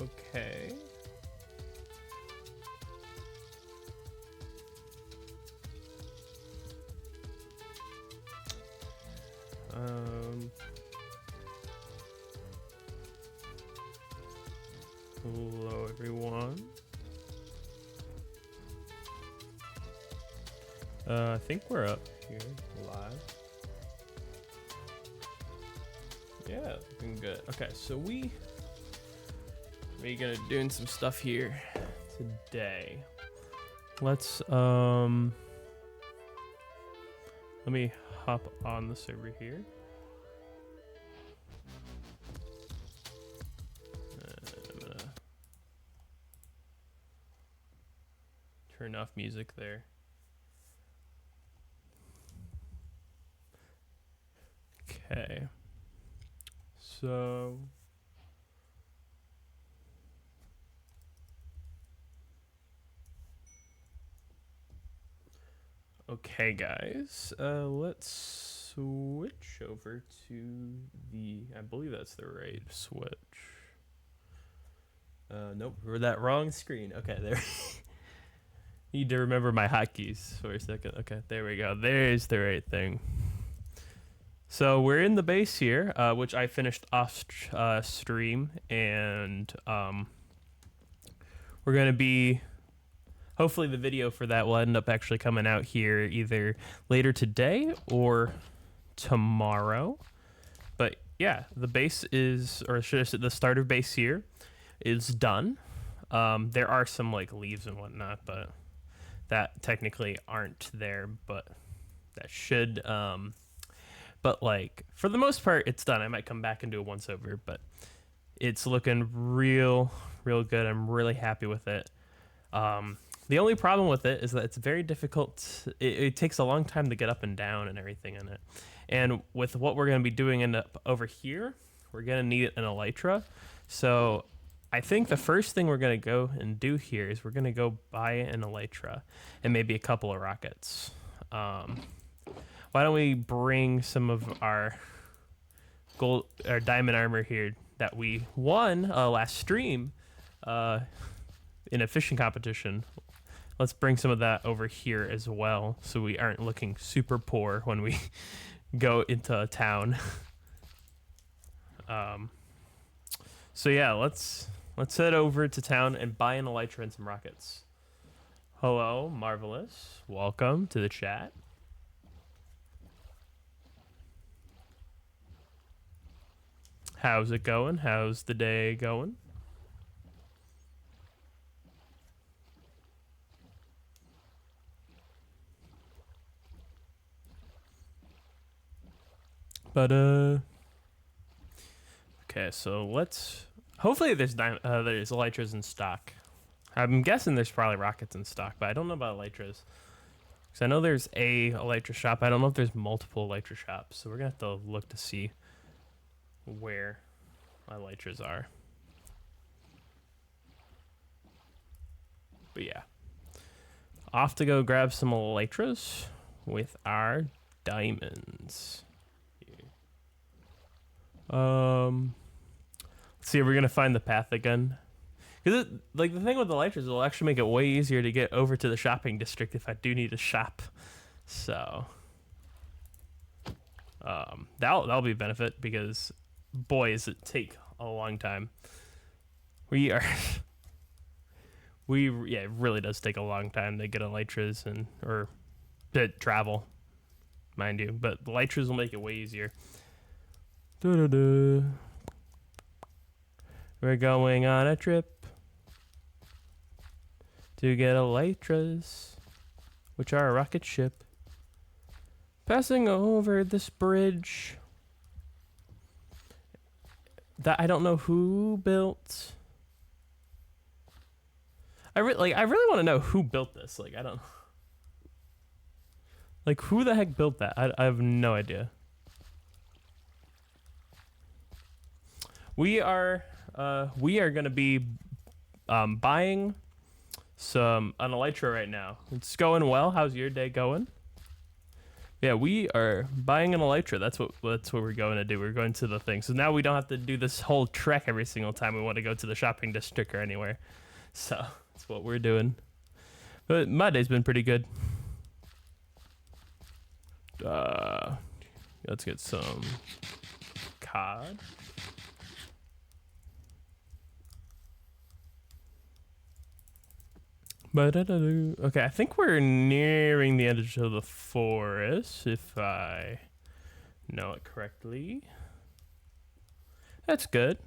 Okay. Hello everyone. I think we're up here live. Yeah, looking good. Okay, so we're gonna doing some stuff here today. Let's let me hop on the server here. I'm gonna turn off music there. Okay. So okay guys, let's switch over to I believe that's the right switch. Nope, we're that wrong screen. Okay, there. Need to remember my hotkeys for a second. Okay, there we go. There's the right thing. So we're in the base here, which I finished off stream, and we're gonna be. Hopefully, the video for that will end up actually coming out here either later today or tomorrow. But yeah, the base is, or should I say, the starter base here is done. There are some like leaves and whatnot, but that technically aren't there, but that should. But like for the most part, it's done. I might come back and do a once over, but it's looking real good. I'm really happy with it. The only problem with it is that it's very difficult. It takes a long time to get up and down and everything in it. And with what we're going to be doing over here, we're going to need an elytra. So I think the first thing we're going to go and do here is we're going to go buy an elytra and maybe a couple of rockets. Why don't we bring some of our gold or diamond armor here that we won last stream in a fishing competition. Let's bring some of that over here as well, so we aren't looking super poor when we go into a town. So yeah, let's head over to town and buy an elytra and some rockets. Hello, Marvelous. Welcome to the chat. How's it going? How's the day going? But okay, so let's. Hopefully, there's elytras in stock. I'm guessing there's probably rockets in stock, but I don't know about elytras. Because I know there's a elytra shop. I don't know if there's multiple elytra shops, so we're gonna have to look to see where elytras are. But yeah, off to go grab some elytras with our diamonds. Let's see if we're gonna find the path again. Because like the thing with the elytras, it'll actually make it way easier to get over to the shopping district if I do need to shop. So that'll be a benefit because boy, does it take a long time. Yeah, it really does take a long time to get elytras or to travel, mind you. But the elytras will make it way easier. We're going on a trip to get elytras, which are a rocket ship. Passing over this bridge that I don't know who built. I really want to know who built this. Like, I don't. Like, who the heck built that? I have no idea. We are gonna be buying an elytra right now. It's going well. How's your day going? Yeah, we are buying an Elytra. That's what we're going to do. We're going to the thing. So now we don't have to do this whole trek every single time we want to go to the shopping district or anywhere. So that's what we're doing. But my day's been pretty good. Let's get some cod. Okay, I think we're nearing the edge of the forest, if I know it correctly. That's good.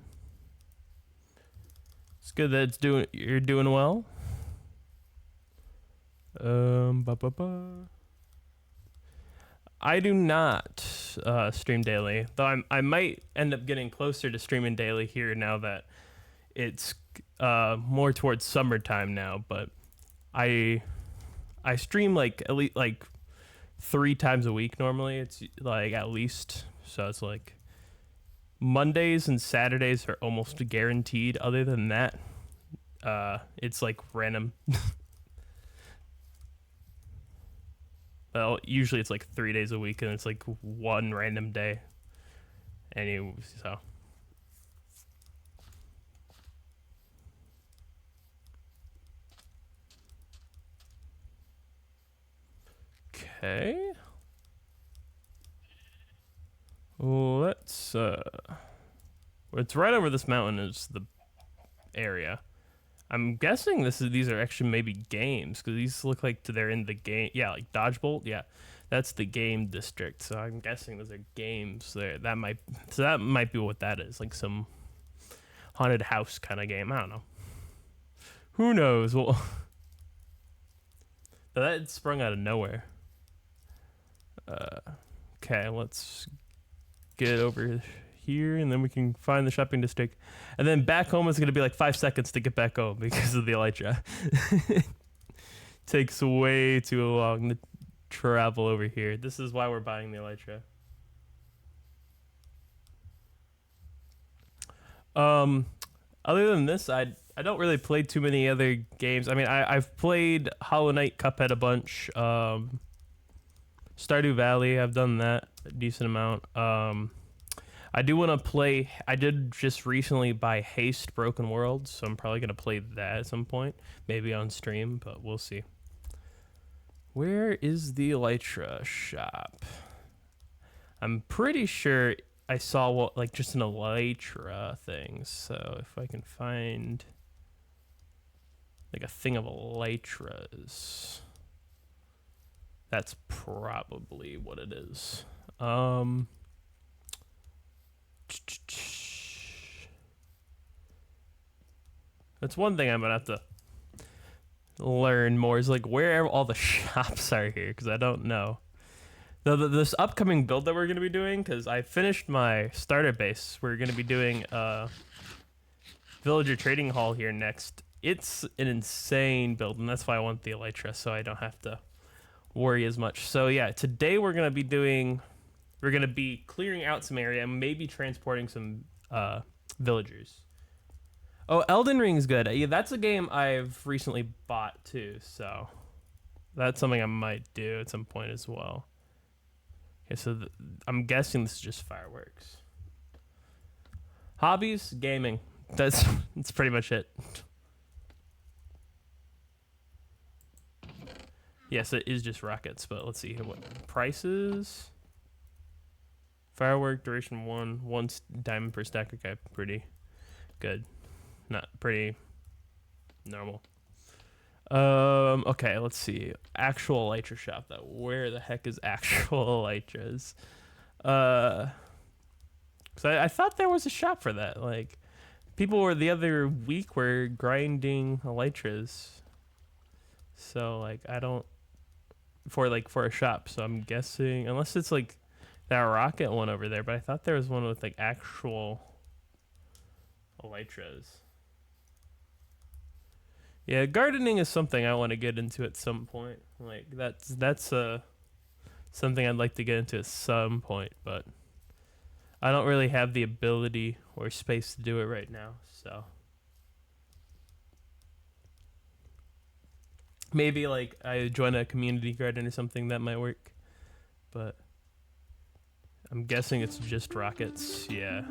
It's good that you're doing well. I do not stream daily, though I might end up getting closer to streaming daily here now that it's more towards summertime now, but I stream like at least like 3 times a week normally. It's like at least, so it's like Mondays and Saturdays are almost guaranteed. Other than that, it's like random. Well, usually it's like 3 days a week, and it's like one random day. Anyway, so. Okay. Let's it's right over this mountain is the area. I'm guessing these are actually maybe games, because these look like they're in the game. Yeah, like Dodgebolt. Yeah, that's the game district. So I'm guessing those are games there. That might be what that is, like some haunted house kind of game. I don't know. Who knows? Well, that sprung out of nowhere. Okay, let's get over here, and then we can find the shopping district, and then back home is going to be like 5 seconds to get back home because of the Elytra. Takes way too long to travel over here. This is why we're buying the Elytra. Other than this, I don't really play too many other games. I mean, I've played Hollow Knight, Cuphead a bunch. Stardew Valley, I've done that a decent amount. I do want to play. I did just recently buy Haste Broken Worlds, so I'm probably gonna play that at some point, maybe on stream, but we'll see. Where is the Elytra shop? I'm pretty sure I saw like just an Elytra thing. So if I can find like a thing of Elytras, that's probably what it is. That's one thing I'm gonna have to learn more, is like where all the shops are here, because I don't know. This upcoming build that we're gonna be doing, because I finished my starter base, we're gonna be doing villager trading hall here next. It's an insane build, and that's why I want the Elytra, so I don't have to worry as much. So yeah, today we're gonna be clearing out some area and maybe transporting some villagers. Oh, Elden Ring's good. Yeah, that's a game I've recently bought too, so that's something I might do at some point as well. Okay, so I'm guessing this is just fireworks. Hobbies, gaming. That's pretty much it. Yes, it is just rockets, but let's see what prices. Firework duration 1 diamond per stack. Okay, pretty good. Not pretty normal. Okay, let's see. Actual Elytra shop though. Where the heck is actual Elytras? So I thought there was a shop for that. Like, people were the other week were grinding Elytras. So like I don't for a shop. So I'm guessing, unless it's like that rocket one over there, but I thought there was one with like actual Elytras. Yeah, gardening is something I want to get into at some point. Like that's something I'd like to get into at some point, but I don't really have the ability or space to do it right now. So maybe like I join a community garden or something, that might work. but I'm guessing it's just rockets. Yeah.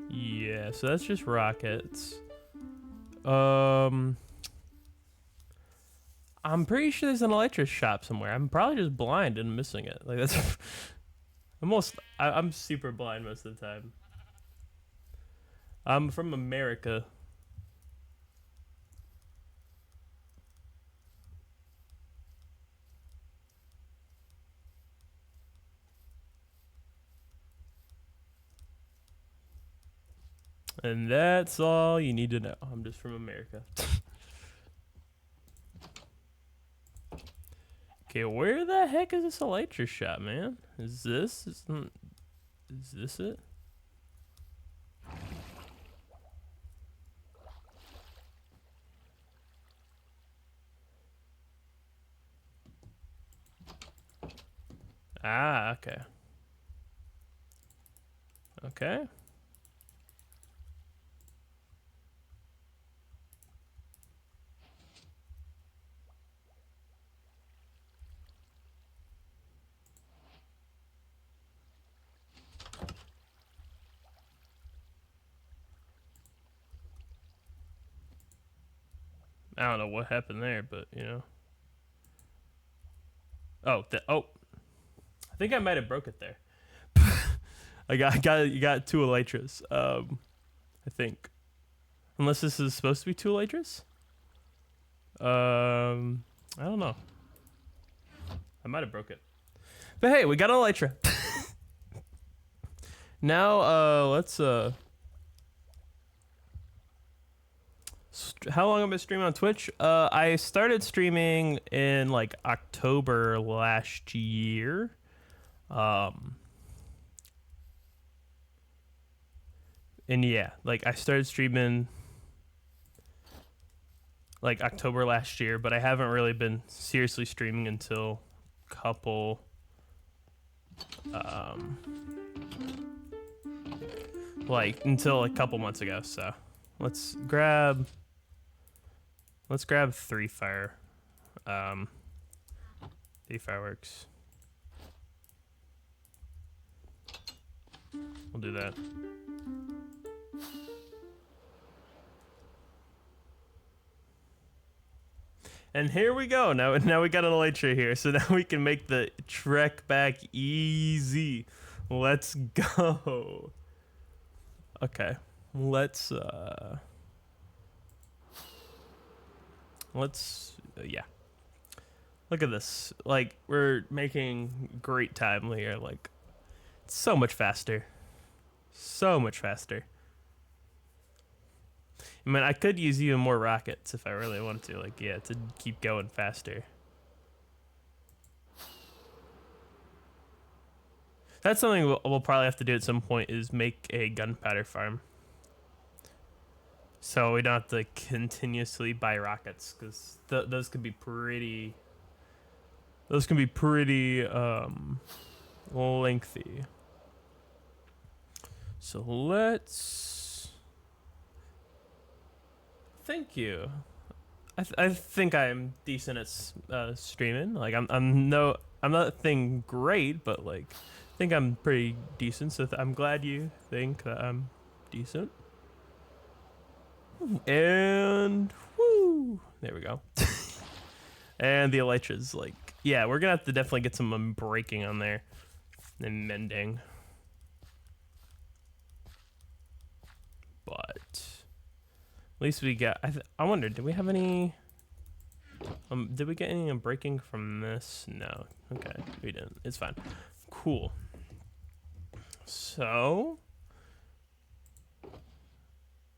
Yeah, so that's just rockets. I'm pretty sure there's an Elytra shop somewhere. I'm probably just blind and missing it. Like that's I'm super blind most of the time. I'm from America. And that's all you need to know. I'm just from America. Okay, where the heck is this Elytra shop, man? Is this it? Ah, okay. Okay. I don't know what happened there, but you know. Oh, I think I might have broke it there. You got two Elytras. I think, unless this is supposed to be two Elytras. I don't know. I might have broke it, but hey, we got an Elytra. Now, let's how long have I been streaming on Twitch? I started streaming in like October last year. And yeah, like I started streaming like October last year, but I haven't really been seriously streaming until until a couple months ago. So let's grab three fireworks. We'll do that. And here we go. Now we got an Elytra here, so now we can make the trek back easy. Let's go. Okay, let's yeah. Look at this. Like we're making great time here. Like so much faster. So much faster. I mean, I could use even more rockets if I really wanted to. Like, yeah, to keep going faster. That's something we'll probably have to do at some point is make a gunpowder farm. So we don't have to continuously buy rockets because those could be pretty... Those can be pretty lengthy. So let's... Thank you. I think I'm decent at streaming. Like I'm not thing great, but like I think I'm pretty decent. So I'm glad you think that I'm decent. And woo, there we go. And the Elytra's like, yeah, we're gonna have to definitely get some breaking on there and mending. But at least we got. I wonder, did we have any? Did we get any breaking from this? No. Okay, we didn't. It's fine. Cool. So,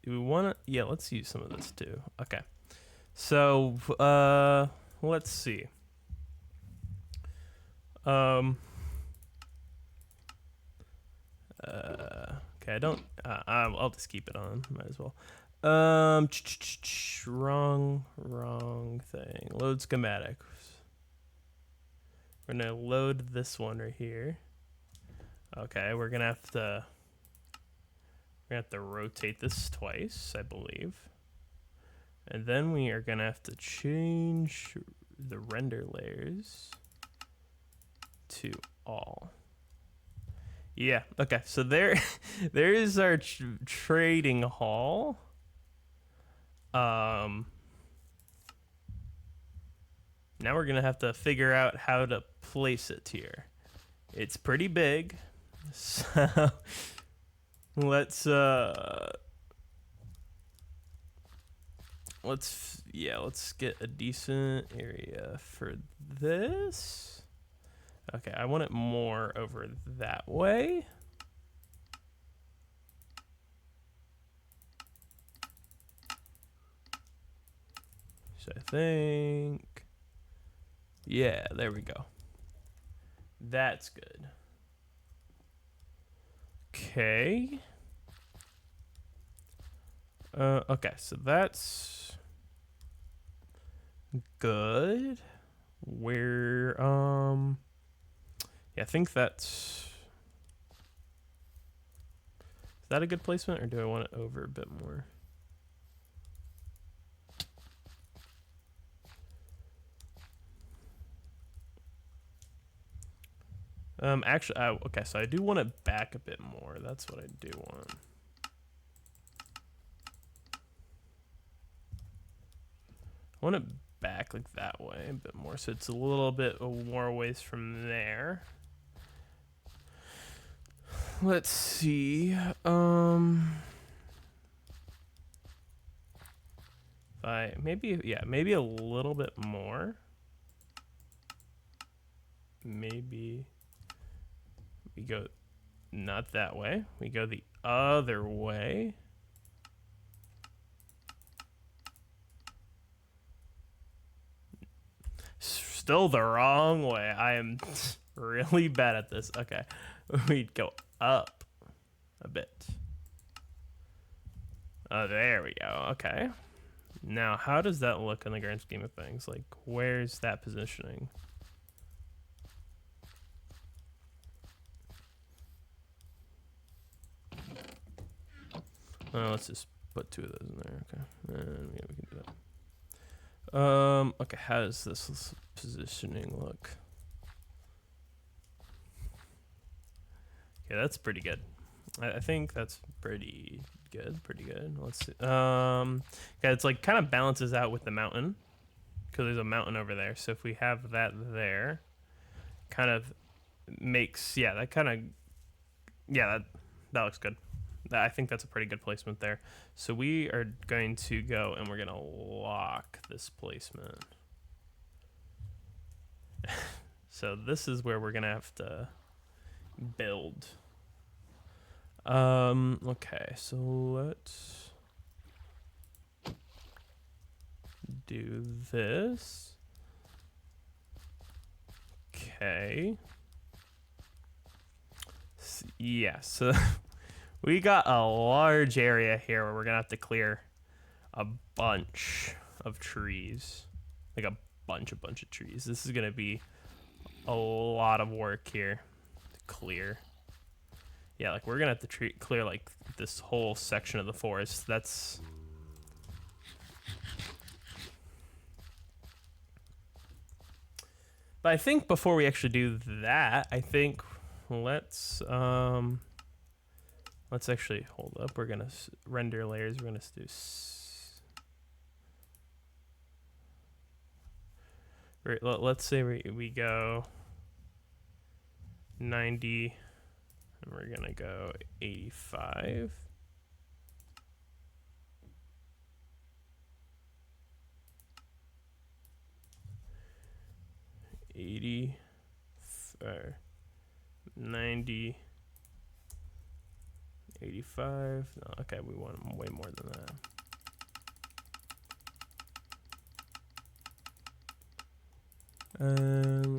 do we want to? Yeah, let's use some of this too. Okay. So, let's see. Okay, I don't. I'll just keep it on. Might as well. Wrong thing. Load schematics. We're gonna load this one right here. Okay, we're gonna have to rotate this twice, I believe. And then we are gonna have to change the render layers to all. Yeah, okay, so there is our trading hall. Now we're gonna have to figure out how to place it here. It's pretty big, so let's get a decent area for this. Okay, I want it more over that way. So I think, yeah, there we go. That's good. Okay. Okay, so that's good. Where, yeah, I think that's, is that a good placement, or do I want it over a bit more? Actually, okay, so I do want it back a bit more. That's what I do want. I want it back like that way a bit more, so it's a little bit more ways from there. Let's see. Maybe a little bit more. Maybe we go not that way. We go the other way. Still the wrong way. I am really bad at this. Okay. We'd go up a bit. Oh, there we go. Okay. Now, how does that look in the grand scheme of things? Like, where's that positioning? Let's just put 2 of those in there. Okay. And yeah, we can do that. Okay, how does this positioning look? Okay, that's pretty good. I think that's pretty good. Pretty good. Let's see. Yeah, it's like kind of balances out with the mountain, because there's a mountain over there. So if we have that there, kind of makes, yeah, that kind of, yeah, that looks good. I think that's a pretty good placement there. So we are going to go and we're going to lock this placement. So this is where we're going to have to build. Okay, so let's do this. Okay. Yeah, so we got a large area here where we're gonna have to clear a bunch of trees. Like a bunch of trees. This is gonna be a lot of work here to clear. Yeah, like we're gonna have to clear like this whole section of the forest. That's... But I think before we actually do that, I think let's actually hold up. We're gonna render layers. We're gonna do let's say we go 90, and we're gonna go 85. Or 90, 85. No, okay, we want way more than that.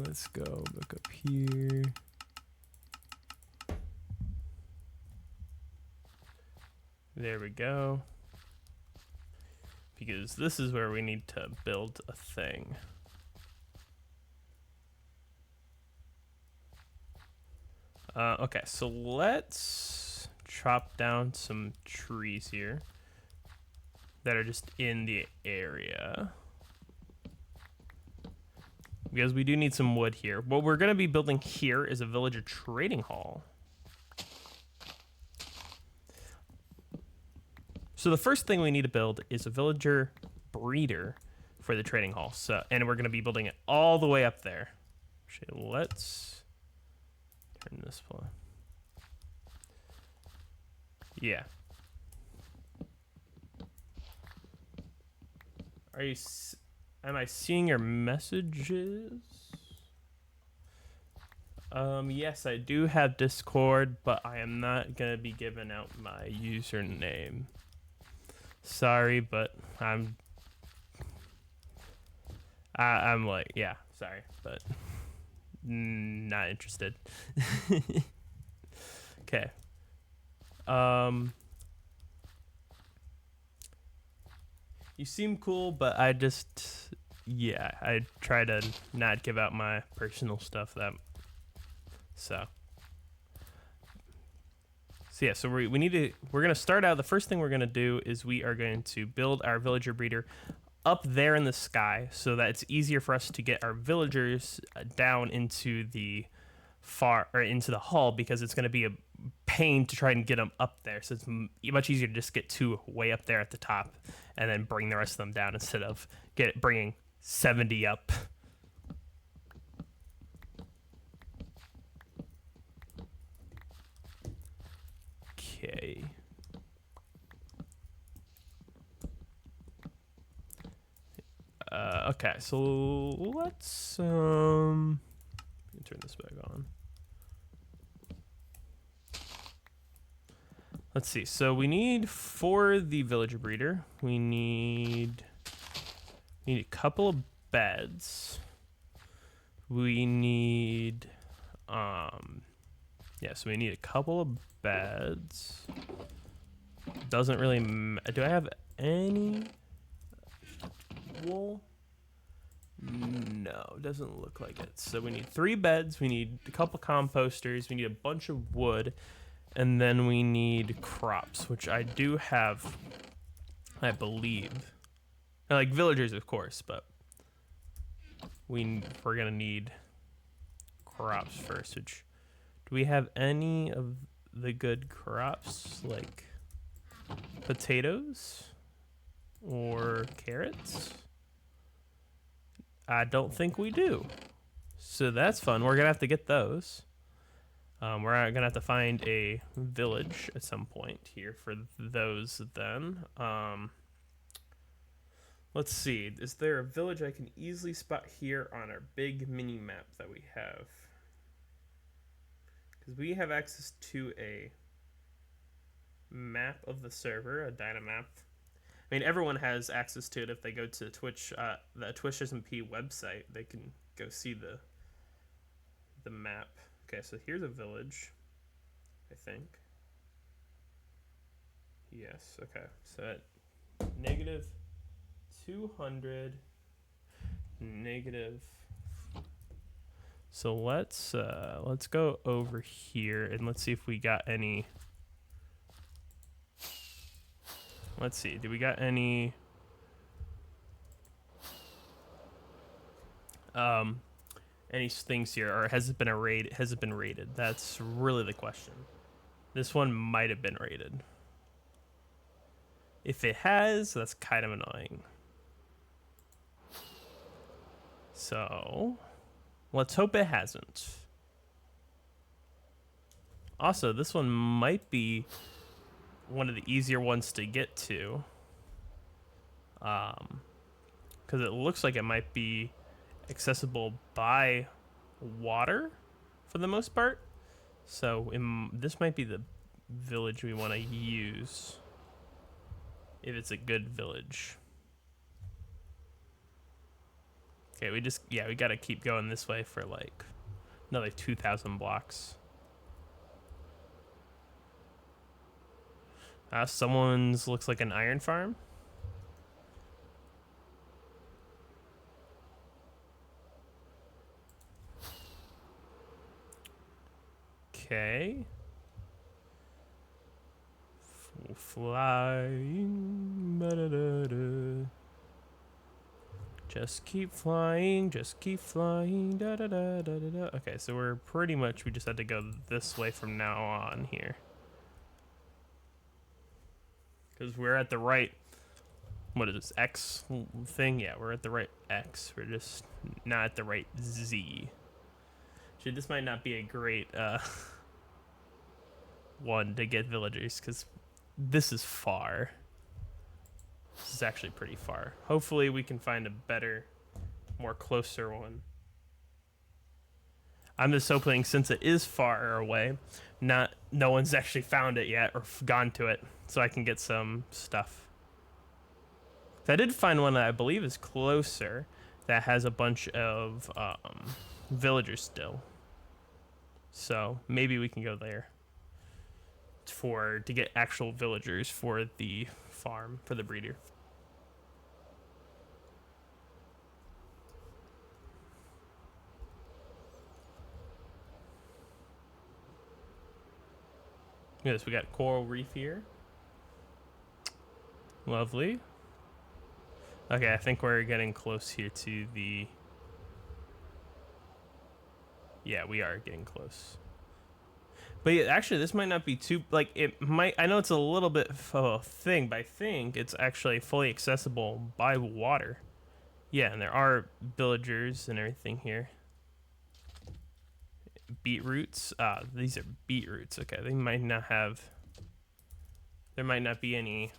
Let's go back up here. There we go. Because this is where we need to build a thing. Okay, so let's chop down some trees here. that are just in the area. Because we do need some wood here. What we're going to be building here is a villager trading hall. So the first thing we need to build is a villager breeder for the trading hall. So, and we're going to be building it all the way up there. Actually, let's turn this one. Yeah. Am I seeing your messages? Yes, I do have Discord, but I am not going to be giving out my username. Sorry, but I'm like, yeah, sorry, but not interested. Okay. You seem cool, but I just, yeah, I try to not give out my personal stuff so yeah, so we're going to start out. The first thing we're going to do is we are going to build our villager breeder up there in the sky so that it's easier for us to get our villagers down into the into the hall, because it's going to be a pain to try and get them up there. So it's much easier to just get two way up there at the top and then bring the rest of them down instead of bringing 70 up. Okay. Okay, so let's turn this back on. Let's see. So we need, for the villager breeder, we need a couple of beds. We need so we need a couple of beds. Doesn't really do I have any wool? No, doesn't look like it. So we need 3 beds, we need a couple composters, we need a bunch of wood, and then we need crops, which I do have, I believe. Like villagers, of course, but we're gonna need crops first. Which, do we have any of the good crops, like potatoes or carrots? I don't think we do. So that's fun. We're gonna have to get those. We're gonna have to find a village at some point here for those then. Let's see. Is there a village I can easily spot here on our big mini map that we have? Because we have access to a map of the server, a Dynamap. I mean, everyone has access to it if they go to Twitch, the Twitch SMP website. They can go see the map. Okay, so here's a village, I think. Yes, okay. So at -200, negative. So let's go over here and let's see if we got any. Let's see. Do we got any things here, or has it been raided? That's really the question. This one might have been raided. If it has, that's kind of annoying. So let's hope it hasn't. Also, this one might be one of the easier ones to get to, because it looks like it might be accessible by water for the most part. So this might be the village we want to use if it's a good village. Okay, we got to keep going this way for like another 2,000 blocks. Someone's looks like an iron farm. Okay. Flying. Ba-da-da-da. Just keep flying. Just keep flying. Da-da-da-da-da-da. Okay, so we're pretty much, we just had to go this way from now on here. Because we're at the right, what is this, X thing? Yeah, we're at the right X. We're just not at the right Z. Actually, this might not be a great one to get villagers, because this is far. This is actually pretty far. Hopefully we can find a better, more closer one. I'm just hoping, since it is far away, no one's actually found it yet or gone to it, so I can get some stuff. I did find one that I believe is closer that has a bunch of villagers still. So maybe we can go there to get actual villagers for the farm, for the breeder. Yes, we got coral reef here. Lovely. Okay, I think we're getting close here to the... Yeah, we are getting close. But yeah, actually, this might not be too... Like, it might... I know it's a little bit of a thing, but I think it's actually fully accessible by water. Yeah, and there are villagers and everything here. Beetroots. These are beetroots. Okay, they might not have... There might not be any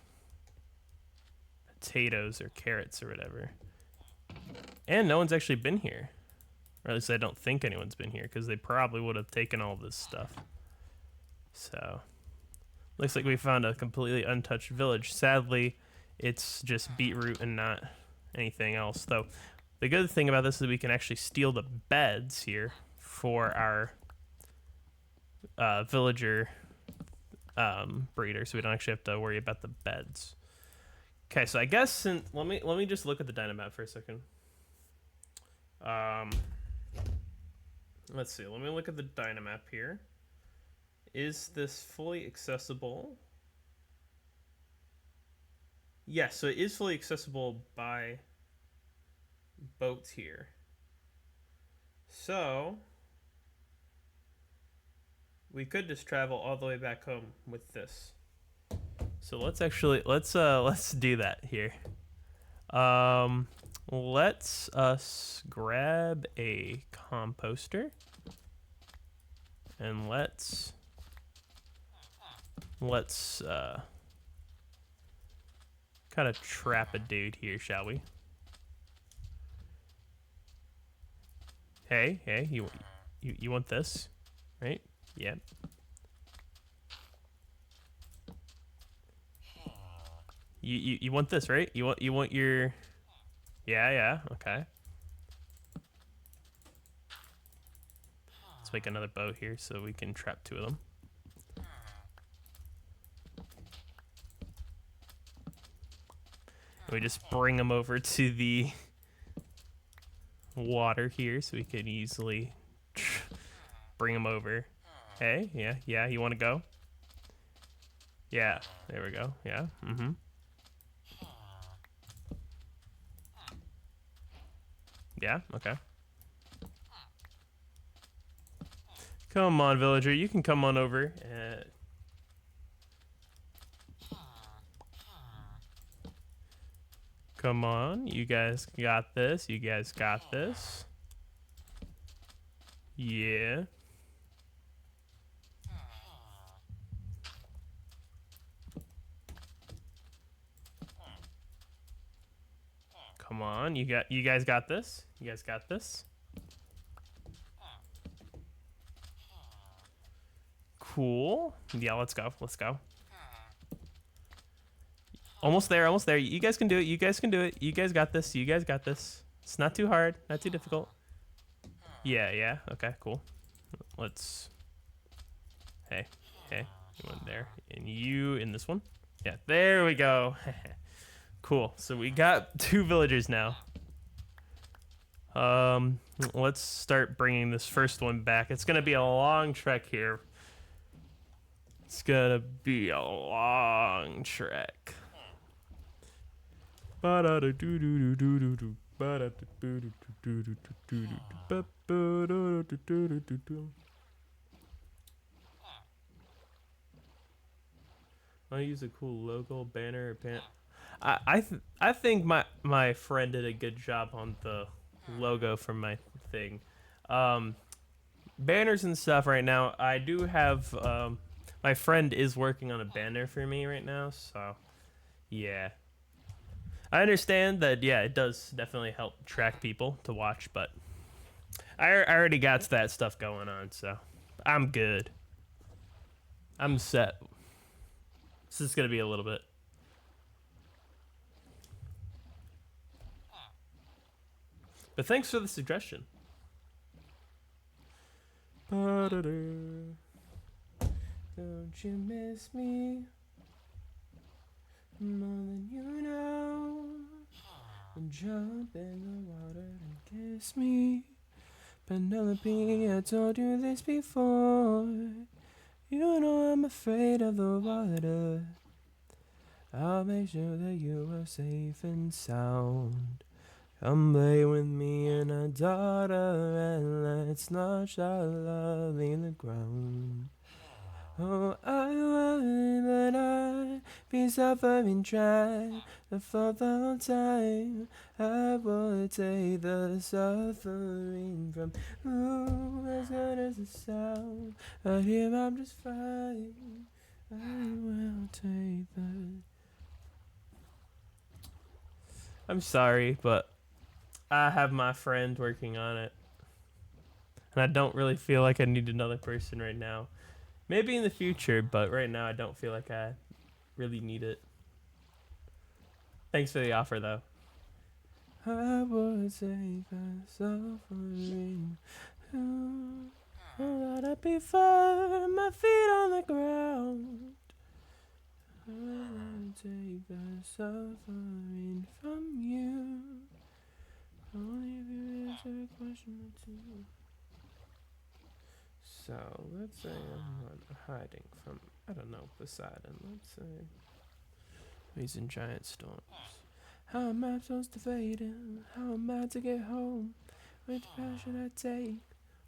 potatoes or carrots or whatever. And no one's actually been here. Or at least I don't think anyone's been here, because they probably would have taken all this stuff. So, looks like we found a completely untouched village. Sadly, it's just beetroot and not anything else. Though, the good thing about this is we can actually steal the beds here for our villager breeder, so we don't actually have to worry about the beds. Okay, so I guess let me just look at the Dynamap for a second. Let's see. Let me look at the Dynamap here. Is this fully accessible? Yes, so it is fully accessible by boat here. So we could just travel all the way back home with this. So let's do that here. Let's us grab a composter and let's kind of trap a dude here, shall we? Hey, you want this, right? Yeah. You want this, right? You want your... Yeah, okay. Let's make another boat here so we can trap two of them. And we just bring them over to the water here so we can easily bring them over. Hey, yeah, you want to go? Yeah, there we go. Yeah, Yeah, okay. Come on, villager. You can come on over. Come on. You guys got this. You guys got this. Yeah. Come on. You guys got this. You guys got this. Cool. Yeah, let's go. Let's go. Almost there. Almost there. You guys can do it. You guys can do it. You guys got this. You guys got this. It's not too hard. Not too difficult. Yeah. Okay, cool. Let's... Hey. You went there. And you in this one. Yeah, there we go. Cool. So we got 2 villagers now. Let's start bringing this first one back. It's going to be a long trek here. It's gonna be a long trek. I'll use a cool logo, banner, or pan. I think my friend did a good job on the logo for my thing. Banners and stuff right now. I do have my friend is working on a banner for me right now, so yeah. I understand that, yeah, it does definitely help track people to watch, but I already got that stuff going on, so I'm good. I'm set. This is gonna be a little bit. But thanks for the suggestion. Don't you miss me more than you know? Jump in the water and kiss me. Penelope, I told you this before. You know I'm afraid of the water. I'll make sure that you are safe and sound. Come play with me and our daughter, and let's not start loving the ground. Oh, I would, but I'd be suffering trying the for the whole time. I would take the suffering from ooh, as good as it sounds. But here I'm just fine. I will take the. I'm sorry, but I have my friend working on it. And I don't really feel like I need another person right now. Maybe in the future, but right now I don't feel like I really need it. Thanks for the offer, though. I would take the suffering. Let it be firm, my feet on the ground. I would take the suffering from you. Only if you answer a question or two. So, let's say I'm hiding from, I don't know, Poseidon. Let's say he's in giant storms. How am I supposed to fade in? How am I to get home? Which path should I take?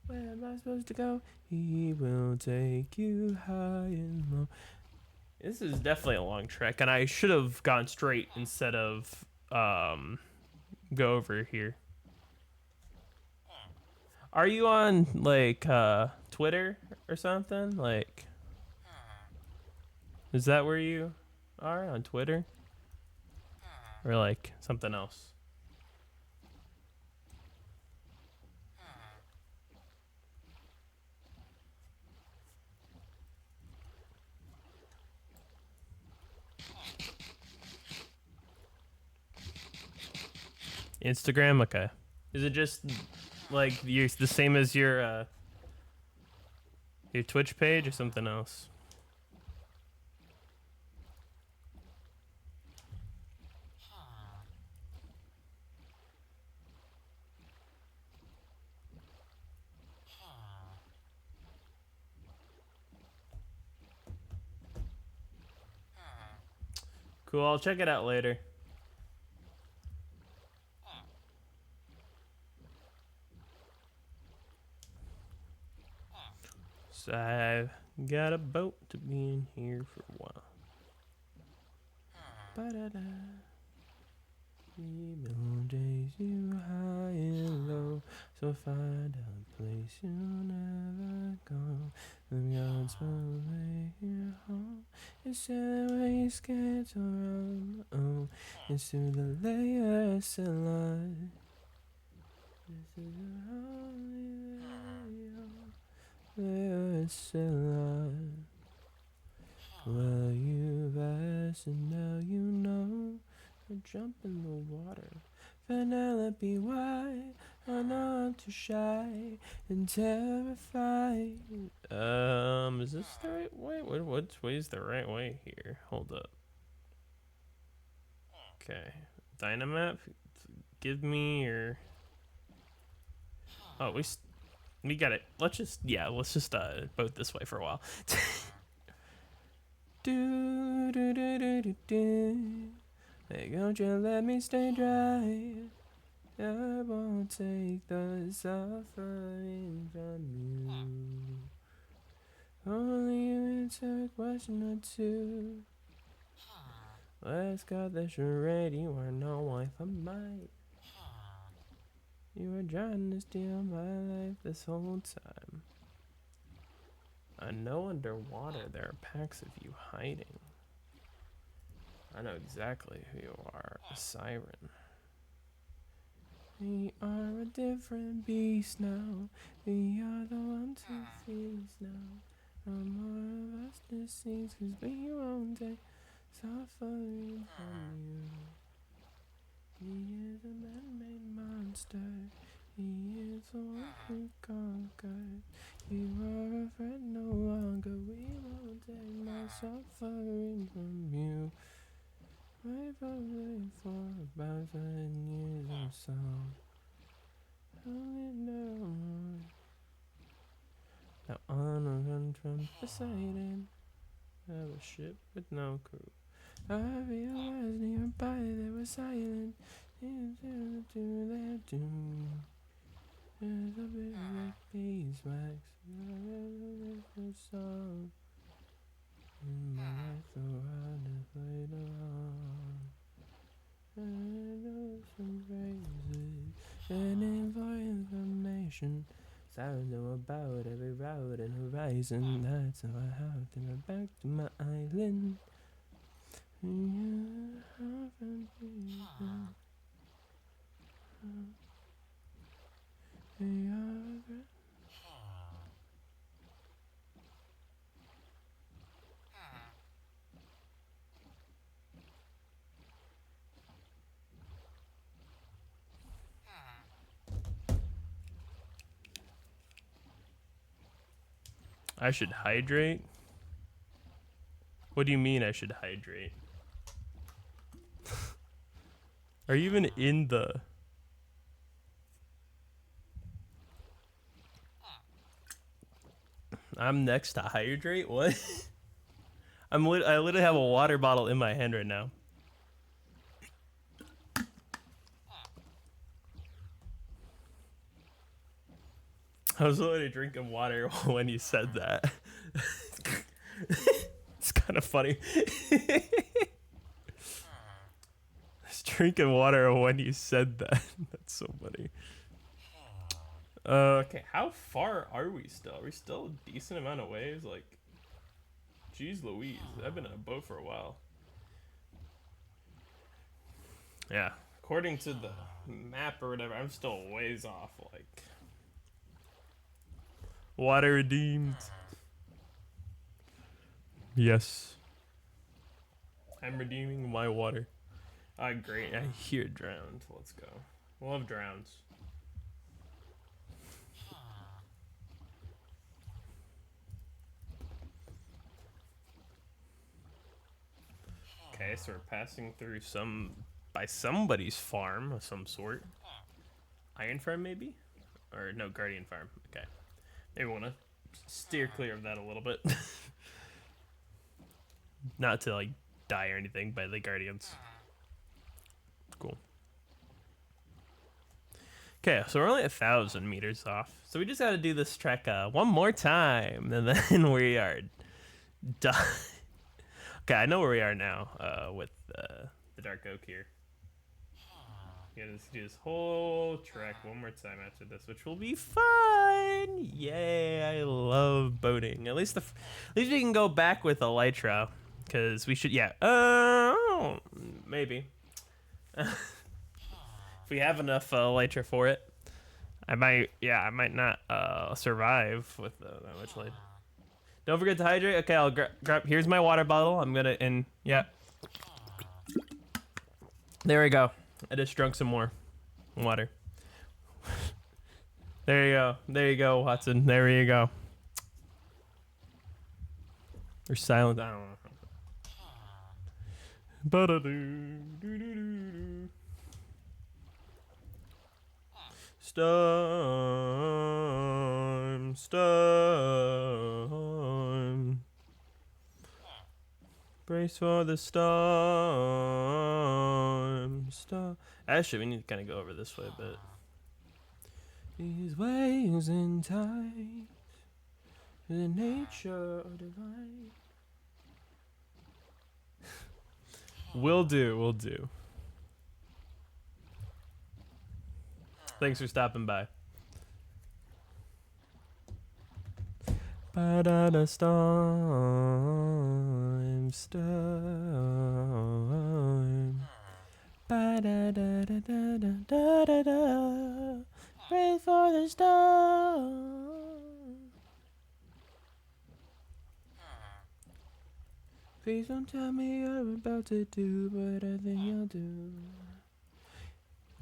Where am I supposed to go? He will take you high and low. This is definitely a long trek, and I should have gone straight instead of go over here. Are you on like Twitter or something? Like, is that where you are on Twitter? Or like something else? Instagram? Okay. Is it just like you're the same as your Twitch page or something else? Cool, I'll check it out later. So I've got a boat to be in here for a while. Ba-da-da. Evil days you high and low, so find a place you'll never go. The gods will make your home. It's where you scared to run. Oh, it's through the layers of light. This is your only layers of light. Well, you've asked and now you know. Jump in the water. Penelope, why? I know I'm too shy and terrified. Is this the right way? What way is the right way here? Hold up. Okay. Dynamap, give me your. Oh, we got it. Let's just boat this way for a while. Do do do do do do. Hey, don't you let me stay dry. I won't take the suffering from you. Only you answer a question or two. Let's cut the charade. You are no wife of mine. You were trying to steal my life this whole time. I know underwater there are packs of you hiding. I know exactly who you are, a siren. We are a different beast now. We are the ones who feast now. No more of us deceased, 'cause we won't take suffering from you. He is a man-made monster. He is the one who conquered. You are a friend no longer. We won't take no suffering from you. I've been for about 7 years or so. Only know. Now on a run from Poseidon. I have a ship with no crew. I realized nearby they were silent. Into their doom. There's a bit of beeswax. A song. In my life, the world is later on. I know some phrases and for information. Sirens know about every route and horizon. That's how I have to get back to my island. I should hydrate? What do you mean I should hydrate? Are you even in the... I'm next to hydrate? What? I literally have a water bottle in my hand right now. I was literally drinking water when you said that. It's kind of funny. I was drinking water when you said that. That's so funny. Okay, how far are we still? Are we still a decent amount of ways? Like, geez Louise, I've been on a boat for a while. Yeah, according to the map or whatever, I'm still a ways off. Like, water redeemed. Yes. I'm redeeming my water. Great. I hear drowned. Let's go. Love drowns. Okay, so we're passing through by somebody's farm of some sort. Iron Farm, maybe? Or no, Guardian Farm. Okay. Maybe we want to steer clear of that a little bit. Not to, like, die or anything by the Guardians. Cool. Okay, so we're only 1,000 meters off. So we just got to do this trek one more time, and then we are done. Okay, I know where we are now with the Dark Oak here. We gotta do this whole trek one more time after this, which will be fun. Yay! I love boating. At least we can go back with Elytra, because we should. Yeah. Maybe. If we have enough Elytra for it, I might. Yeah, I might not survive with that much light. Don't forget to hydrate. Okay, I'll grab. Here's my water bottle. I'm gonna yeah. There we go. I just drunk some more water. There you go. There you go, Watson. There you go. Or silent. I don't know. Storm. Race for the storm. Actually, we need to kind of go over this way a bit. These waves and tides, the nature of divine. Will do. Thanks for stopping by. Ba-da-da storm. Ba-da-da-da-da-da-da-da. Pray for the storm. Please don't tell me you're about to do what I think you'll do.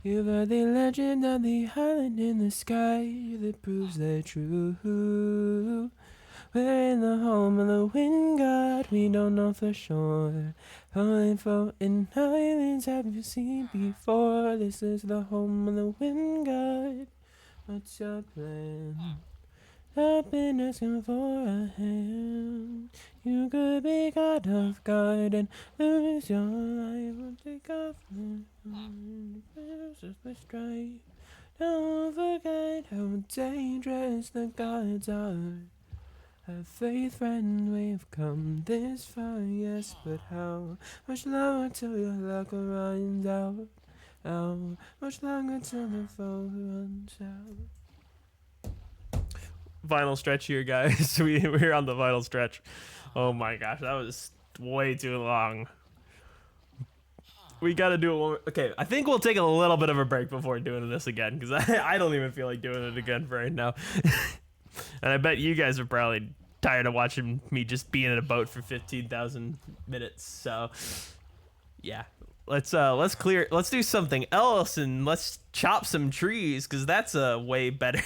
You've heard the legend of the island in the sky that proves they're true. We're in the home of the wind god, we don't know for sure. Only floating islands have you seen before? This is the home of the wind god. What's your plan? I've been asking for a hand. You could be God of God and lose your life. Won't take off the straight. Don't forget how dangerous the gods are. Have faith, friend, we've come this far, yes, but how much longer till your luck runs out? How much longer till the foe runs out? Final stretch here, guys. We're on the final stretch. Oh my gosh, that was way too long. We gotta do it one more. Okay, I think we'll take a little bit of a break before doing this again, because I don't even feel like doing it again for right now. And I bet you guys are probably tired of watching me just be in a boat for 15,000 minutes. So yeah, let's do something else and let's chop some trees, because that's a way better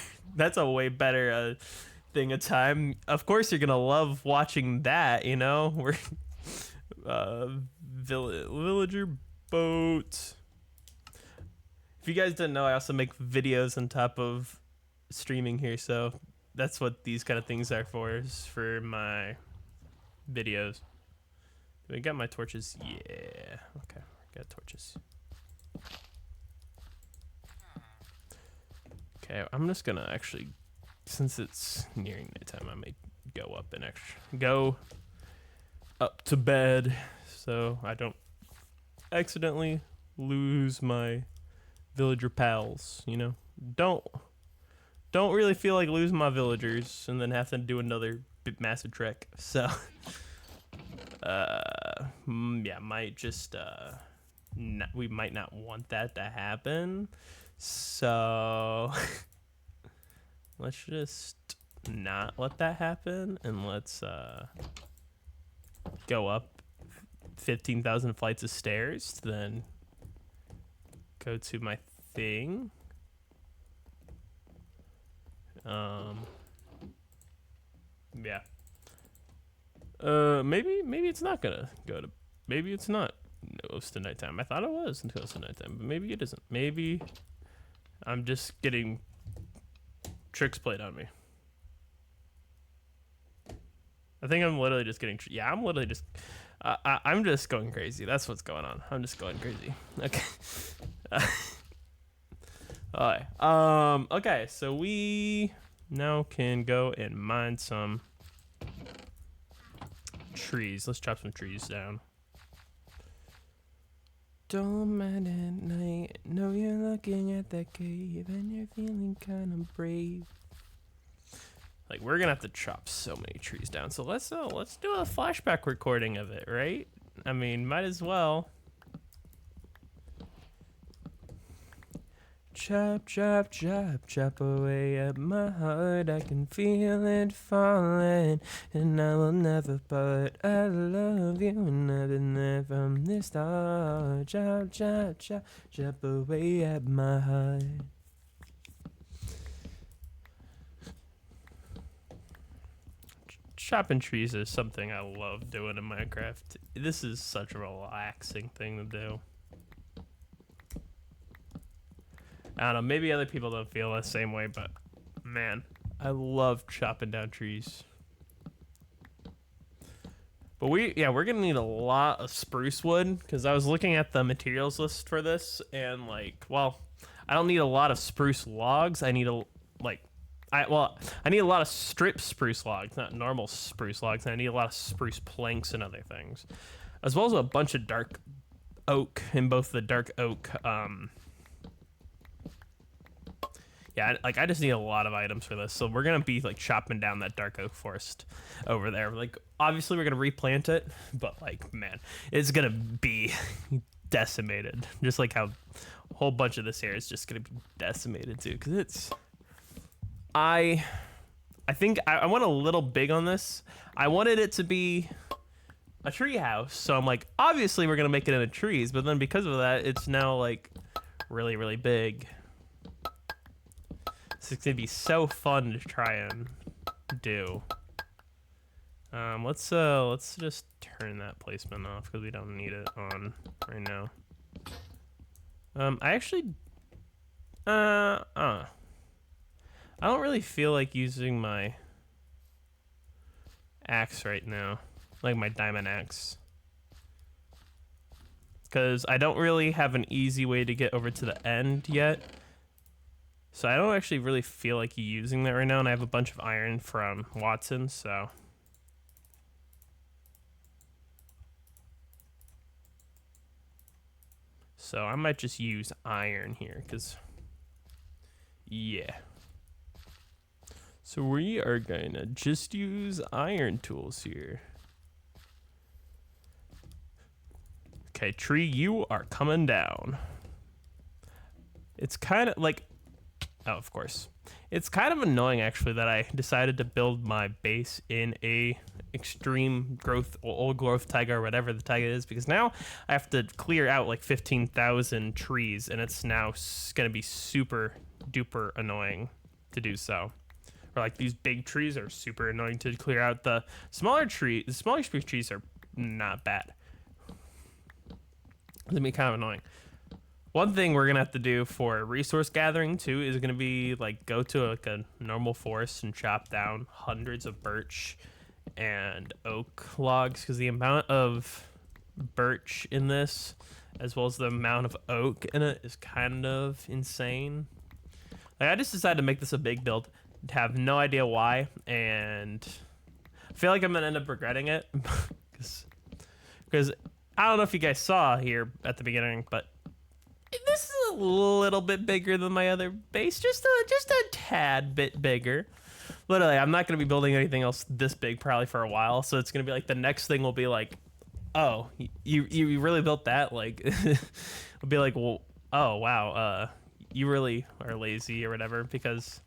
thing of time. Of course you're gonna love watching that, you know. We're villager boat. If you guys didn't know, I also make videos on top of streaming here, so that's what these kind of things are for, is for my videos. Do I got my torches? Yeah. Okay, got torches. Okay, I'm just gonna actually, since it's nearing nighttime, I may go up to bed so I don't accidentally lose my villager pals, you know. Don't really feel like losing my villagers and then have to do another massive trek. So yeah, might just we might not want that to happen. So let's just not let that happen, and let's go up 15,000 flights of stairs, then go to my thing. Yeah. Maybe it's not gonna go to. Maybe it's not close to nighttime. I thought it was close to nighttime, but maybe it isn't. Maybe I'm just getting tricks played on me. I think I'm literally just getting. Yeah, I'm literally just. I'm just going crazy. That's what's going on. I'm just going crazy. Okay. Alright. Okay, so we now can go and mine some trees. Let's chop some trees down. Don't mind at night. Know you're looking at that cave and you're feeling kind of brave. Like, we're gonna have to chop so many trees down. So let's do a flashback recording of it, right? I mean, might as well. Chop, chop, chop, chop away at my heart. I can feel it falling, and I will never part. I love you, and I've been there from the start. Chop, chop, chop, chop away at my heart. Chopping trees is something I love doing in Minecraft. This is such a relaxing thing to do. I don't know, maybe other people don't feel the same way, but man, I love chopping down trees. But we're gonna need a lot of spruce wood because I was looking at the materials list for this and like, well, I don't need a lot of spruce logs. I need I need a lot of strip spruce logs, not normal spruce logs. And I need a lot of spruce planks and other things, as well as a bunch of dark oak in both the dark oak. I just need a lot of items for this. So we're gonna be like chopping down that dark oak forest over there. Like obviously we're gonna replant it, but like man, it's gonna be decimated. Just like how a whole bunch of this here is just gonna be decimated too, because it's. I think I went a little big on this. I wanted it to be a tree house, so I'm like, obviously we're gonna make it into trees, but then because of that, it's now like really, really big. So it's gonna be so fun to try and do. Let's just turn that placement off because we don't need it on right now. I don't really feel like using my axe right now, like my diamond axe, because I don't really have an easy way to get over to the end yet. So I don't actually really feel like using that right now, and I have a bunch of iron from Watson, so. So I might just use iron here, because, yeah. So we are gonna just use iron tools here. Okay, tree, you are coming down. It's kind of like, oh, of course. It's kind of annoying actually that I decided to build my base in a extreme growth, old growth taiga or whatever the taiga is, because now I have to clear out like 15,000 trees, and it's now gonna be super duper annoying to do so. Or like these big trees are super annoying to clear out. The smaller spruce trees are not bad. It's gonna be kind of annoying. One thing we're gonna have to do for resource gathering too is gonna be like go to like a normal forest and chop down hundreds of birch and oak logs, because the amount of birch in this as well as the amount of oak in it is kind of insane. Like I just decided to make this a big build. Have no idea why, and I feel like I'm gonna end up regretting it because I don't know if you guys saw here at the beginning, but this is a little bit bigger than my other base, just a tad bit bigger. Literally, I'm not gonna be building anything else this big probably for a while, so it's gonna be like the next thing will be like, oh, you really built that? Like, it'll be like, well, oh wow, you really are lazy or whatever, because.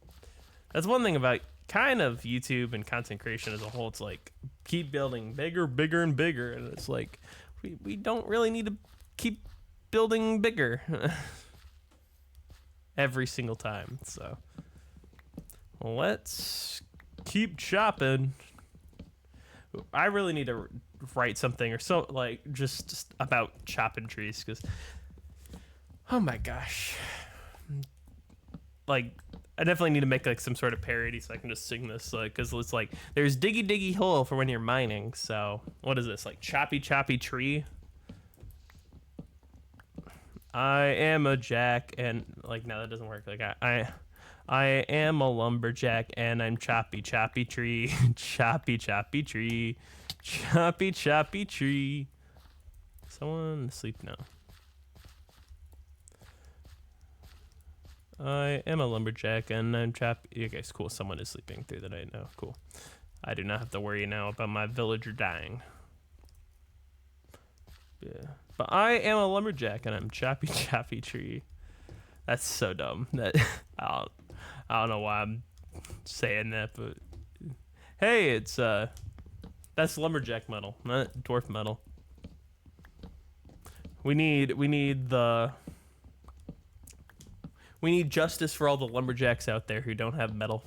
That's one thing about kind of YouTube and content creation as a whole. It's like keep building bigger, bigger, and bigger, and it's like we don't really need to keep building bigger every single time. So let's keep chopping. I really need to write something or so like just about chopping trees, because oh my gosh, like. I definitely need to make like some sort of parody so I can just sing this, because it's like there's diggy diggy hole for when you're mining. So what is this, like choppy choppy tree? I am a jack, and like no, that doesn't work. Like I am a lumberjack, and I'm choppy choppy tree, choppy choppy tree, choppy choppy tree. Someone asleep now. I am a lumberjack, and I'm choppy. Okay, cool. Someone is sleeping through the night now. Cool. I do not have to worry now about my villager dying. Yeah. But I am a lumberjack, and I'm choppy choppy tree. That's so dumb. That I don't know why I'm saying that, but hey, it's that's lumberjack metal, not dwarf metal. We need justice for all the lumberjacks out there who don't have metal.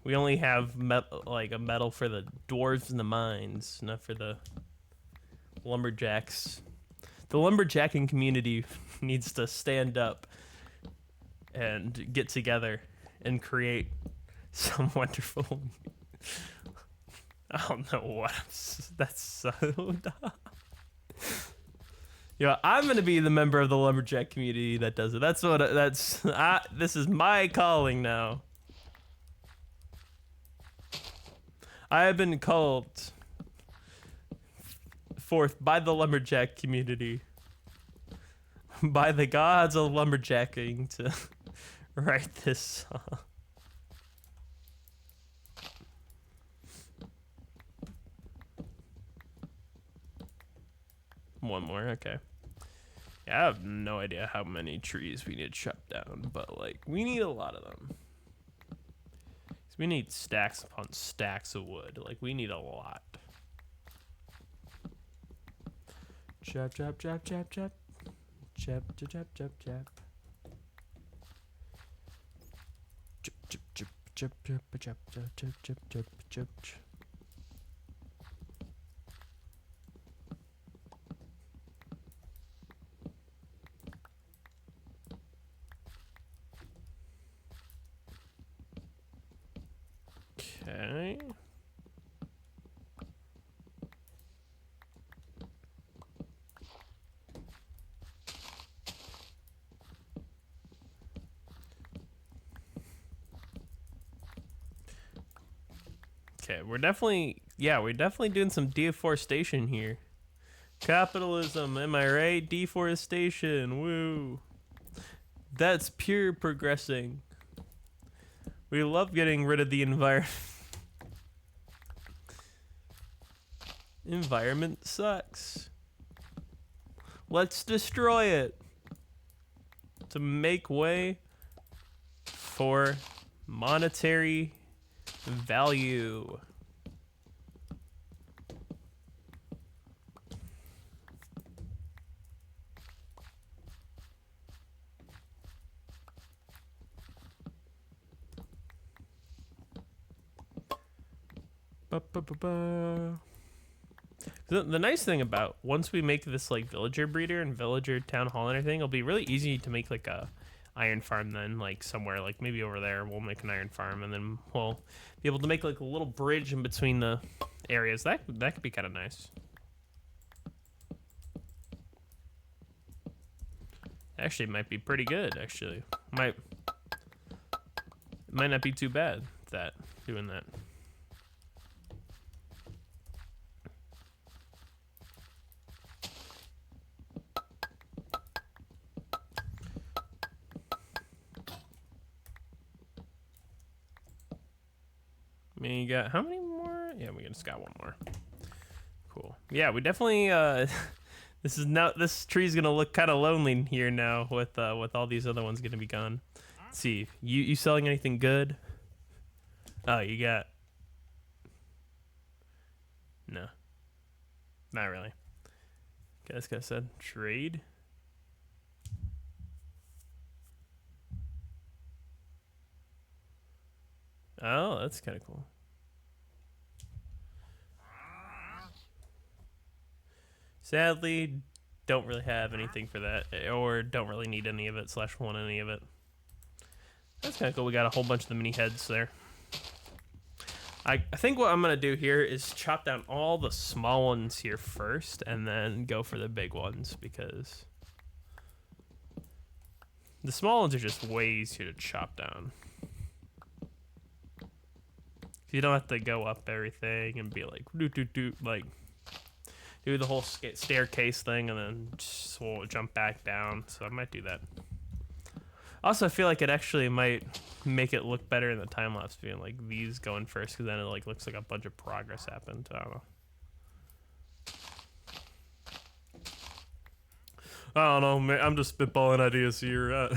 We only have like a metal for the dwarves and the mines, not for the lumberjacks. The lumberjacking community needs to stand up and get together and create Some wonderful. I don't know what. That's so dumb. Yeah, I'm gonna be the member of the lumberjack community that does it. That's what. This is my calling now. I have been called forth by the lumberjack community, by the gods of lumberjacking, to write this song. One more, okay. Yeah, I have no idea how many trees we need to chop down, but like we need a lot of them. So we need stacks upon stacks of wood. Like we need a lot. Chop, chop, chop, chop, chop. Chop, chop, chop, chop, chop. Chop, chop, chop, chop, chop, chop, chop, chop, chop, chop, chop. Okay. Okay, we're definitely doing some deforestation here. Capitalism, am I right? Deforestation, woo. That's pure progressing. We love getting rid of the environment. Environment sucks. Let's destroy it to make way for monetary value. The nice thing about once we make this like villager breeder and villager town hall and everything, it'll be really easy to make like a iron farm then, like somewhere like maybe over there we'll make an iron farm, and then we'll be able to make like a little bridge in between the areas. That could be kind of nice. Actually, it might be pretty good. Actually, it might not be too bad doing that. I mean, you got how many more? Yeah, we just got one more. Cool. Yeah, we definitely. This tree's gonna look kind of lonely here now with all these other ones gonna be gone. Let's see, you selling anything good? Oh, you got. No, not really. Okay, this guy said trade. Oh, that's kind of cool. Sadly, don't really have anything for that, or don't really need any of it / want any of it. That's kind of cool. We got a whole bunch of the mini heads there. I think what I'm gonna do here is chop down all the small ones here first, and then go for the big ones, because the small ones are just way easier to chop down. You don't have to go up everything and be like like do the whole staircase thing and then just jump back down. So I might do that. Also, I feel like it actually might make it look better in the time lapse, being like these going first, because then it like looks like a bunch of progress happened. I don't know. I don't know, man. I'm just spitballing ideas here.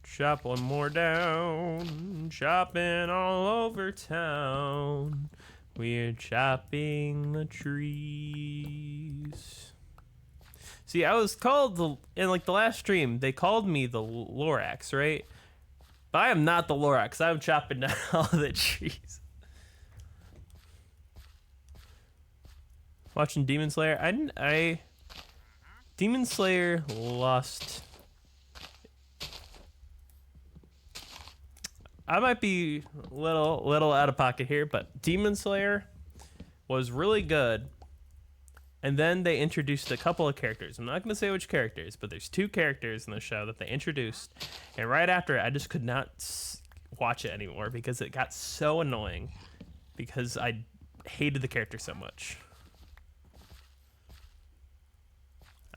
Chop one more down, chopping all over town. We're chopping the trees. See, I was called in like the last stream. They called me the Lorax, right? But I am not the Lorax. I'm chopping down all the trees. Watching Demon Slayer. Demon Slayer lost. I might be a little out of pocket here, but Demon Slayer was really good. And then they introduced a couple of characters. I'm not going to say which characters, but there's 2 characters in the show that they introduced. And right after it, I just could not watch it anymore because it got so annoying because I hated the character so much.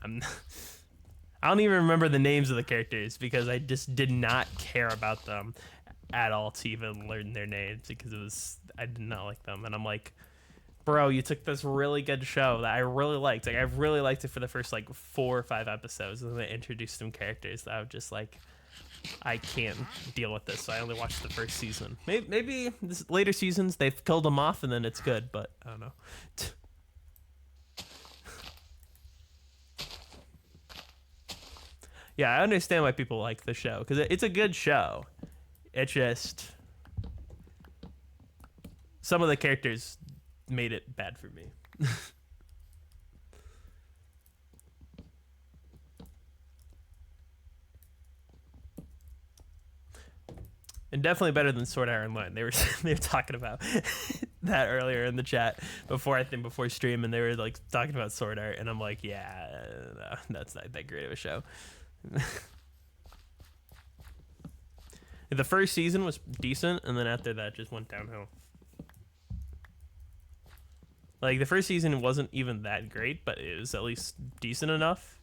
I don't even remember the names of the characters because I just did not care about them at all to even learn their names because I did not like them. And I'm like, bro, you took this really good show that I really liked. Like I really liked it for the first like 4 or 5 episodes, and then they introduced some characters that I was just like, I can't deal with this. So I only watched the first season. Maybe this later seasons they've killed them off and then it's good, but I don't know. Yeah, I understand why people like the show because it's a good show. It's just some of the characters made it bad for me. And definitely better than Sword Art Online. They were talking about that earlier in the chat before stream, and they were like talking about Sword Art, and I'm like, yeah, no, that's not that great of a show. The first season was decent, and then after that just went downhill. Like the first season wasn't even that great, but it was at least decent enough.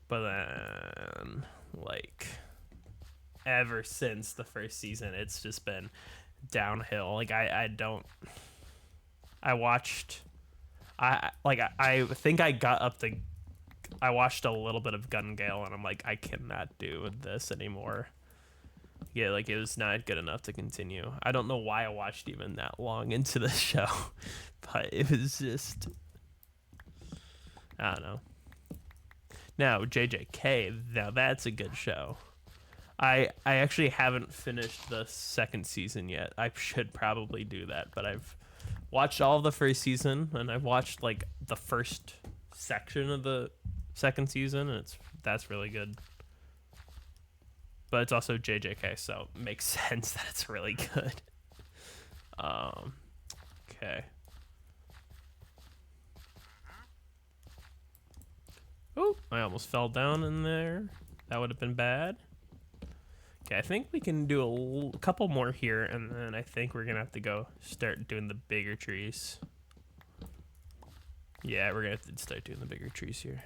But then like ever since the first season, it's just been downhill. Like I think I got up to, I watched a little bit of Gun Gale and I'm like, I cannot do this anymore. Yeah, like it was not good enough to continue. I don't know why I watched even that long into the show, but it was just, I don't know. Now JJK, now that's a good show. I actually haven't finished the second season yet. I should probably do that, but I've watched all of the first season and I've watched like the first section of the second season, and that's really good. But it's also JJK, so it makes sense that it's really good. Okay. Oh, I almost fell down in there. That would have been bad. Okay, I think we can do a couple more here, and then I think we're gonna have to go start doing the bigger trees. Yeah, we're gonna have to start doing the bigger trees here.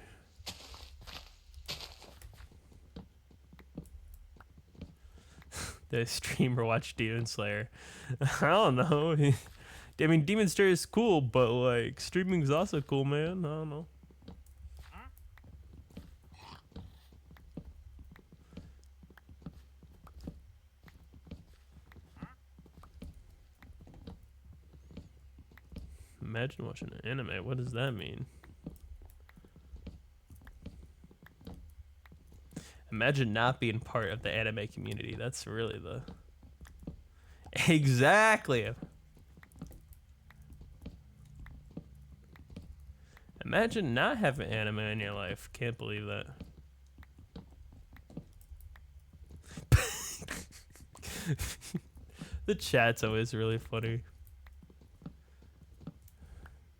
The streamer watched Demon Slayer. I don't know. I mean, Demon Slayer is cool, but like streaming is also cool, man. I don't know. Imagine watching an anime. What does that mean? Imagine not being part of the anime community. That's really the... Exactly. Imagine not having anime in your life. Can't believe that. The chat's always really funny.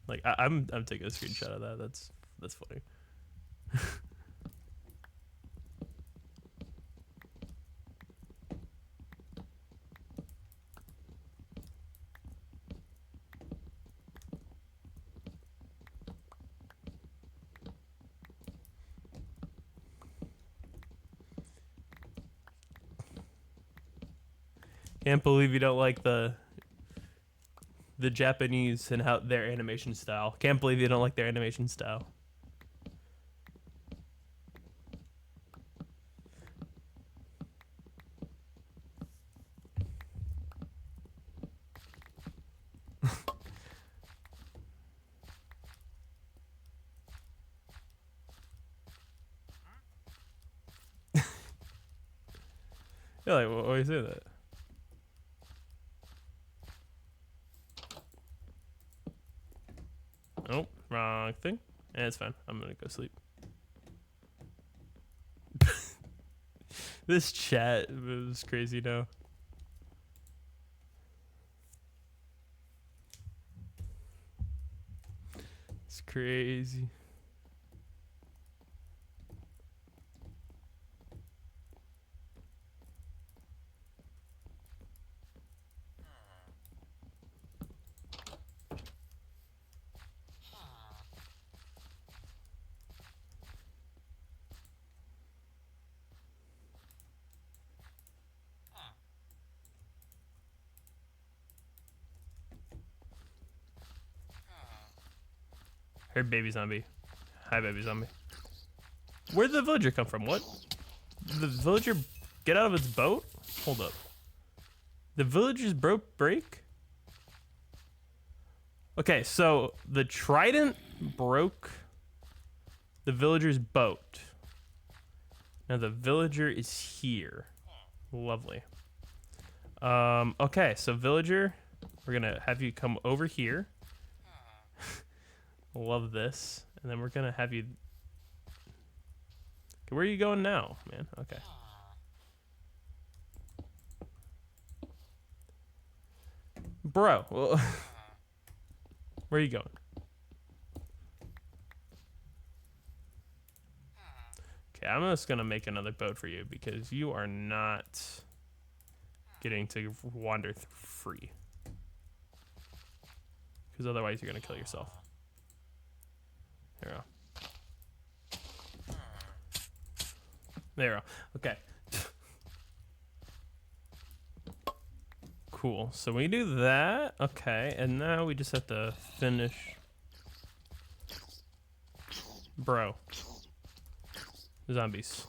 Like I'm taking a screenshot of that. That's funny. Can't believe you don't like the Japanese and how their animation style. Can't believe you don't like their animation style. Yeah, like, why do you say that? Oh, wrong thing. Yeah, it's fine. I'm gonna go sleep. This chat was crazy now. It's crazy. Heard baby zombie. Hi, baby zombie. Where did the villager come from? What? The villager get out of its boat? Hold up. The villager's break? Okay, so the trident broke the villager's boat. Now the villager is here. Lovely. Okay, so villager, we're gonna have you come over here. Love this. And then we're gonna have you... Okay, where are you going now, man? Okay. Bro, well, where are you going? Okay, I'm just gonna make another boat for you because you are not getting to wander free. Because otherwise you're gonna kill yourself. There we go. There we go. Okay. Cool. So we do that. Okay, and now we just have to finish. Bro. Zombies.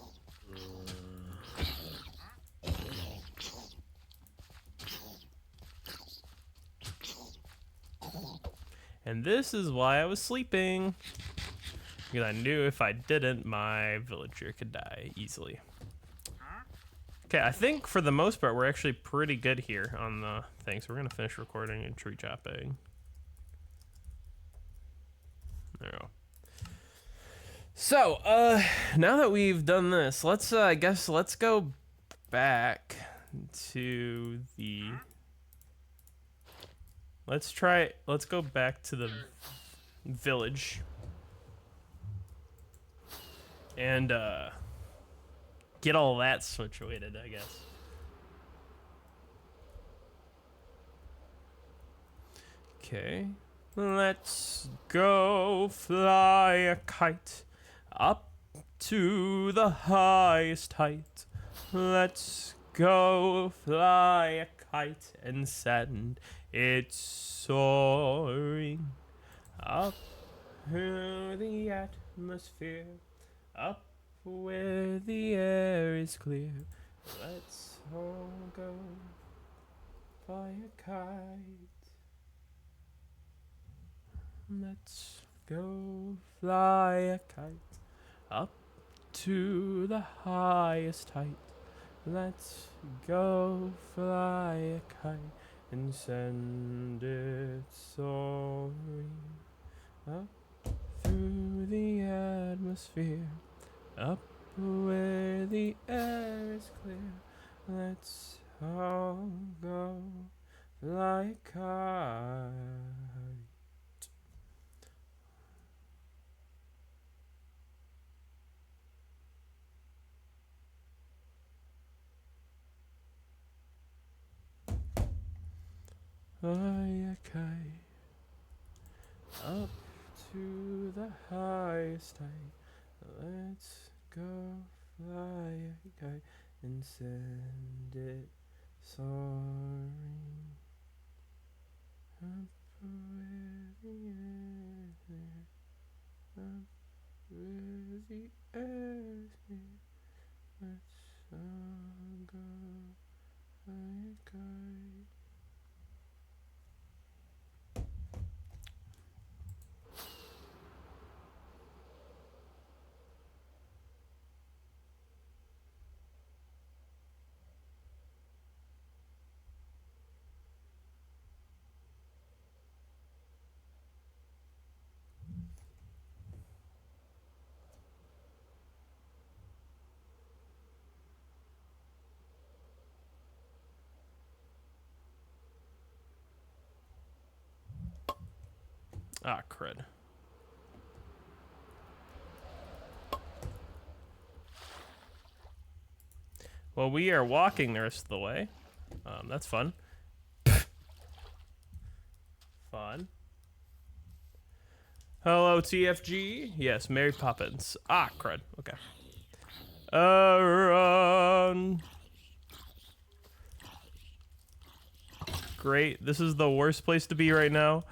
And this is why I was sleeping. Because I knew if I didn't, my villager could die easily. Okay, I think for the most part, we're actually pretty good here on the thing. So we're going to finish recording and tree chopping. There we go. So, now that we've done this, let's, I guess, let's go back to the... Let's go back to the village. And, get all that situated, I guess. Okay. Let's go fly a kite up to the highest height. Let's go fly a kite and send it soaring up through the atmosphere, up where the air is clear. Let's all go fly a kite. Let's go fly a kite up to the highest height. Let's go fly a kite and send it soaring up through the atmosphere, up where the air is clear. Let's all go fly a kite. Fly a kite up to the highest height. Let's go fly a kite and send it soaring up where the air is near, up where the air is near. Let's all go fly a kite. Ah, crud. Well, we are walking the rest of the way. That's fun. Fun. Hello, TFG. Yes, Mary Poppins. Ah, crud. Okay. Run. Great. This is the worst place to be right now.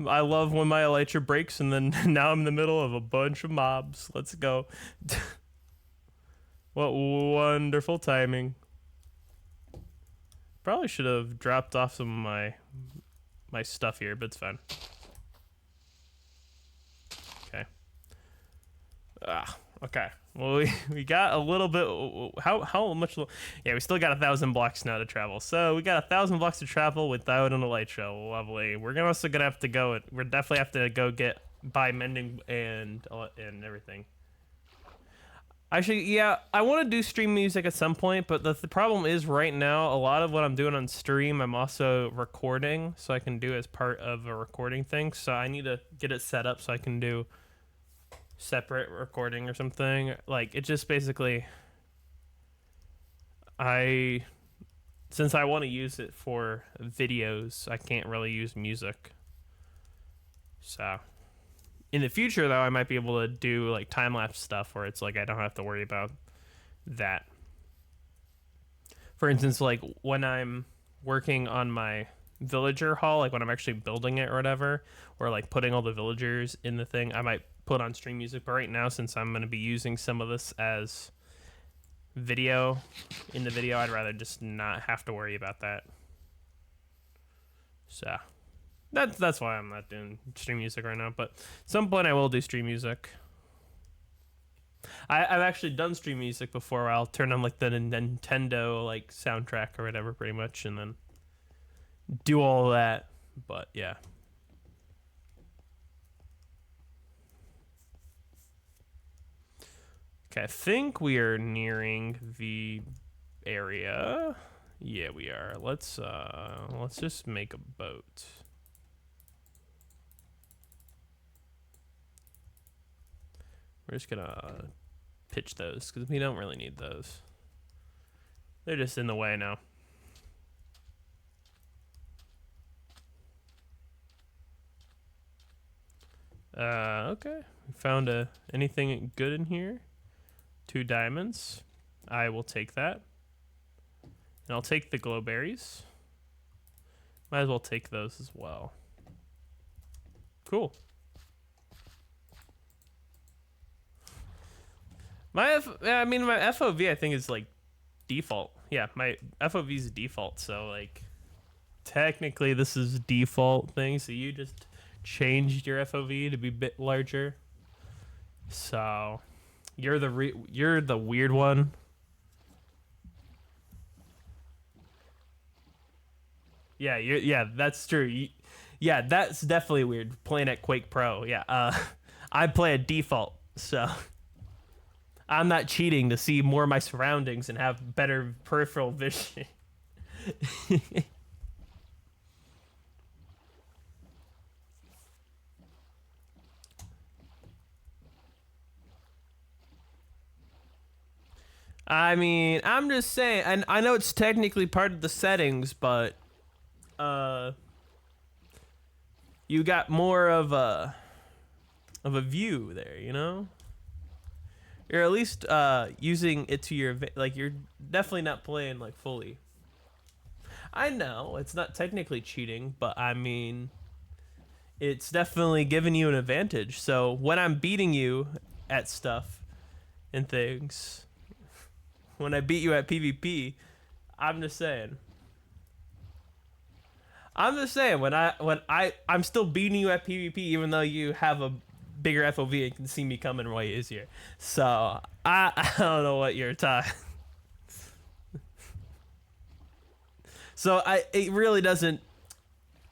I love when my elytra breaks and then now I'm in the middle of a bunch of mobs. Let's go. What wonderful timing. Probably should have dropped off some of my stuff here, but it's fine. Okay. Okay. Well, we got a little bit. How much? Yeah, we still got 1,000 blocks now to travel. So we got 1,000 blocks to travel without an elytra. Lovely. We're also gonna have to go. We're definitely have to go buy mending and everything. Actually, yeah, I want to do stream music at some point, but the problem is right now, a lot of what I'm doing on stream, I'm also recording, so I can do as part of a recording thing. So I need to get it set up so I can do separate recording or something. Like, it just basically, since I want to use it for videos, I can't really use music. So in the future, though, I might be able to do like time-lapse stuff where it's like I don't have to worry about that. For instance, like when I'm working on my villager hall, like when I'm actually building it or whatever, or like putting all the villagers in the thing, I might put on stream music. But right now, since I'm going to be using some of this as video in the video, I'd rather just not have to worry about that. So that's why I'm not doing stream music right now. But at some point I will do stream music. I've actually done stream music before where I'll turn on like the Nintendo like soundtrack or whatever pretty much and then do all that. But yeah. Okay, I think we are nearing the area. Yeah, we are. Let's just make a boat. We're just gonna pitch those because we don't really need those. They're just in the way now. Okay. We found anything good in here? 2 diamonds. I will take that. And I'll take the glowberries. Might as well take those as well. Cool. My FOV I think is like default. Yeah, my FOV is default, so like technically this is default thing, so you just changed your FOV to be a bit larger. So you're the weird one. Yeah, that's true. Yeah, that's definitely weird playing at Quake Pro. Yeah. I play at default, so I'm not cheating to see more of my surroundings and have better peripheral vision. I mean, I'm just saying, and I know it's technically part of the settings, but you got more of a view there, you know? You're at least using it to your like you're definitely not playing like fully. I know it's not technically cheating, but I mean it's definitely giving you an advantage. So when I'm beating you at stuff and things, when I beat you at PvP, I'm just saying. I'm still beating you at PvP even though you have a bigger FOV and can see me coming way easier. So I don't know what you're talking. So it really doesn't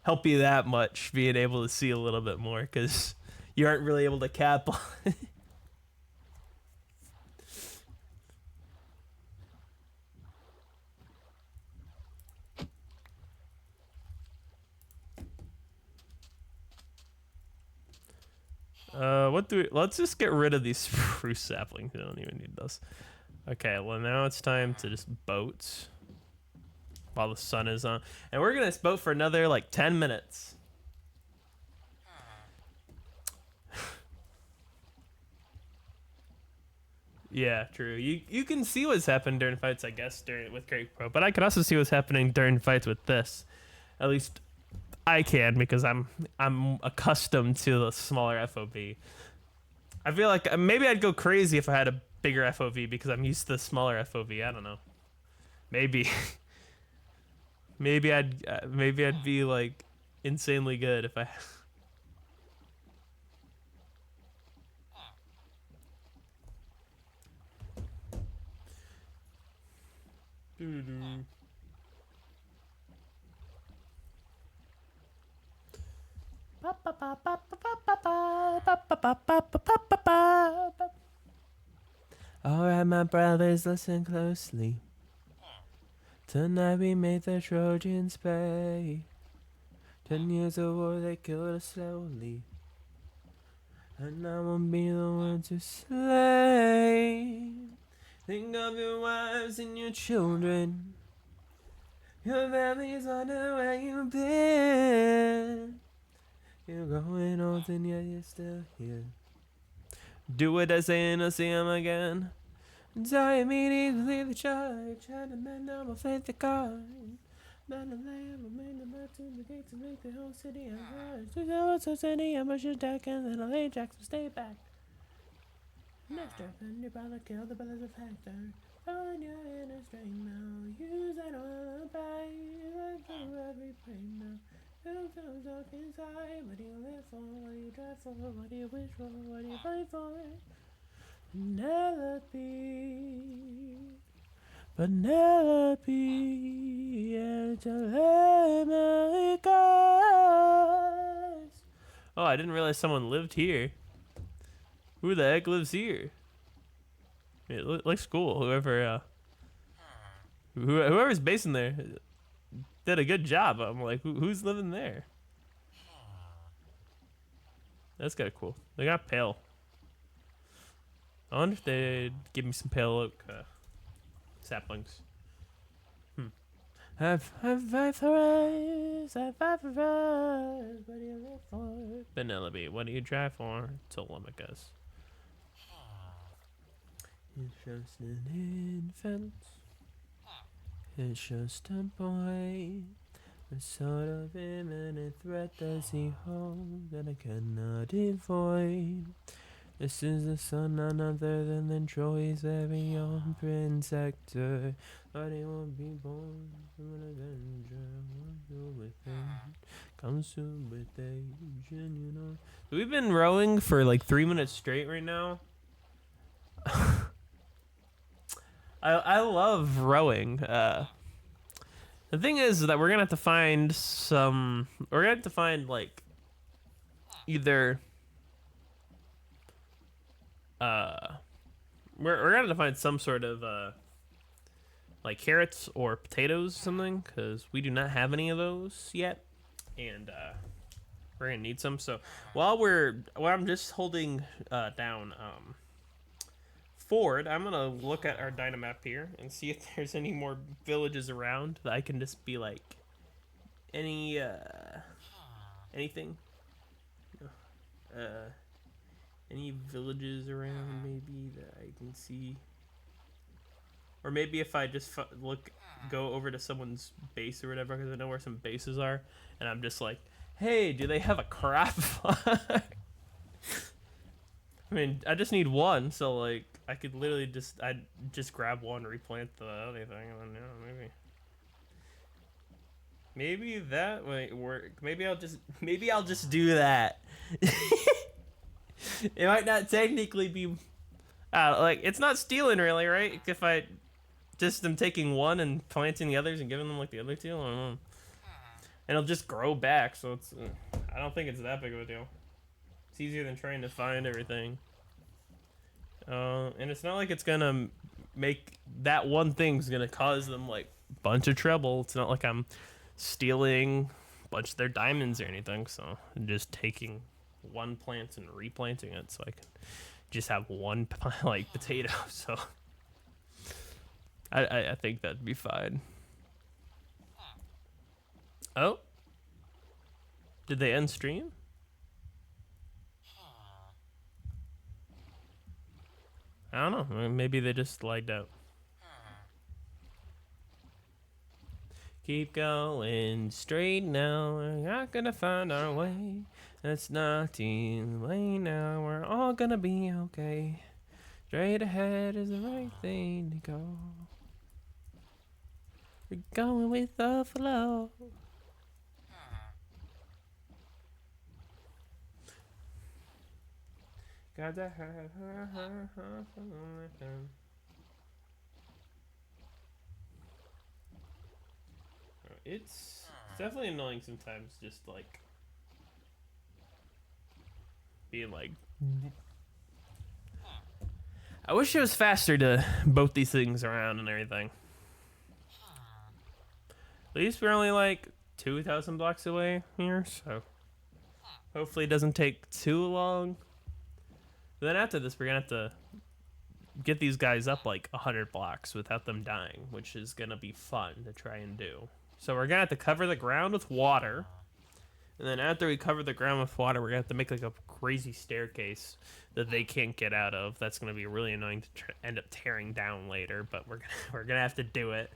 help you that much being able to see a little bit more because you aren't really able to cap on. Let's just get rid of these spruce saplings. We don't even need those. Okay, well now it's time to just boat while the sun is on. And we're gonna boat for another like 10 minutes. Yeah, true. You can see what's happened during fights, I guess, with Great Pro, but I can also see what's happening during fights with this. At least I can, because I'm accustomed to the smaller FOV. I feel like maybe I'd go crazy if I had a bigger FOV because I'm used to the smaller FOV. I don't know. Maybe. maybe I'd be like insanely good if I. Alright, my brothers, listen closely. Tonight we made the Trojans pay. 10 years of war, they killed us slowly. And I won't be the one to slay. Think of your wives and your children. Your families wonder where you've been. You're growing old and yet you're still here. Do it as in a see him again. Die immediately the charge. Had a man down my faith the card. Man of land, a man of my to the gates to make the whole city of ours. 2 hours of city, ambushes attack, and then a lay Jackson stay back. Nestor, and your brother killed the brothers of Hector. On your inner string now. Use that alibi. Run through every brain now. Feel so dark inside. What do you live for? What do you drive for? What do you wish for? What do you fight for? Penelope, and Telemachus. Oh, I didn't realize someone lived here. Who the heck lives here? It looks cool. Whoever's based in there did a good job. I'm like, who's living there? That's kind of cool. They got pale. I wonder if they'd give me some pale oak saplings. I've fight for us, what do you live for? Penelope, what do you drive for? Telemachus. It's just an infant. It's just a boy. What sort of imminent threat does he hold that I cannot avoid? This is the son none other than Troy's very own Prince Hector. But he won't be born from an avenger. Won't go with him. Comes soon with age, and you know. So we've been rowing for like 3 minutes straight right now. I love rowing. The thing is that we're gonna have to find some. We're gonna have to find like either. We're gonna have to find some sort of like carrots or potatoes or something, because we do not have any of those yet, and we're gonna need some. So while I'm just holding down Ford, I'm gonna look at our Dynamap here and see if there's any more villages around that I can just be like anything. Any villages around maybe that I can see, or maybe if I just go over to someone's base or whatever, because I know where some bases are, and I'm just like, hey, do they have a crop farm? I mean, I just need one, so like I could literally just grab one, replant the other thing, and then maybe that might work. Maybe I'll just do that. It might not technically be like, it's not stealing really, right? If I just am taking one and planting the others and giving them like the other two, I don't know. And it'll just grow back, so it's I don't think it's that big of a deal. It's easier than trying to find everything. And it's not like it's gonna make that one thing's gonna cause them like a bunch of trouble. It's not like I'm stealing a bunch of their diamonds or anything, so I'm just taking one plant and replanting it, so I can just have one like potato. So I think that'd be fine. Oh, did they end stream? I don't know. Maybe they just lagged out. Keep going straight now. We're not gonna find our way. It's not too late now. We're all gonna be okay. Straight ahead is the right thing to go. We're going with the flow. Gotta it's definitely annoying sometimes, just like being like, I wish it was faster to boat these things around and everything. At least we're only like 2,000 blocks away here, so hopefully it doesn't take too long. But then after this, we're gonna have to get these guys up like 100 blocks without them dying, which is gonna be fun to try and do. So we're gonna have to cover the ground with water, and then after we cover the ground with water, we're gonna have to make like a crazy staircase that they can't get out of. That's gonna be really annoying to end up tearing down later, but we're gonna have to do it.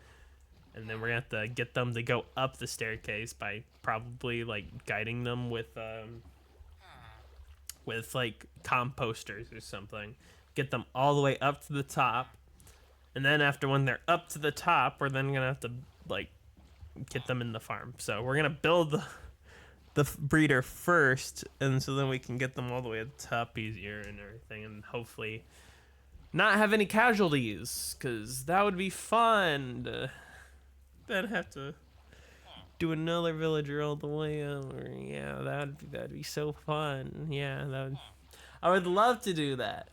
And then we're gonna have to get them to go up the staircase by probably like guiding them with like composters or something. Get them all the way up to the top, and then after when they're up to the top, we're then gonna have to like get them in the farm. So we're gonna build the breeder first, and so then we can get them all the way at the top easier and everything, and hopefully not have any casualties, because that would be fun to then have to do another villager all the way over. Yeah, that'd be so fun. Yeah, I would love to do that.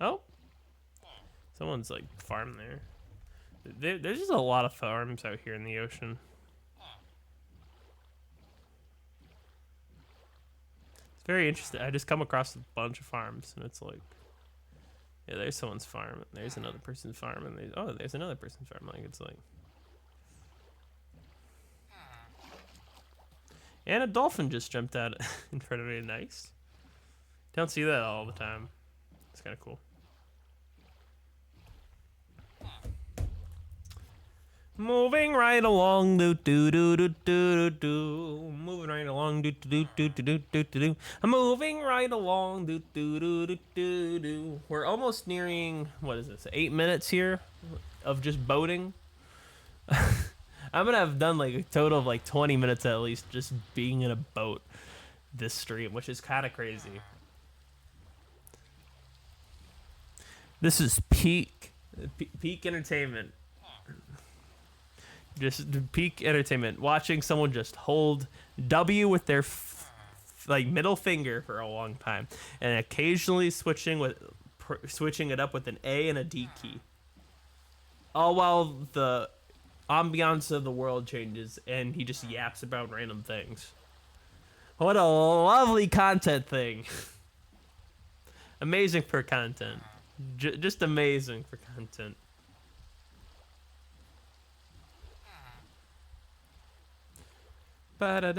Oh, someone's like farm there. There's just a lot of farms out here in the ocean. It's very interesting. I just come across a bunch of farms, and it's like, yeah, there's someone's farm. There's another person's farm, and there's another person's farm. Like, it's like, and a dolphin just jumped out in front of me. Nice. Don't see that all the time. It's kind of cool. Moving right along, do do do do do do. Moving right along, do do do do do do do. I'm moving right along, do do do do do do. We're almost nearing, what is this? 8 minutes here of just boating. I'm gonna have done like a total of like 20 minutes at least just being in a boat this stream, which is kind of crazy. This is peak entertainment. Just peak entertainment. Watching someone just hold W with their like middle finger for a long time, and occasionally switching it up with an A and a D key, all while the ambiance of the world changes and he just yaps about random things. What a lovely content thing. Amazing for content. Just amazing for content. Moving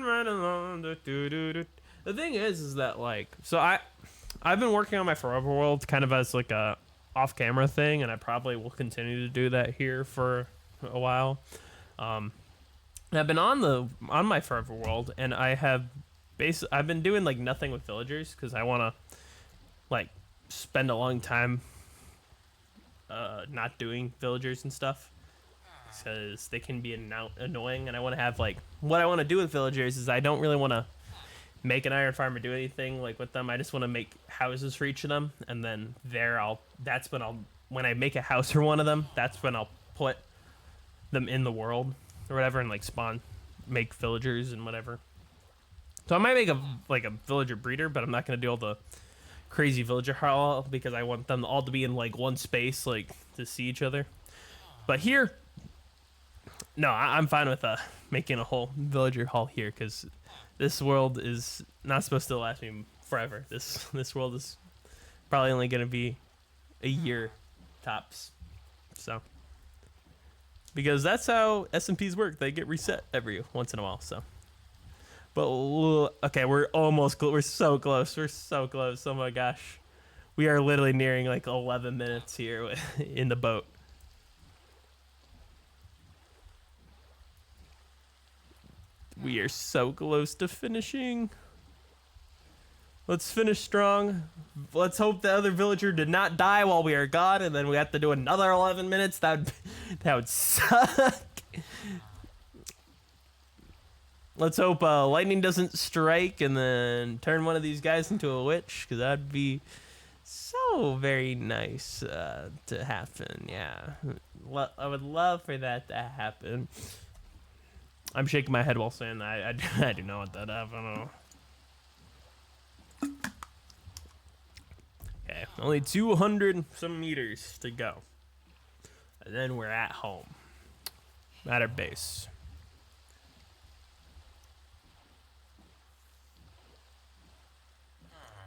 right along. The thing is that like, so I've been working on my Forever World kind of as like a off-camera thing, and I probably will continue to do that here for a while. And I've been on my Forever World, and I've been doing like nothing with villagers because I want to like spend a long time not doing villagers and stuff, because they can be annoying, and I want to have like, what I want to do with villagers is I don't really want to make an iron farm or do anything like with them. I just want to make houses for each of them, and then when I make a house for one of them, that's when I'll put them in the world or whatever, and like make villagers and whatever. So I might make a villager breeder, but I'm not going to do all the crazy villager hall because I want them all to be in like one space, like to see each other. But here, no, I'm fine with making a whole villager hall here because this world is not supposed to last me forever. This world is probably only gonna be a year tops. So because that's how SMPs work, they get reset every once in a while. So, but okay, we're almost we're so close. We're so close. Oh my gosh, we are literally nearing like 11 minutes here in the boat. We are so close to finishing. Let's finish strong. Let's hope the other villager did not die while we are gone, and then we have to do another 11 minutes. That would suck. Let's hope lightning doesn't strike and then turn one of these guys into a witch, because that'd be so very nice to happen. Yeah, I would love for that to happen. I'm shaking my head while saying that. I do not want that to happen. Okay, only 200 some meters to go. And then we're at home. At our base.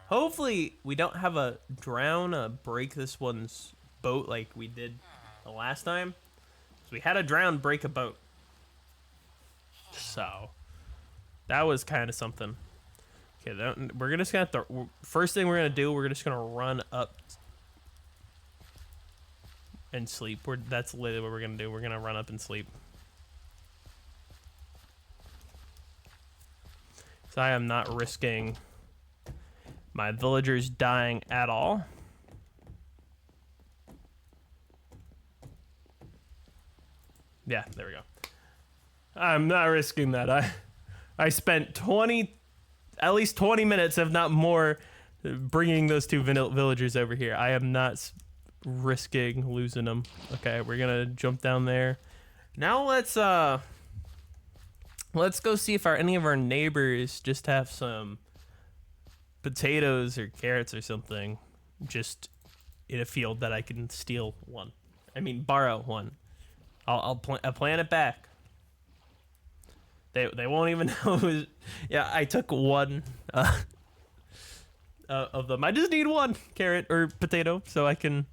Hopefully we don't have a break this one's boat like we did the last time. So we had a drown break a boat. So that was kind of something. Okay, we're just gonna first thing we're gonna do, we're just gonna run up and sleep. That's literally what we're gonna do. We're gonna run up and sleep. So I am not risking my villagers dying at all. Yeah, there we go. I'm not risking that. I spent at least 20 minutes, if not more, bringing those two villagers over here. I am not risking losing them. Okay, we're gonna jump down there. Now let's go see if any of our neighbors just have some potatoes or carrots or something just in a field that I can steal one. I mean, borrow one. I'll plant it back. They won't even know. Yeah, I took one of them. I just need one carrot or potato so I can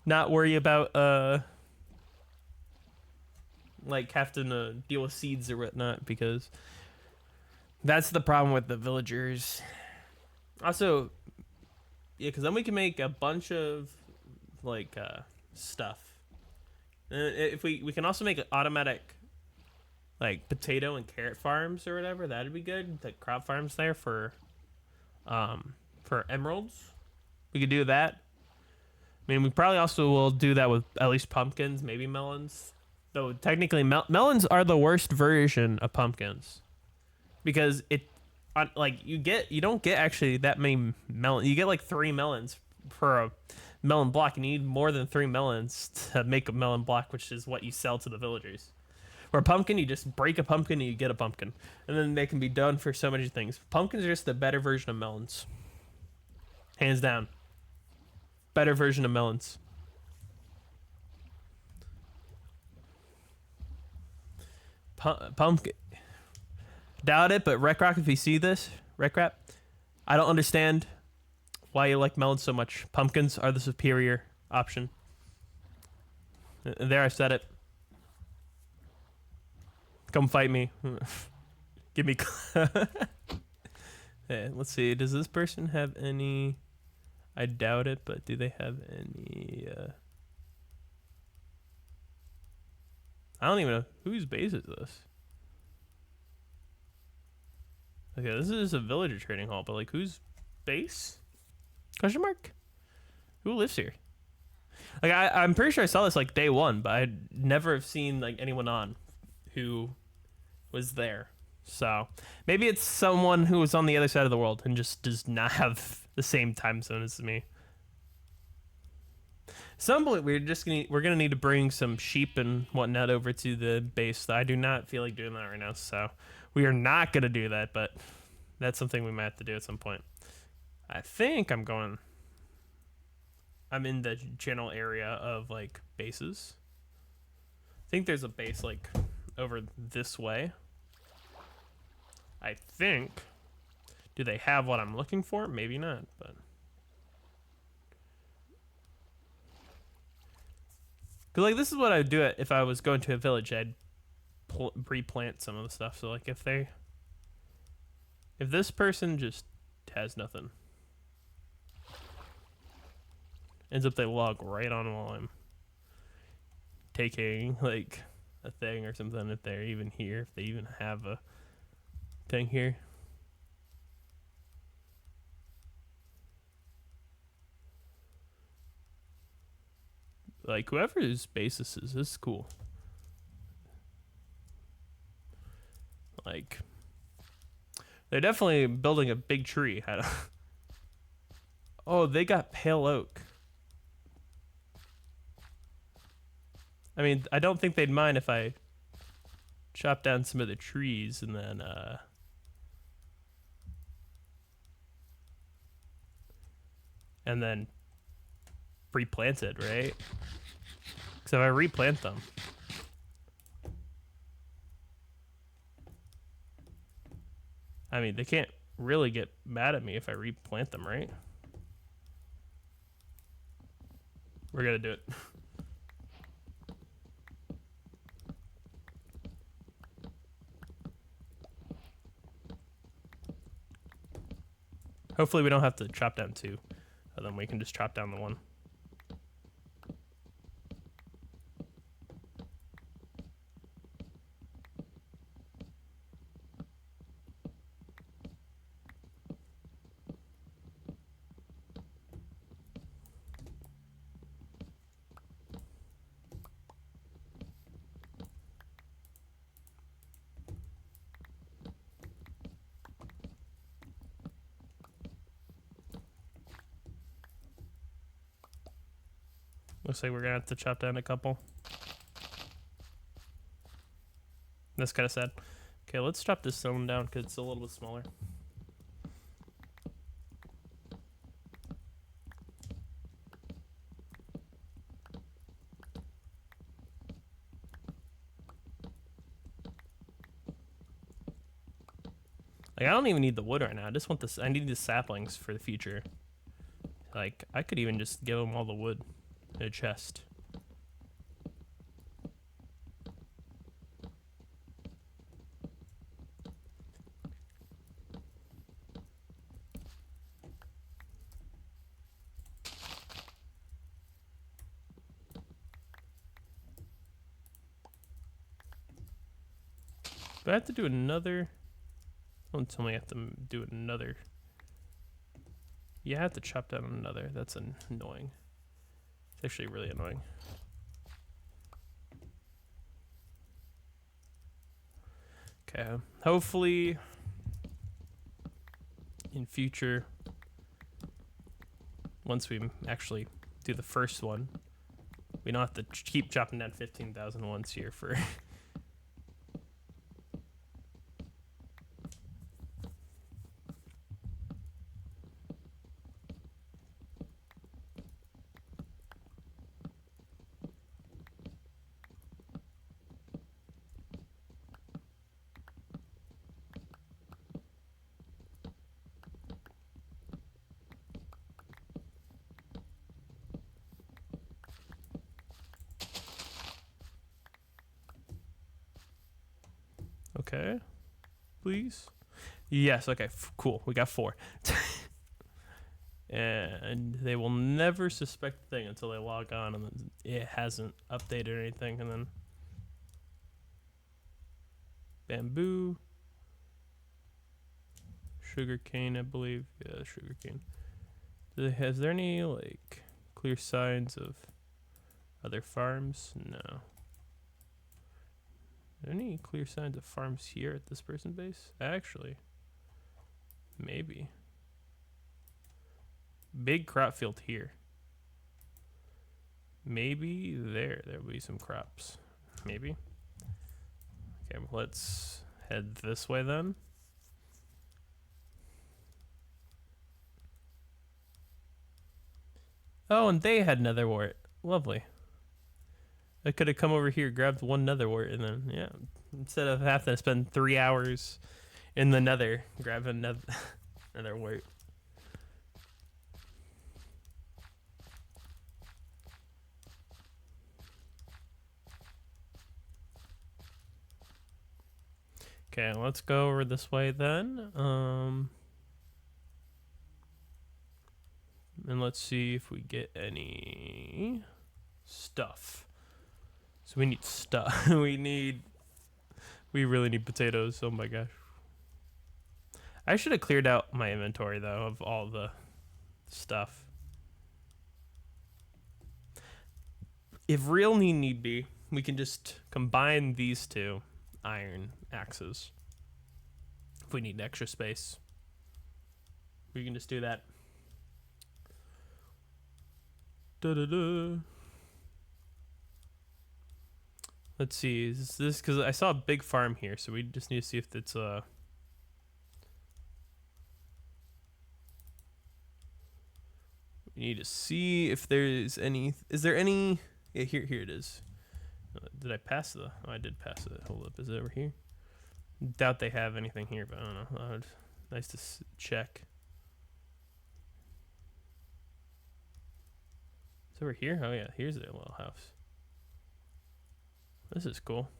not worry about like having to deal with seeds or whatnot, because that's the problem with the villagers. Also, yeah, because then we can make a bunch of like stuff. If we can also make automatic like potato and carrot farms or whatever, that'd be good. The crop farms there for emeralds. We could do that. I mean, we probably also will do that with at least pumpkins, maybe melons. Though technically melons are the worst version of pumpkins, because you don't get actually that many melons. You get like 3 melons per a melon block, and you need more than 3 melons to make a melon block, which is what you sell to the villagers. Or a pumpkin, you just break a pumpkin and you get a pumpkin. And then they can be done for so many things. Pumpkins are just the better version of melons. Hands down. Better version of melons. Pumpkin. Doubt it, but Wreckrock, if you see this, Wreckrap, I don't understand why you like melons so much. Pumpkins are the superior option. There, I said it. Come fight me. Give me. Hey, let's see. Does this person have any? I doubt it, but do they have any? I don't even know whose base is this. Okay, this is a villager trading hall, but like whose base? Question mark? Who lives here? Like I'm pretty sure I saw this like day one, but I never have seen like anyone on who was there. So maybe it's someone who was on the other side of the world and just does not have the same time zone as me. Some point we're gonna need to bring some sheep and whatnot over to the base. I do not feel like doing that right now, so we are not gonna do that. But that's something we might have to do at some point. I think I'm in the general area of like bases. I think there's a base like over this way. I think. Do they have what I'm looking for? Maybe not, but. Cause like this is what I would do if I was going to a village. I'd pre-plant some of the stuff. So like if this person just has nothing, ends up they log right on while I'm taking like a thing or something, if they're even here, if they even have a thing here. Like whoever's basis is, this is cool. Like they're definitely building a big tree. Oh, they got pale oak. I mean, I don't think they'd mind if I chop down some of the trees and then replant it, right? Because if I replant them, I mean, they can't really get mad at me if I replant them, right? We're gonna do it. Hopefully we don't have to chop down two, and then we can just chop down the one. Looks like we're gonna have to chop down a couple. That's kind of sad. Okay, let's chop this stone down because it's a little bit smaller. Like, I don't even need the wood right now. I just want this. I need the saplings for the future. Like, I could even just give them all the wood in a chest. Do I have to do another? Don't tell me I have to do another. Yeah, I have to chop down another. That's annoying. It's actually really annoying. Okay, hopefully in future, once we actually do the first one, we don't have to keep chopping down 15,000 once here for Okay, please. Yes, okay, cool. We got 4. And they will never suspect the thing until they log on and it hasn't updated or anything. And then bamboo, sugarcane, I believe. Yeah, sugarcane. Is there any like clear signs of other farms? No. Are there any clear signs of farms here at this person base? Actually, maybe. Big crop field here. Maybe there'll be some crops. Maybe. Okay, let's head this way then. Oh, and they had nether wart. Lovely. I could have come over here, grabbed one nether wart, and then, yeah, instead of having to spend 3 hours in the nether, grab another nether wart. Okay, let's go over this way then. And let's see if we get any stuff. So we need stuff. we really need potatoes. Oh my gosh. I should have cleared out my inventory though of all the stuff. If real need be, we can just combine these two iron axes. If we need extra space, we can just do that. Da-da-da. Let's see, is this because I saw a big farm here, so we just need to see if it's we need to see if there's any. Is there any? Yeah, here it is. Did I pass the? Oh, I did pass it. Hold up, is it over here? Doubt they have anything here, but I don't know. Nice to check. It's over here. Oh yeah, here's their little house. This is cool.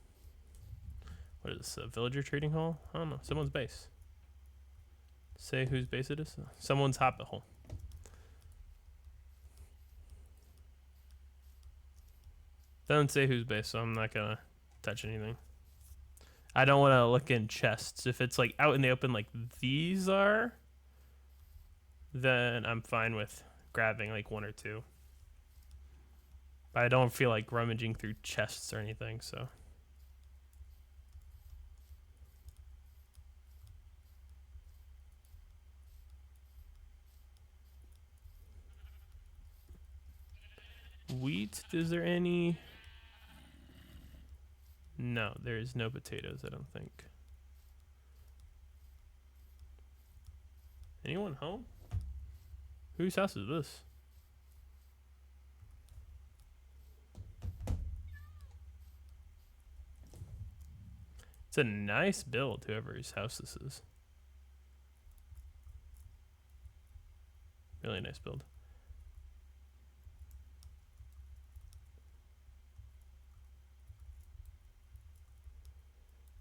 What is this? A villager trading hall? I don't know. Someone's base. Say whose base it is? Someone's hobbit hole. Doesn't say whose base, so I'm not gonna touch anything. I don't want to look in chests. If it's like out in the open like these are, then I'm fine with grabbing like one or two. But I don't feel like rummaging through chests or anything, so. Wheat, is there any? No, there is no potatoes, I don't think. Anyone home? Whose house is this? It's a nice build, whoever's house this is. Really nice build.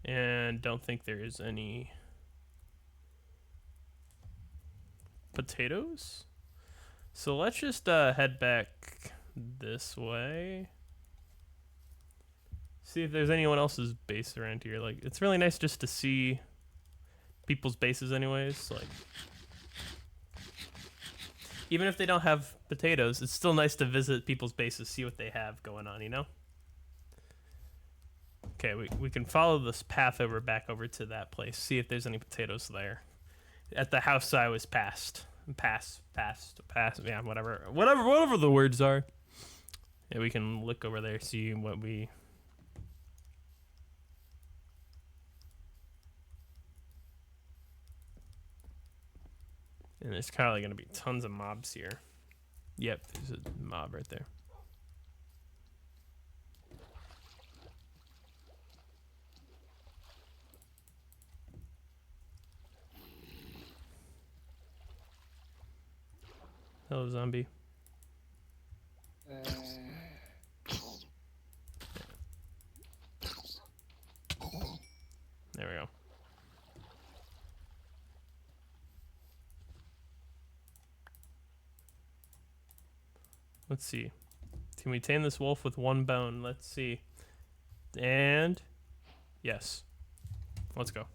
And don't think there is any potatoes. So let's just head back this way. See if there's anyone else's base around here. Like, it's really nice just to see people's bases anyways. Like, even if they don't have potatoes, it's still nice to visit people's bases, see what they have going on, you know? Okay, we can follow this path back over to that place, see if there's any potatoes there. At the house I was past, yeah, whatever the words are. Yeah, we can look over there, see what we... And there's kind of like going to be tons of mobs here. Yep, there's a mob right there. Hello, zombie. There we go. Let's see. Can we tame this wolf with one bone? Let's see. And yes. Let's go.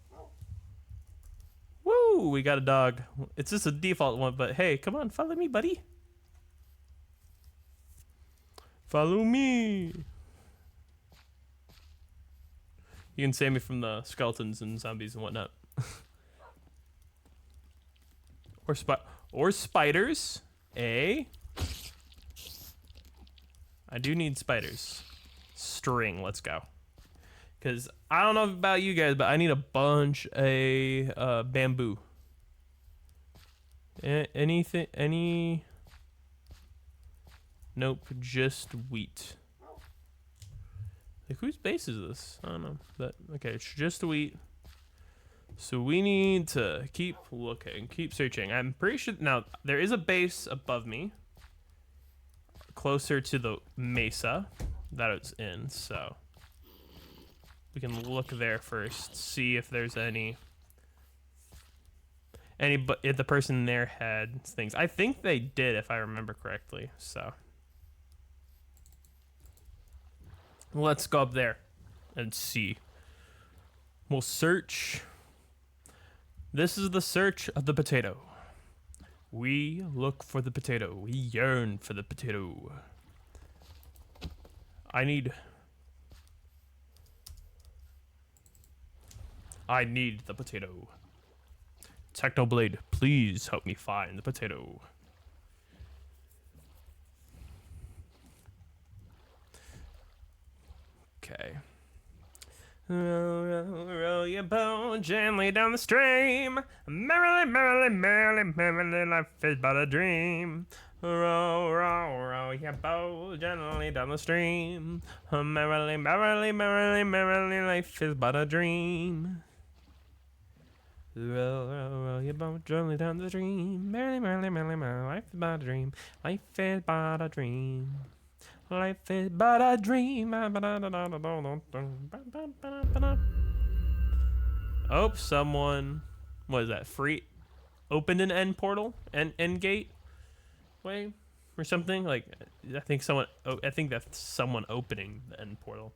Woo! We got a dog. It's just a default one, but hey, come on, follow me, buddy. Follow me. You can save me from the skeletons and zombies and whatnot. or spiders. Eh? I do need spiders. String, let's go. Because I don't know about you guys, but I need a bunch of bamboo. Any Nope, just wheat. Like, whose base is this? I don't know. But okay, it's just wheat. So we need to keep looking, keep searching. I'm pretty sure now there is a base above me, closer to the mesa that it's in. So we can look there first, see if there's but if the person there had things. I think they did, if I remember correctly. So let's go up there and see. We'll search. This is the search of the potato. We look for the potato. We yearn for the potato. I need the potato. Technoblade, please help me find the potato. Okay. Row your boat gently down the stream. Merrily, merrily, merrily, merrily, life is but a dream. Row your boat gently down the stream. Merrily, merrily, merrily, merrily, life is but a dream. Row your boat gently down the stream. Merrily, merrily, merrily, merrily, life is but a dream. Life is but a dream. Life is but a dream. Oh, someone, what is that? Free, opened an end portal, end gate, way, or something. Like, I think that's someone opening the end portal.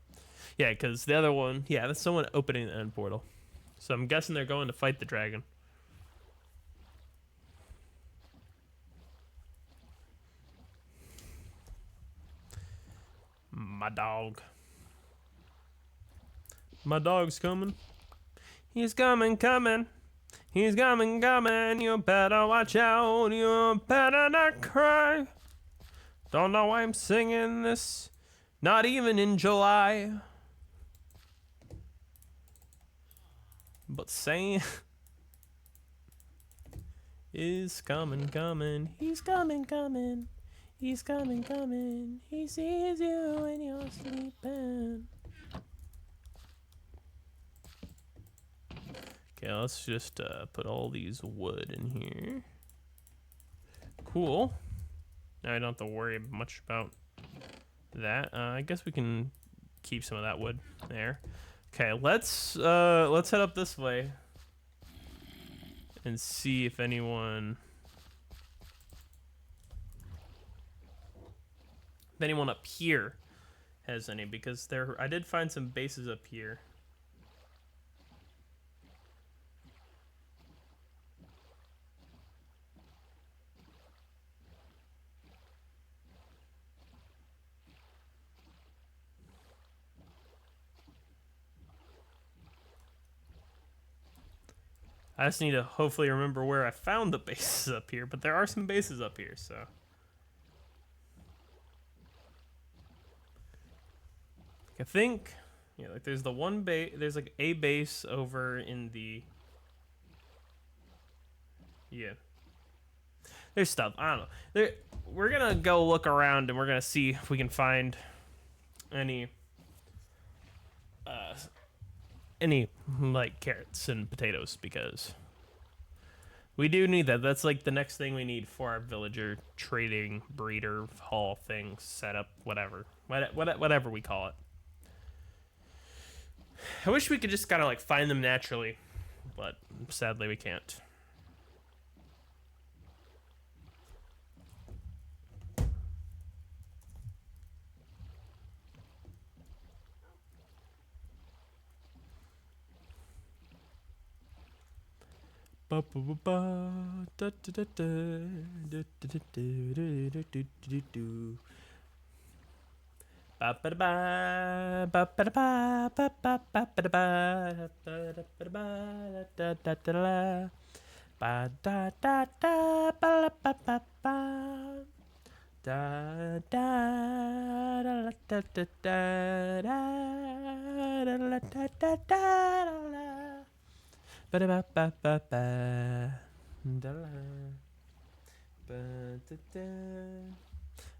Yeah, because the other one, yeah, that's someone opening the end portal. So I'm guessing they're going to fight the dragon. My dog. My dog's coming. He's coming. He's coming. You better watch out. You better not cry. Don't know why I'm singing this. Not even in July. But saying is coming. He's coming. He's coming. He sees you when you're sleeping. Okay, let's just put all these wood in here. Cool. Now I don't have to worry much about that. I guess we can keep some of that wood there. Okay, let's head up this way and see if anyone up here has any, because I did find some bases up here. I just need to hopefully remember where I found the bases up here, but there are some bases up here, so. I think, yeah, like there's the one base, there's like a base over in the, yeah. There's stuff, I don't know. We're gonna go look around and we're gonna see if we can find any like carrots and potatoes, because we do need that. That's like the next thing we need for our villager trading breeder hall thing setup, whatever we call it. I wish we could just kind of like find them naturally, but sadly we can't.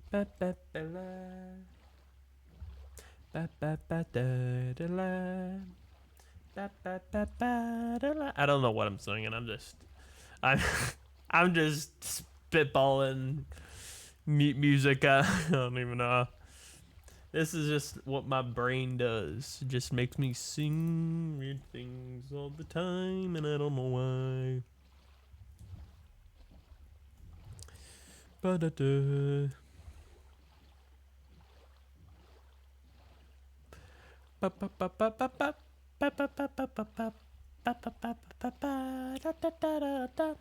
Ba, ba, ba, la. Ba, ba, ba, da, da, la. Ba, ba, ba, ba, da, la. I don't know what I'm singing. I'm I'm just spitballing music. I don't even know. This is just what my brain does. It just makes me sing weird things all the time, and I don't know why. Ba-da-da. Ba-ba-ba-ba-ba-ba. Ba-ba-ba-ba-ba-ba. Ba-ba-ba-ba-ba-ba-da-da-da-da-da.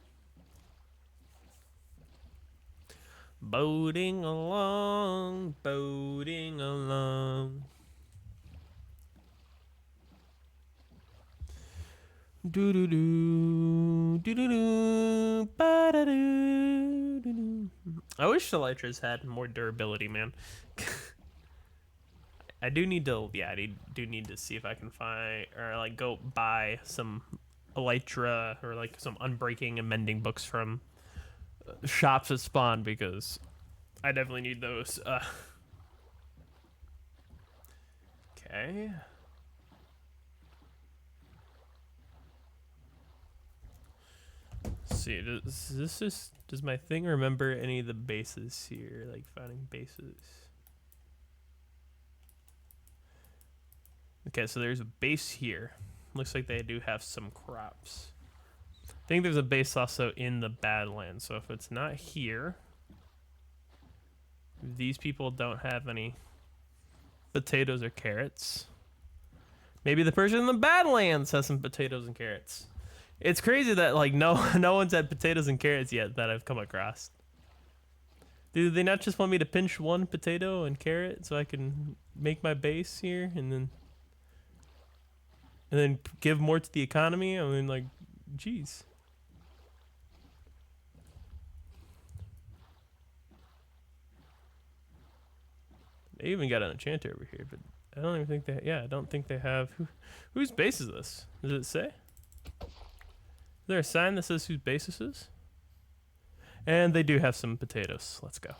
Boating along, boating along. Do do do do do do ba da do do do. I wish the Elytras had more durability, man. I do need to, yeah, I do need to see if I can find or like go buy some Elytra or like some unbreaking and mending books from shops at Spawn because I definitely need those. Okay. Let's see, does my thing remember any of the bases here, like finding bases? Okay, so there's a base here. Looks like they do have some crops. I think there's a base also in the Badlands, so if it's not here, these people don't have any potatoes or carrots. Maybe the person in the Badlands has some potatoes and carrots. It's crazy that like no one's had potatoes and carrots yet that I've come across. Do they not just want me to pinch one potato and carrot so I can make my base here and then give more to the economy? I mean, like, geez. They even got an enchanter over here, but I don't even think they. Yeah, I don't think they have. Whose base is this? Does it say? Is there a sign that says whose base this is? And they do have some potatoes. Let's go.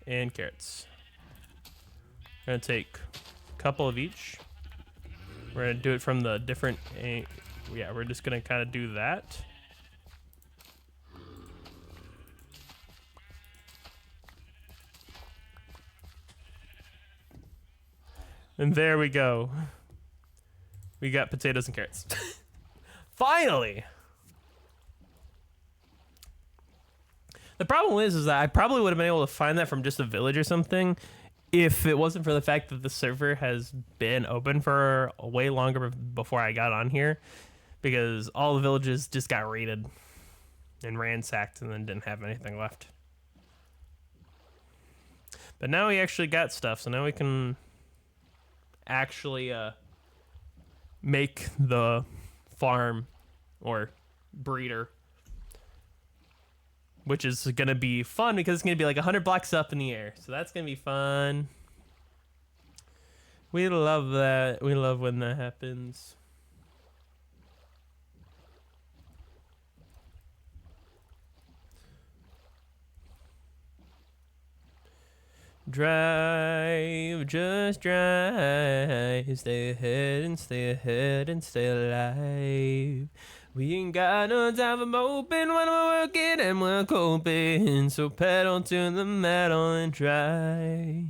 And carrots. We're gonna take a couple of each. We're gonna do it from the different. Yeah, we're just gonna kind of do that. And there we go. We got potatoes and carrots. Finally! The problem is that I probably would have been able to find that from just a village or something if it wasn't for the fact that the server has been open for way longer before I got on here, because all the villages just got raided and ransacked and then didn't have anything left. But now we actually got stuff, so now we can actually make the farm or breeder, which is gonna be fun because it's gonna be like 100 blocks up in the air, so that's gonna be fun. We love that. We love when that happens. Drive, just drive. Stay ahead and stay ahead and stay alive. We ain't got no time for moping when we're working and we're coping. So pedal to the metal and drive.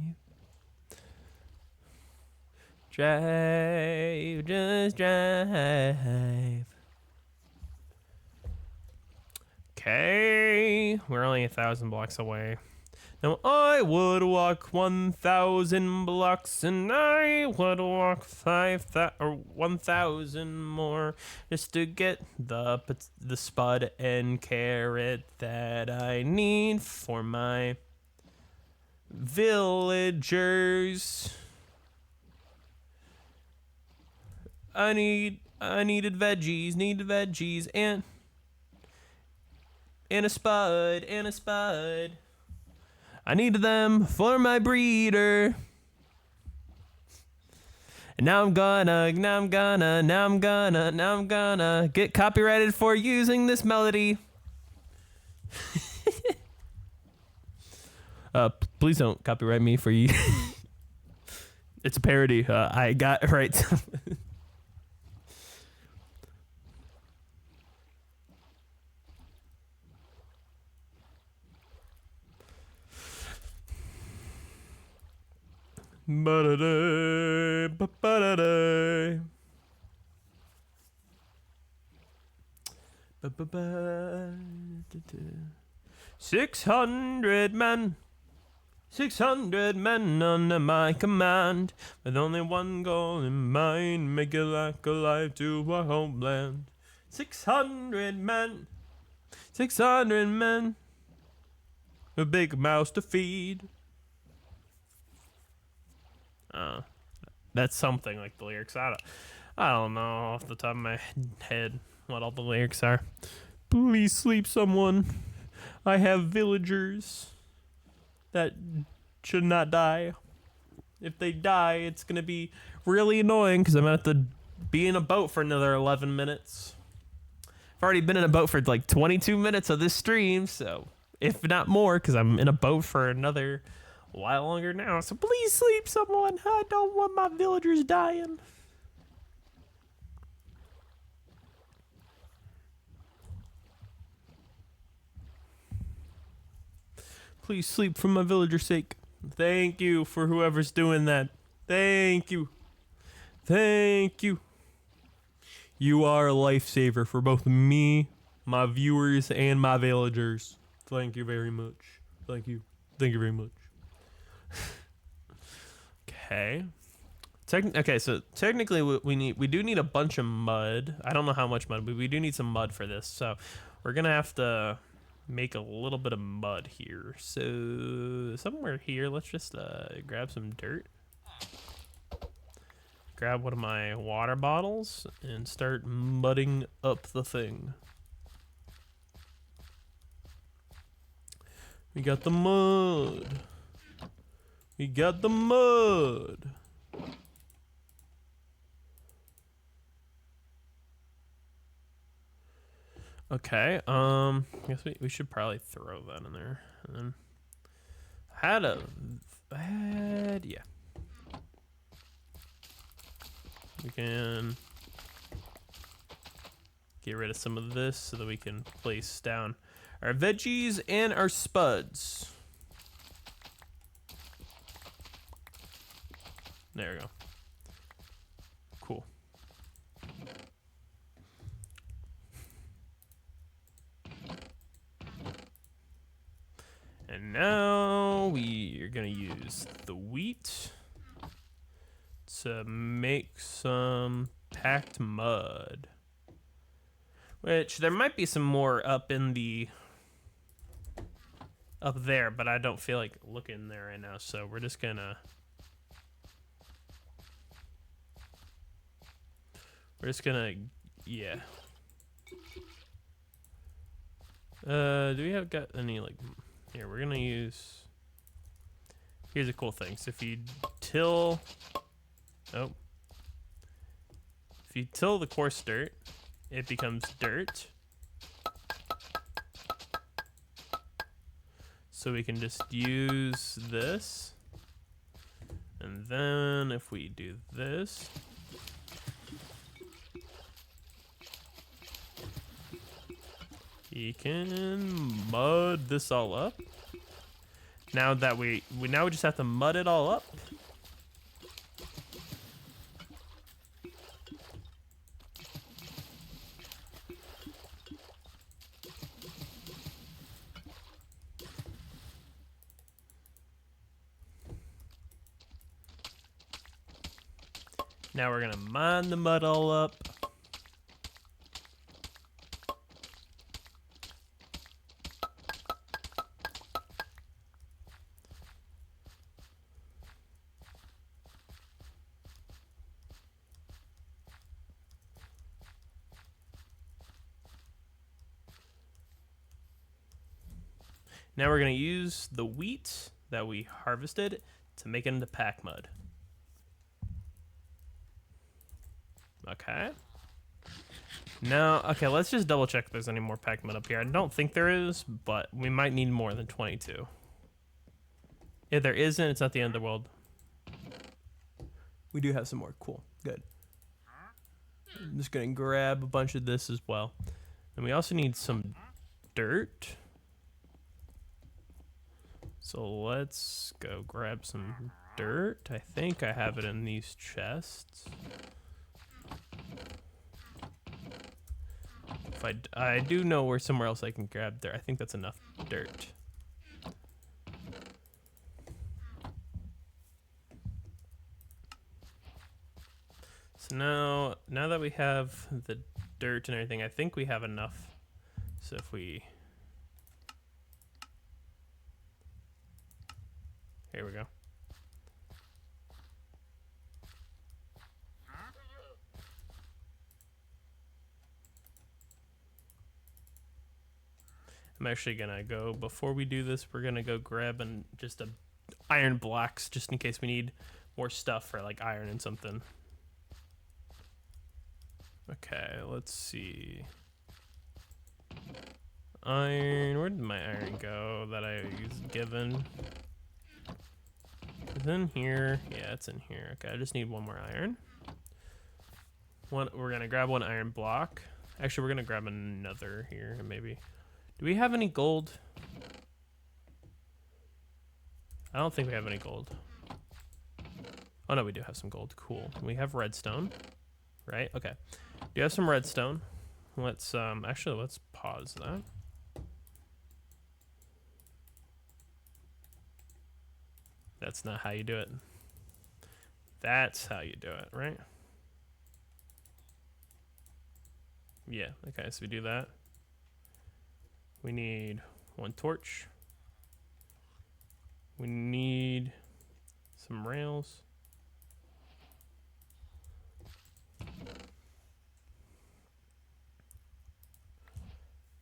Drive, just drive. Okay, we're only 1,000 blocks away. Now I would walk 1,000 blocks, and I would walk 1,000 more just to get the spud and carrot that I need for my villagers. I needed veggies, and a spud. I needed them for my breeder. And now I'm gonna get copyrighted for using this melody. Please don't copyright me for you. It's a parody. I got it right. Ba-da-da, ba-ba-da-da. Ba-ba-ba-da-da. 600 men. 600 men under my command, with only one goal in mind, make it like alive to our homeland. 600 men. 600 men. A big mouse to feed. That's something like the lyrics. I don't know off the top of my head what all the lyrics are. Please sleep, someone. I have villagers that should not die. If they die, it's gonna be really annoying because I'm gonna have to be in a boat for another 11 minutes. I've already been in a boat for like 22 minutes of this stream, so if not more, because I'm in a boat for another while longer now. So please sleep, someone. I don't want my villagers dying. Please sleep for my villager's sake. Thank you for whoever's doing that. Thank you. Thank you. You are a lifesaver for both me, my viewers, and my villagers. Thank you very much. Thank you. Thank you very much. Okay. Okay, so technically we do need a bunch of mud. I don't know how much mud, but we do need some mud for this. So we're gonna have to make a little bit of mud here. So somewhere here, let's just grab some dirt. Grab one of my water bottles and start mudding up the thing. We got the mud. We got the mud. Okay, I guess we should probably throw that in there. And then yeah. We can get rid of some of this so that we can place down our veggies and our spuds. There we go. Cool. And now we are gonna use the wheat to make some packed mud. Which there might be some more up there, but I don't feel like looking there right now, so we're just gonna yeah. Do we have got any like here, we're gonna use, here's a cool thing. So if you till the coarse dirt, it becomes dirt. So we can just use this. And then if we do this, you can mud this all up. Now that we just have to mud it all up. Now we're gonna mine the mud all up. Now we're gonna use the wheat that we harvested to make it into pack mud. Okay. Now, okay, let's just double check if there's any more pack mud up here. I don't think there is, but we might need more than 22. If there isn't, it's not the end of the world. We do have some more. Cool. Good. I'm just going to grab a bunch of this as well. And we also need some dirt. So let's go grab some dirt. I think I have it in these chests. If I do know where somewhere else I can grab dirt. I think that's enough dirt. So now that we have the dirt and everything, I think we have enough. So if we... Here we go. I'm actually gonna go, before we do this, we're gonna go grab just a iron blocks just in case we need more stuff for like iron and something. Okay, let's see. Iron, where did my iron go that I was given? It's in here. Yeah, it's in here. Okay, I just need one more iron. We're gonna grab one iron block. Actually, we're gonna grab another here, maybe. Do we have any gold? I don't think we have any gold. Oh no, we do have some gold. Cool. We have redstone, right? Okay. Do you have some redstone? Let's actually let's pause that. That's not how you do it. That's how you do it, right? Yeah, okay, so we do that. We need one torch. We need some rails.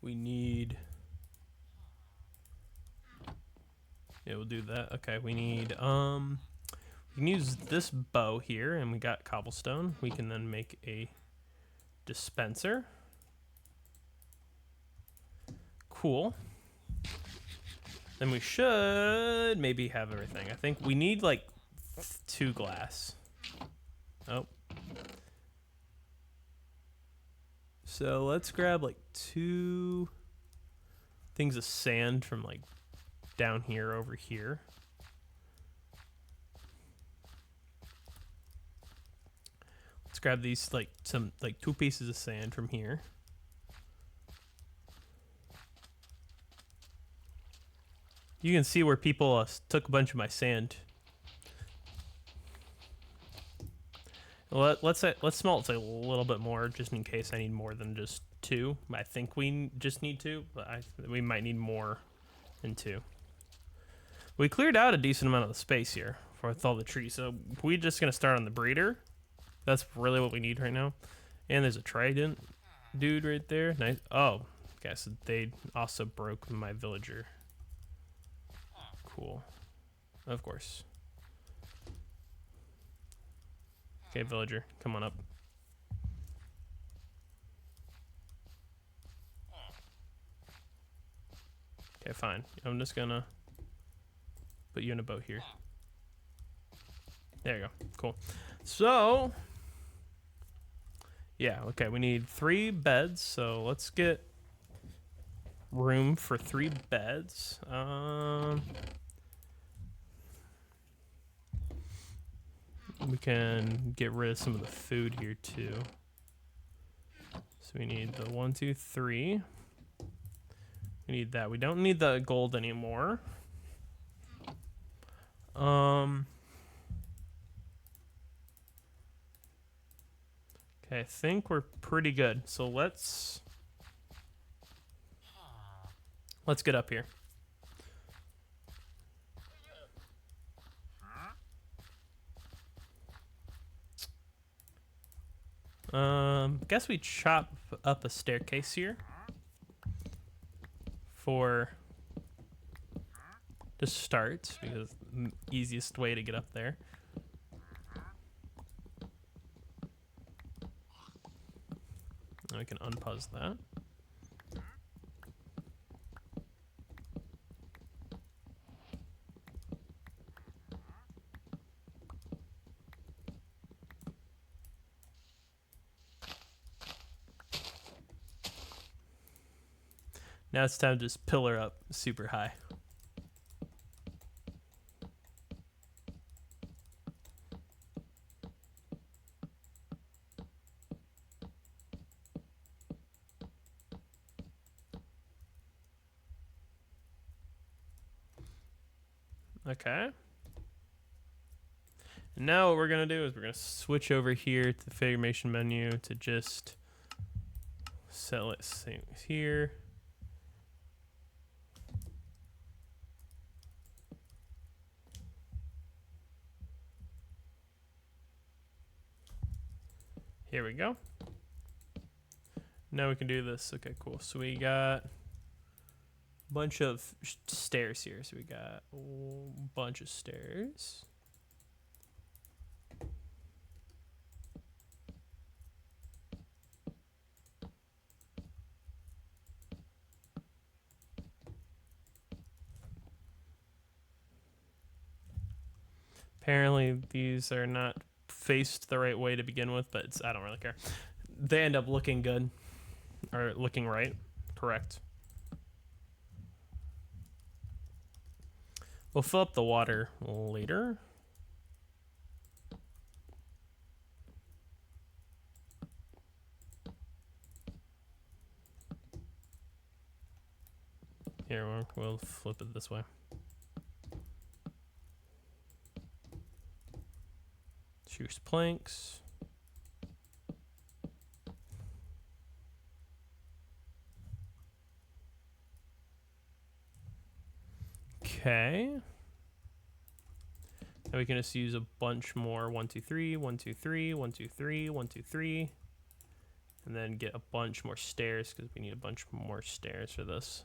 We need... Yeah, we'll do that. Okay, we need, we can use this bow here, and we got cobblestone. We can then make a dispenser. Cool. Then we should maybe have everything. I think we need like 2 glass. Oh. So let's grab like 2 things of sand from like down here over here. Let's grab these like 2 pieces of sand from here. You can see where people took a bunch of my sand. Let's smelt a little bit more just in case I need more than just 2. I think we just need 2, but we might need more than 2. We cleared out a decent amount of the space here with all the trees, so we're just gonna start on the breeder. That's really what we need right now. And there's a trident dude right there. Nice. Oh, okay, so they also broke my villager. Cool. Of course. Okay, villager, come on up. Okay, fine. I'm just gonna put you in a boat here. There you go. Cool. So, yeah, okay, we need 3 beds, so let's get room for 3 beds. We can get rid of some of the food here too. So we need the 1, 2, 3. We need that. We don't need the gold anymore. Okay, I think we're pretty good. So let's get up here. Guess we chop up a staircase here for to start, because the easiest way to get up there. And we can unpause that. Now it's time to just pillar up super high. Okay. And now what we're going to do is we're going to switch over here to the configuration menu to just sell it here. Here we go. Now we can do this. Okay, cool. So we got a bunch of stairs here. So we got a bunch of stairs. Apparently these are not faced the right way to begin with, but I don't really care. They end up looking good, or looking right, correct. We'll fill up the water later. Here, we'll flip it this way. Choose planks. Okay. Now we can just use a bunch more 1, 2, 3, 1, 2, 3, 1, 2, 3, 1, 2, 3, and then get a bunch more stairs because we need a bunch more stairs for this.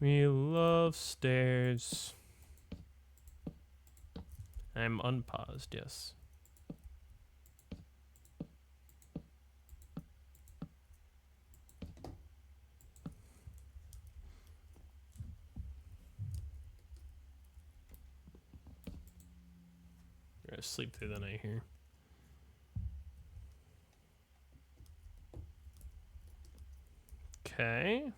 We love stairs. I'm unpaused, yes. We're gonna sleep through the night here. Okay.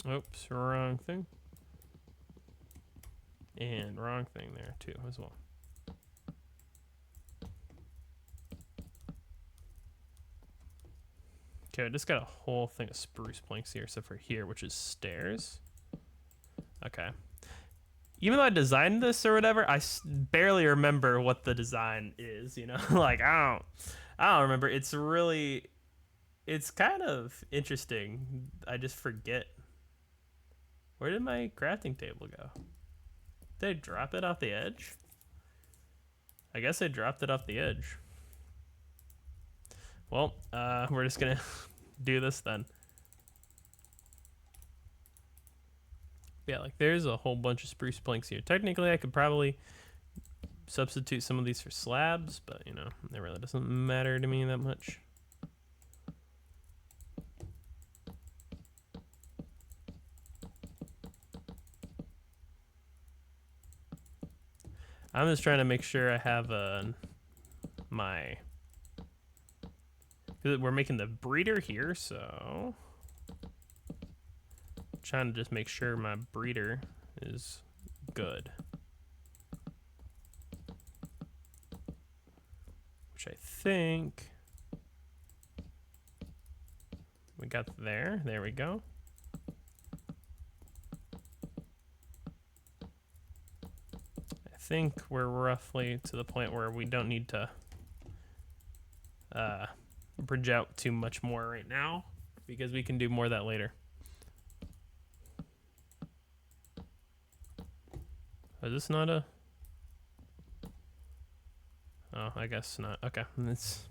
Oops, wrong thing. And wrong thing there too as well. Okay, I just got a whole thing of spruce planks here, except for here, which is stairs. Okay. Even though I designed this or whatever, I barely remember what the design is, you know? Like, I don't remember. It's kind of interesting. I just forget. Where did my crafting table go? Did I drop it off the edge? I guess I dropped it off the edge. Well, we're just gonna do this then. Yeah, like there's a whole bunch of spruce planks here. Technically, I could probably substitute some of these for slabs, but you know, it really doesn't matter to me that much. I'm just trying to make sure I have we're making the breeder here, so I'm trying to just make sure my breeder is good. Which I think we got there. There we go. I think we're roughly to the point where we don't need to bridge out too much more right now because we can do more of that later. Is this not a... Oh, I guess not. Okay, it's...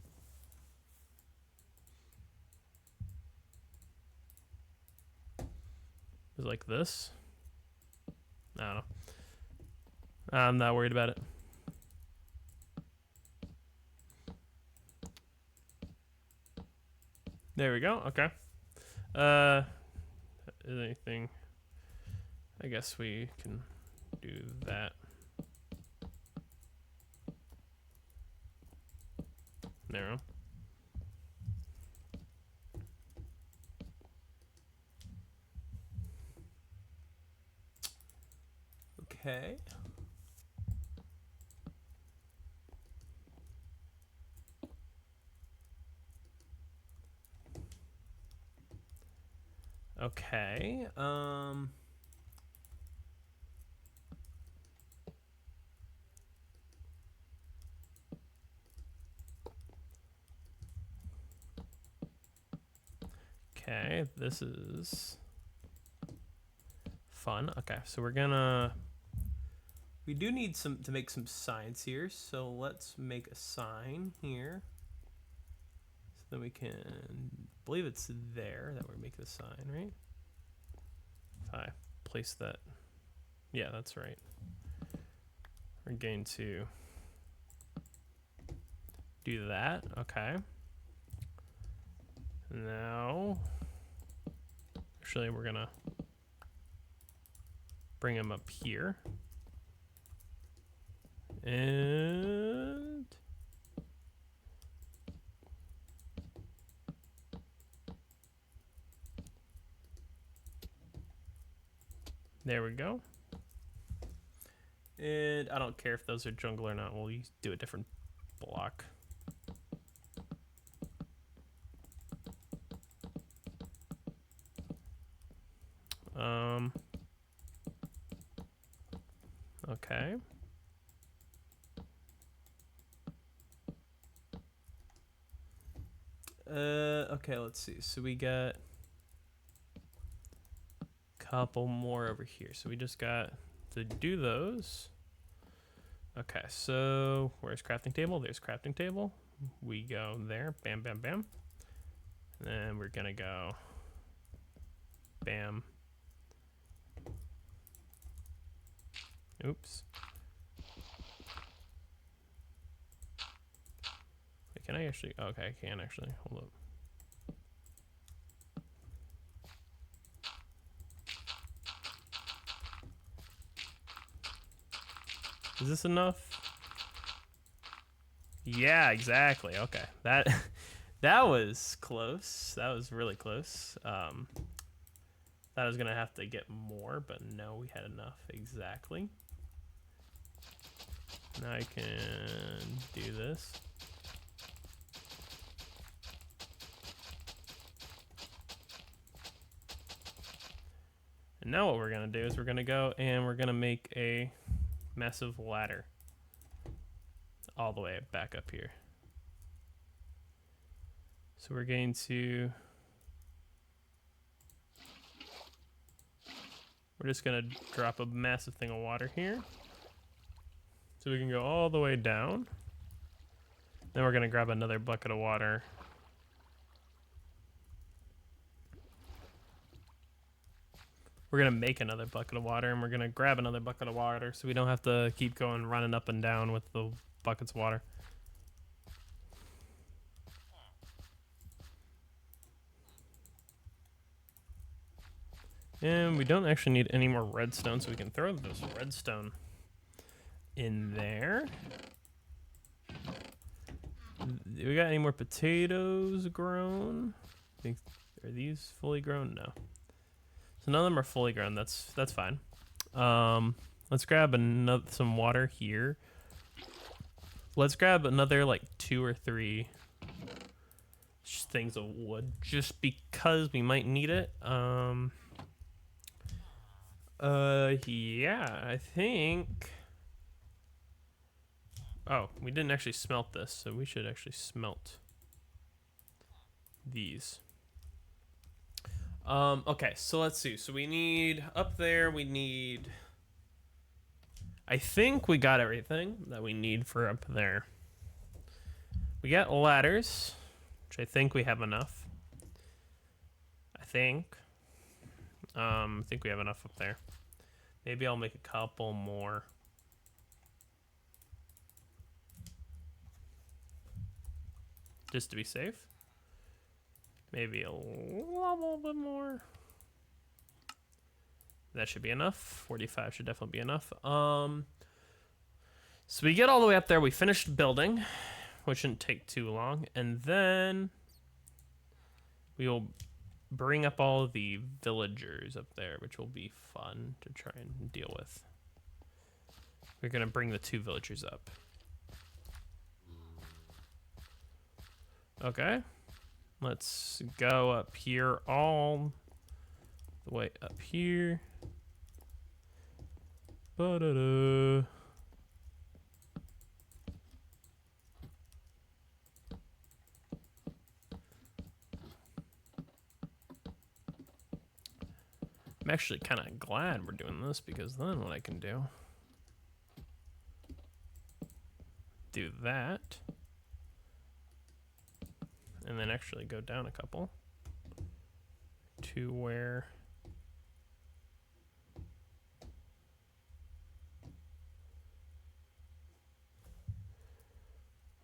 Is like this? I don't know. I'm not worried about it. There we go. Okay. Uh, is anything? I guess we can do that. There. Okay. Okay. Okay, this is fun. Okay, so we do need to make some signs here, so let's make a sign here. So then we can, I believe it's there that we're making the sign, right? If I place that, yeah, that's right. We're going to do that, okay. Now, actually we're gonna bring him up here. And there we go. And I don't care if those are jungle or not. We'll do a different block. Okay. Okay, let's see. So we got a couple more over here. So we just got to do those. Okay, so where's crafting table? There's crafting table. We go there. Bam, bam, bam. And then we're gonna go bam. Oops. Wait, can I actually? Okay, I can actually. Hold up. Is this enough? Yeah, exactly. Okay, that that was close. That was really close. Thought I was gonna have to get more, but no, we had enough exactly. Now I can do this. And now what we're gonna do is we're gonna go and we're gonna make a massive ladder all the way back up here. So we're going to, we're just gonna drop a massive thing of water here. So we can go all the way down. Then we're gonna grab another bucket of water. We're gonna make another bucket of water and we're gonna grab another bucket of water so we don't have to keep going running up and down with the buckets of water. And we don't actually need any more redstone, so we can throw this redstone in there. We got any more potatoes grown? I think, are these fully grown? No. So none of them are fully grown. That's fine. Let's grab some water here. Let's grab another like 2 or 3 things of wood, just because we might need it. Yeah, I think. Oh, we didn't actually smelt this, so we should actually smelt these. Okay, so let's see. So we need up there, we need, I think we got everything that we need for up there. We got ladders, which I think we have enough. I think we have enough up there. Maybe I'll make a couple more. Just to be safe. Maybe a little bit more. That should be enough. 45 should definitely be enough. So we get all the way up there. We finished building, which shouldn't take too long. And then we will bring up all the villagers up there, which will be fun to try and deal with. We're going to bring the 2 villagers up. Okay. Let's go up here all the way up here. Ba-da-da. I'm actually kind of glad we're doing this because then what I can do that and then actually go down a couple to where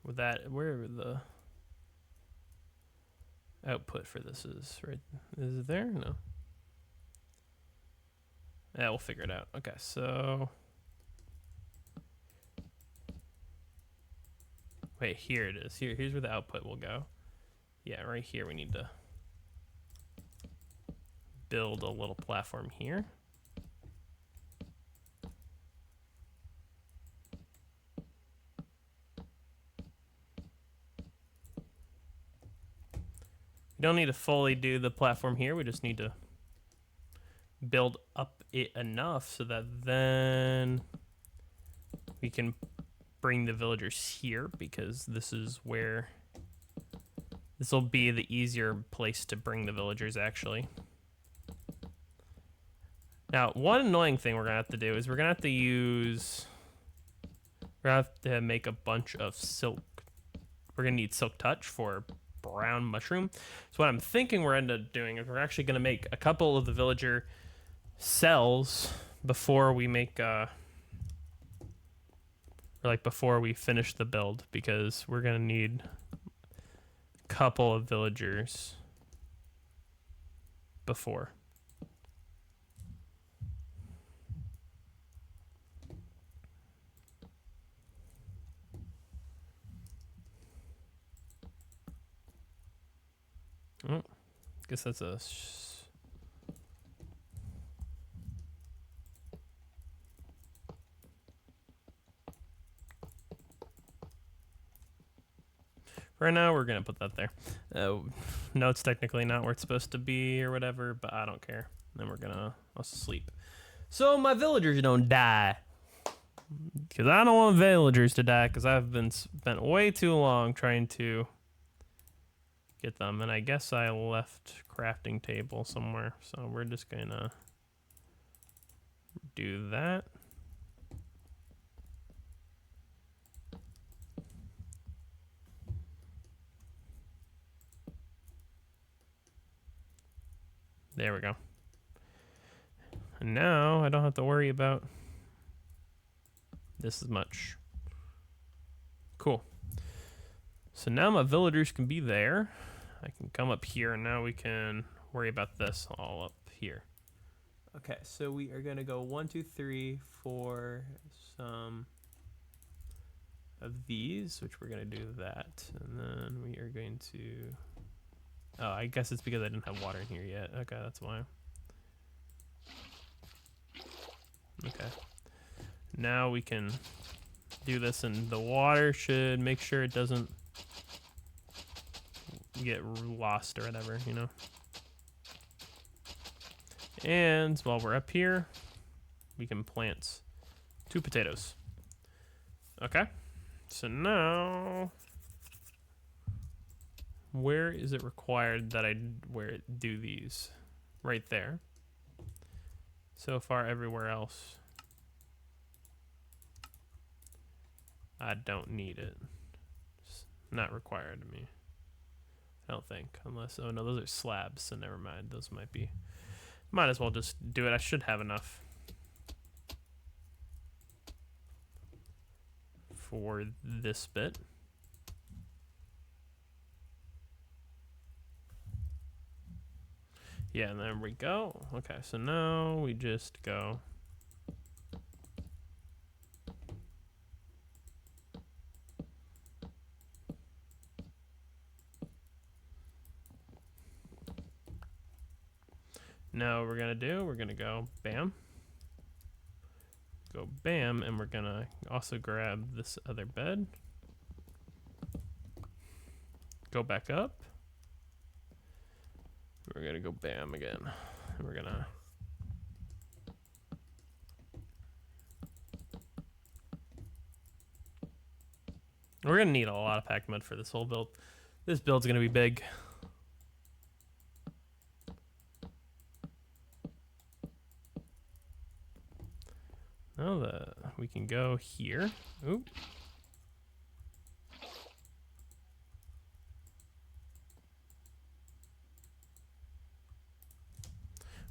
with that where the output for this is, right? Is it there? No. Yeah, we'll figure it out. Okay, so wait, here it is. Here's where the output will go. Yeah, right here we need to build a little platform here. We don't need to fully do the platform here. We just need to build up it enough so that then we can bring the villagers here, because this is where this will be the easier place to bring the villagers actually. Now, one annoying thing we're gonna have to do is we're gonna have to make a bunch of silk. We're gonna need silk touch for brown mushroom. So what I'm thinking we're end up doing is we're actually gonna make a couple of the villager cells before we make before we finish the build, because we're gonna need a couple of villagers before. Oh, guess that's a right now we're gonna put that there. No, it's technically not where it's supposed to be or whatever, but I don't care. Then we're gonna sleep, so my villagers don't die, because I don't want villagers to die, because I've been spent way too long trying to get them, and I guess I left crafting table somewhere, so we're just gonna do that. There we go. And now I don't have to worry about this as much. Cool. So now my villagers can be there. I can come up here, and now we can worry about this all up here. Okay, so we are gonna go 1, 2, 3 for some of these, which we're gonna do that, and then we are going to. Oh, I guess it's because I didn't have water in here yet. Okay, that's why. Okay. Now we can do this, and the water should make sure it doesn't get lost or whatever, you know. And while we're up here, we can plant 2 potatoes. Okay. So now, where is it required that I do these? Right there. So far, everywhere else, I don't need it. It's not required to me, I don't think, unless, oh no, those are slabs, so never mind. Those might be, might as well just do it. I should have enough for this bit. Yeah, and there we go. Okay, so now we just go. Now what we're gonna do, we're gonna go bam. Go bam, and we're gonna also grab this other bed. Go back up. We're gonna go bam again. And we're gonna need a lot of packed mud for this whole build. This build's gonna be big. Now we can go here. Oop.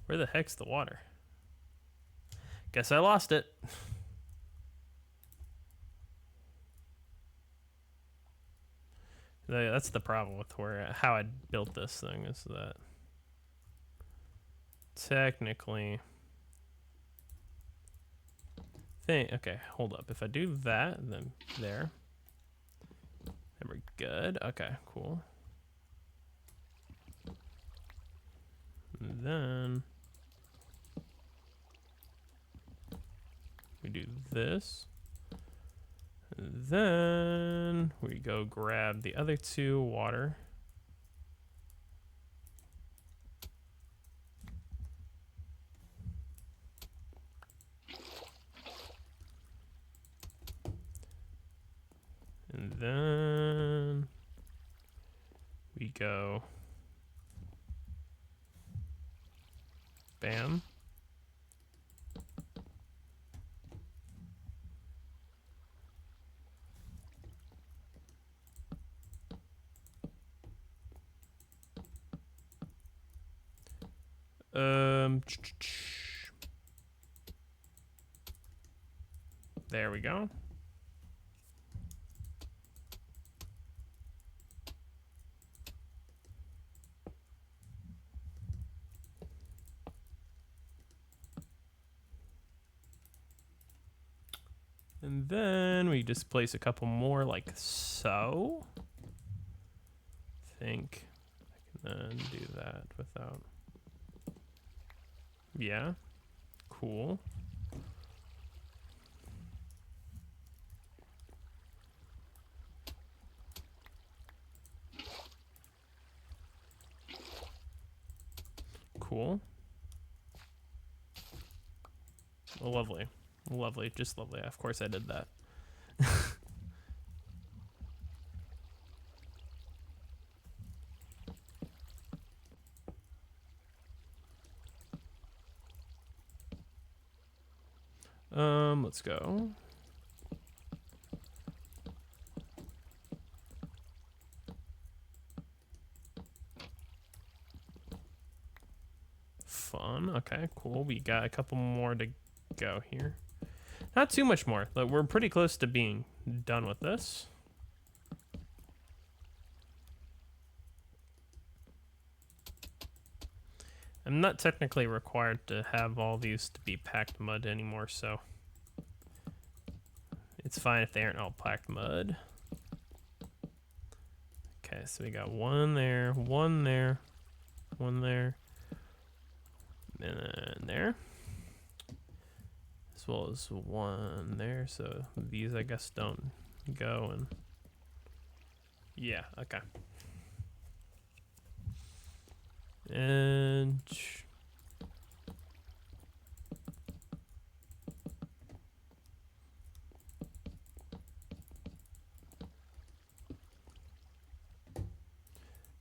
Where the heck's the water? Guess I lost it. That's the problem with how I built this thing, is that technically okay, hold up. If I do that, then there. And we're good. Okay, cool. And then we do this. And then we go grab the other two water. And then we go bam. There we go. And then we just place a couple more like so. I think I can then do that without. Yeah, cool. Cool. Oh, lovely. Lovely, just lovely. Of course I did that. Let's go. Fun. Okay, cool. We got a couple more to go here. Not too much more. Like, we're pretty close to being done with this. I'm not technically required to have all these to be packed mud anymore, so it's fine if they aren't all packed mud. Okay, so we got one there, one there, one there, and then there. As well as one there, so these I guess don't go, and yeah, okay. And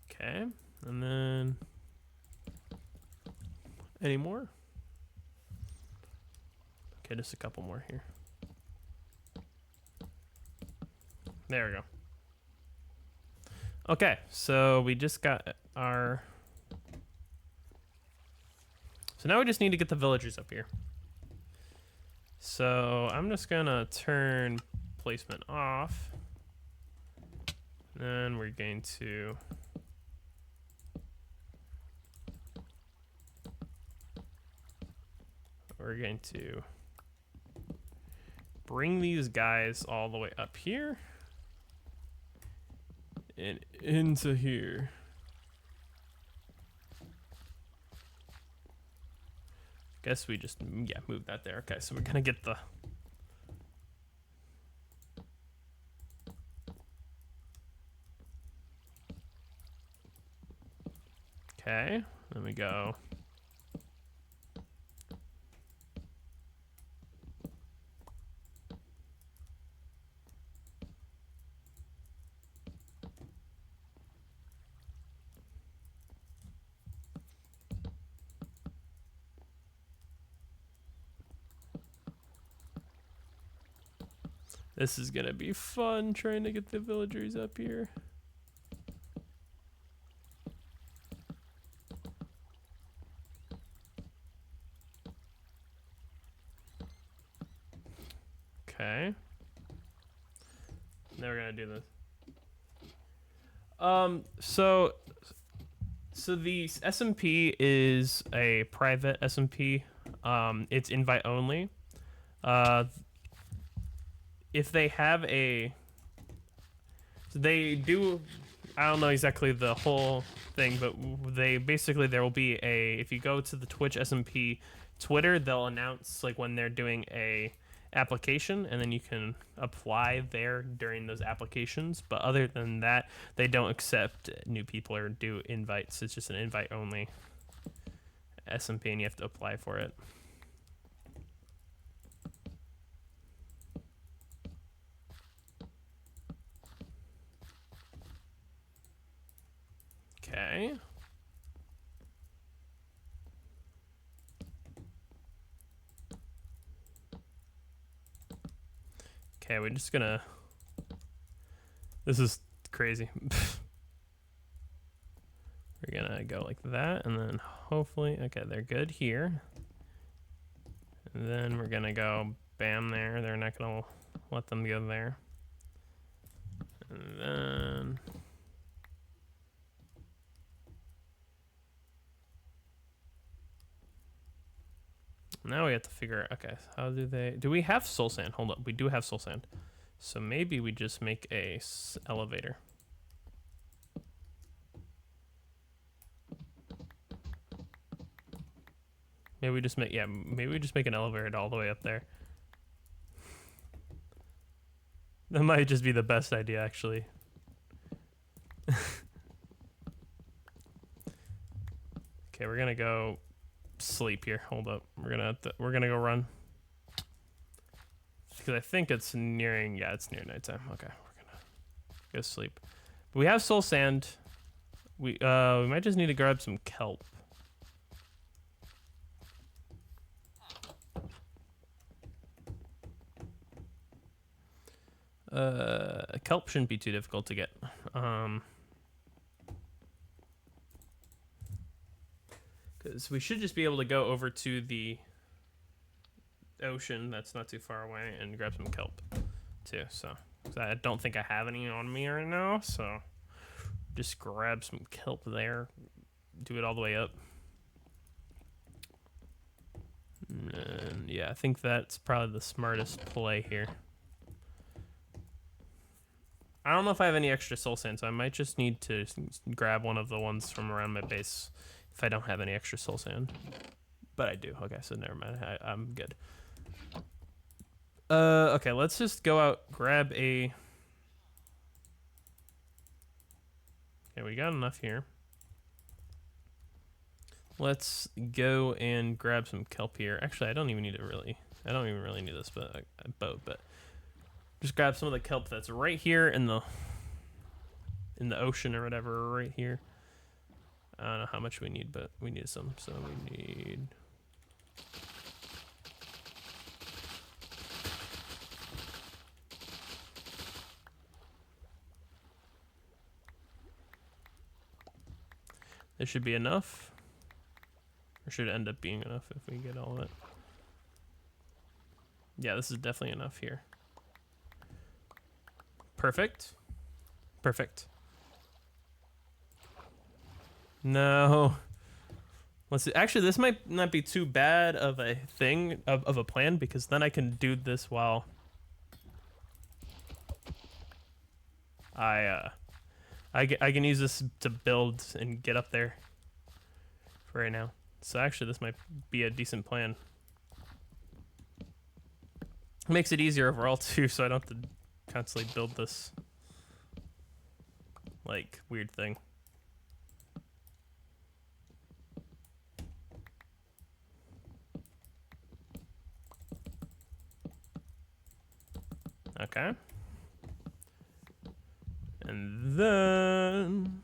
okay, and then any more? Okay, just a couple more here. There we go. Okay, so we just got our... So now we just need to get the villagers up here. So I'm just gonna turn placement off. Then we're going to... we're going to bring these guys all the way up here and into here. Guess we just, yeah, move that there. Okay, so we're gonna get the... Okay, then we go. This is gonna be fun trying to get the villagers up here. Okay. Now we're gonna do this. So the SMP is a private SMP. It's invite only. If they have a, so they do, I don't know exactly the whole thing, but they basically, there will be a, if you go to the Twitch SMP Twitter, they'll announce like when they're doing a application, and then you can apply there during those applications. But other than that, they don't accept new people or do invites. It's just an invite only SMP, and you have to apply for it. Okay. Okay, we're just gonna... This is crazy. We're gonna go like that, and then hopefully... Okay, they're good here. And then we're gonna go bam there. They're not gonna let them go there. And then... Now we have to figure out, okay, how do we have soul sand? Hold up, we do have soul sand. So maybe we just make a elevator. Maybe we just make, yeah, maybe we just make an elevator all the way up there. That might just be the best idea, actually. Okay, we're gonna go sleep here. Hold up, we're gonna go run because I think it's nearing. Yeah, it's near nighttime. Okay, we're gonna go sleep. But we have soul sand. We might just need to grab some kelp. Kelp shouldn't be too difficult to get. Because we should just be able to go over to the ocean that's not too far away and grab some kelp too. So I don't think I have any on me right now, so just grab some kelp there, do it all the way up. And yeah, I think that's probably the smartest play here. I don't know if I have any extra soul sand, so I might just need to grab one of the ones from around my base if I don't have any extra soul sand. But I do. Okay, so never mind. I'm good. Okay, let's just go out, grab a... Okay, we got enough here. Let's go and grab some kelp here. Actually, I don't even really need this boat, but just grab some of the kelp that's right here in the ocean or whatever, right here. I don't know how much we need, but we need some. So we need... This should be enough. Or should end up being enough if we get all of it. Yeah, this is definitely enough here. Perfect. Perfect. No. Let's see. Actually, this might not be too bad of a thing of a plan, because then I can do this while I can use this to build and get up there for right now. So actually, this might be a decent plan. Makes it easier overall too, so I don't have to constantly build this like weird thing. Okay. And then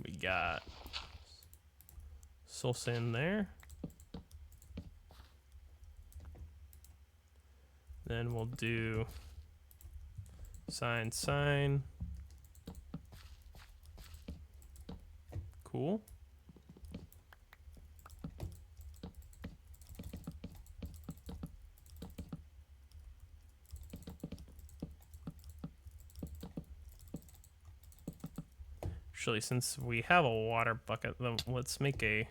we got soul sand there. Then we'll do sign. Cool. Actually, since we have a water bucket, then let's make a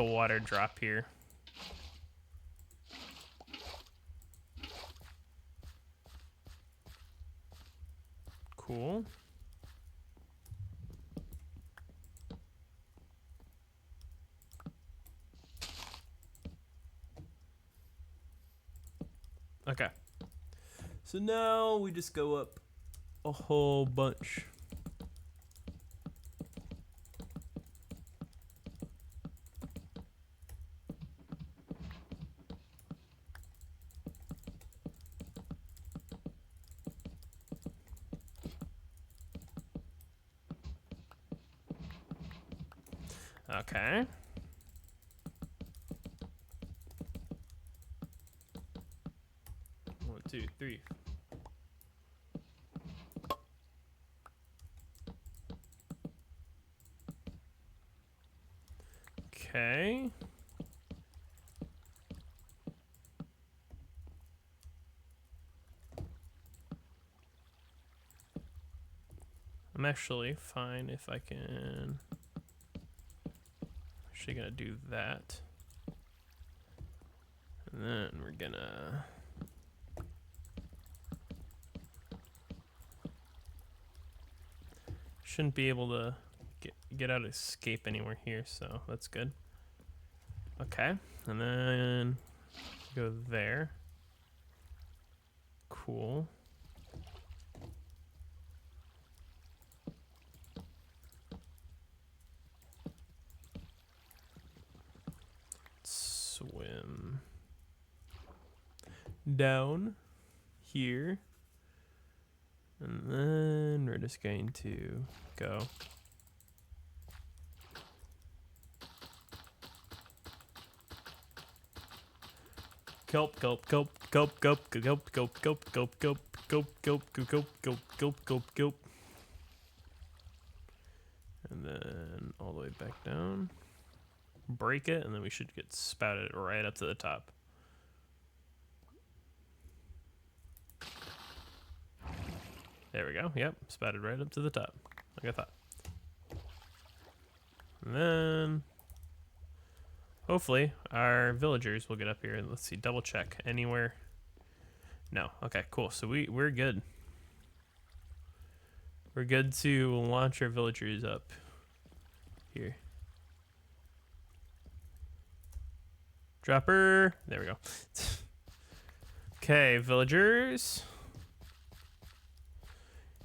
water drop here. Cool. Okay. So now we just go up a whole bunch. Okay. One, two, three. Okay. I'm actually fine if I can. Actually gonna do that. And then we're gonna shouldn't be able to get out of escape anywhere here, so that's good. Okay, and then go there. Cool. Swim down here. And then we're just going to go. Gulp, gulp, gulp, gulp, gulp, gulp, gulp, gulp, gulp, gulp, gulp, gulp, gulp, gulp, gulp, gulp, gulp. And then all the way back down. Break it, and then we should get spouted right up to the top. There we go. Yep, spouted right up to the top, like I thought. And then hopefully our villagers will get up here. Let's see, double check anywhere. No. Okay, cool. So we're good. We're good to launch our villagers up here. Dropper. There we go. Okay, villagers.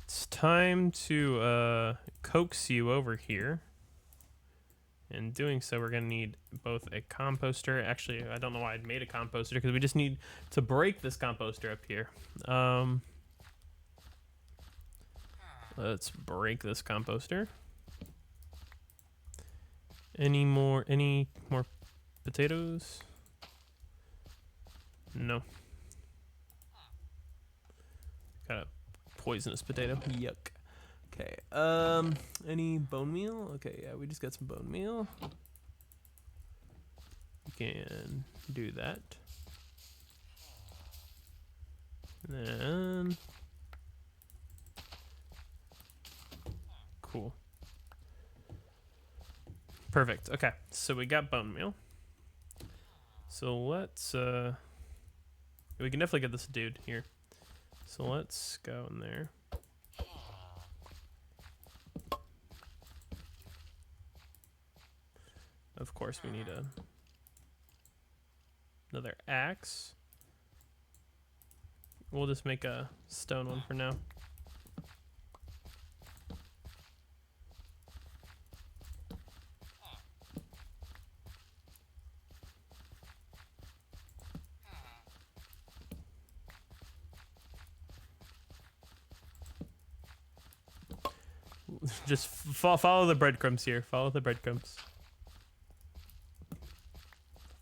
It's time to coax you over here. In doing so, we're going to need both a composter. Actually, I don't know why I made a composter, because we just need to break this composter up here. Let's break this composter. Any more potatoes? No. Got a poisonous potato. Yuck. Okay. Any bone meal? Okay, yeah, we just got some bone meal. We can do that. And cool. Perfect. Okay, so we got bone meal. So let's we can definitely get this dude here. So let's go in there. Of course, we need another axe. We'll just make a stone one for now. Just follow the breadcrumbs here. Follow the breadcrumbs.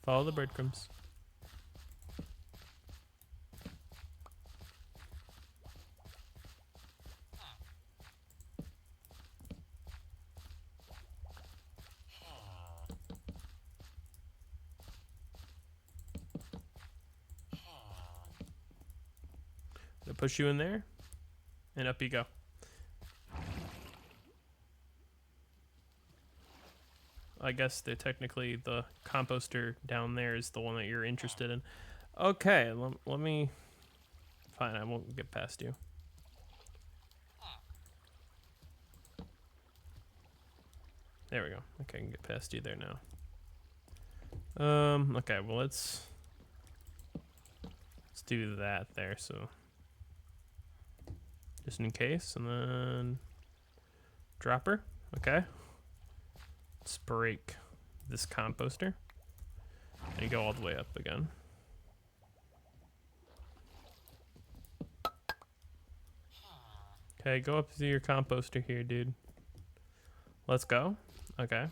Follow the breadcrumbs. I'll push you in there, and up you go. I guess technically the composter down there is the one that you're interested in. Okay, let me... Fine, I won't get past you. There we go. Okay, I can get past you there now. Okay, well let's do that there, so just in case, and then dropper. Okay. Let's break this composter. And you go all the way up again. Okay, go up to your composter here, dude. Let's go. Okay.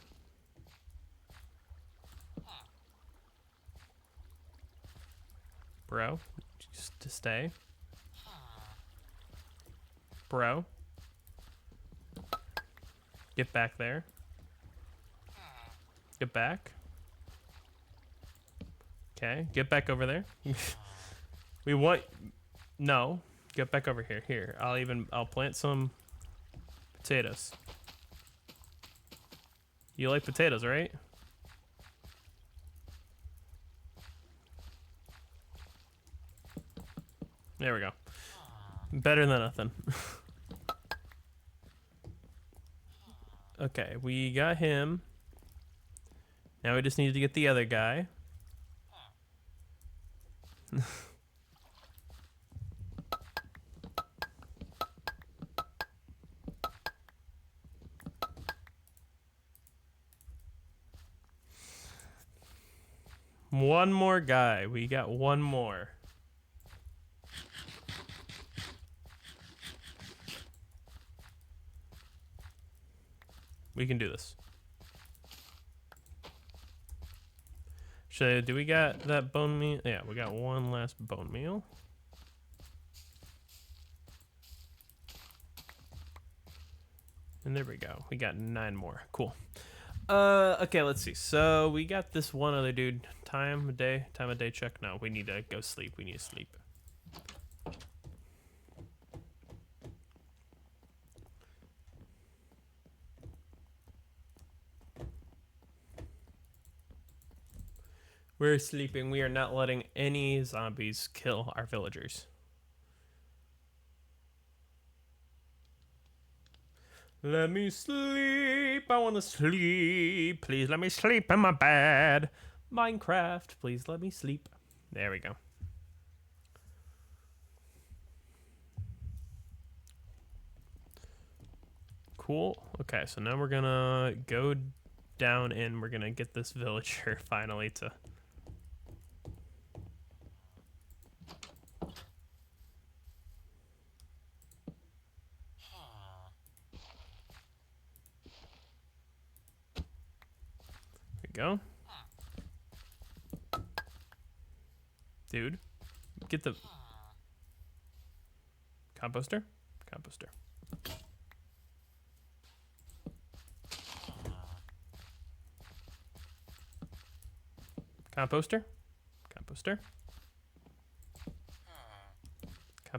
Bro, just to stay. Bro. Get back there. Get back. Okay, get back over there. We want... No. Get back over here. Here, I'll plant some potatoes. You like potatoes, right? There we go. Better than nothing. Okay, we got him. Now we just need to get the other guy. One more guy. We got one more. We can do this. Do we got that bone meal? Yeah, we got one last bone meal. And there we go. We got 9 more. Cool. Okay, let's see. So we got this one other dude. Time of day check. No, we need to go sleep. We need to sleep. We're sleeping. We are not letting any zombies kill our villagers. Let me sleep. I want to sleep. Please let me sleep in my bed. Minecraft, please let me sleep. There we go. Cool. Okay, so now we're gonna go down and we're gonna get this villager finally to... Go. Dude, get the composter. Composter.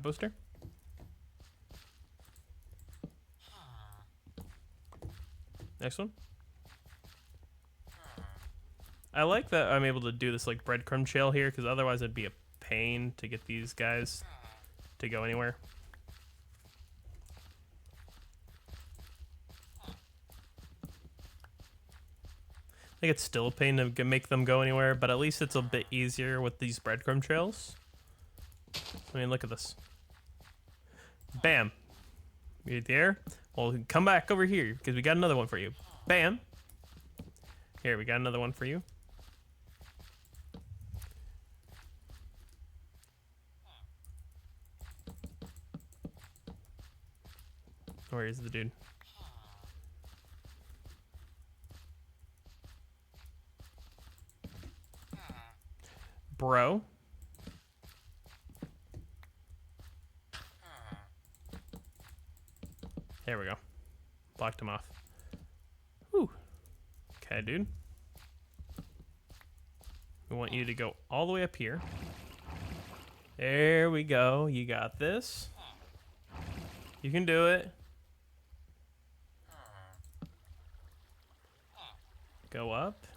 composter. Next one. I like that I'm able to do this like breadcrumb trail here, because otherwise it'd be a pain to get these guys to go anywhere. I think it's still a pain to make them go anywhere, but at least it's a bit easier with these breadcrumb trails. I mean, look at this. Bam. You're there? Well, come back over here, because we got another one for you. Bam. Here, we got another one for you. Where is the dude? Bro. There we go. Blocked him off. Whew. Okay, dude. We want you to go all the way up here. There we go. You got this. You can do it. Go up.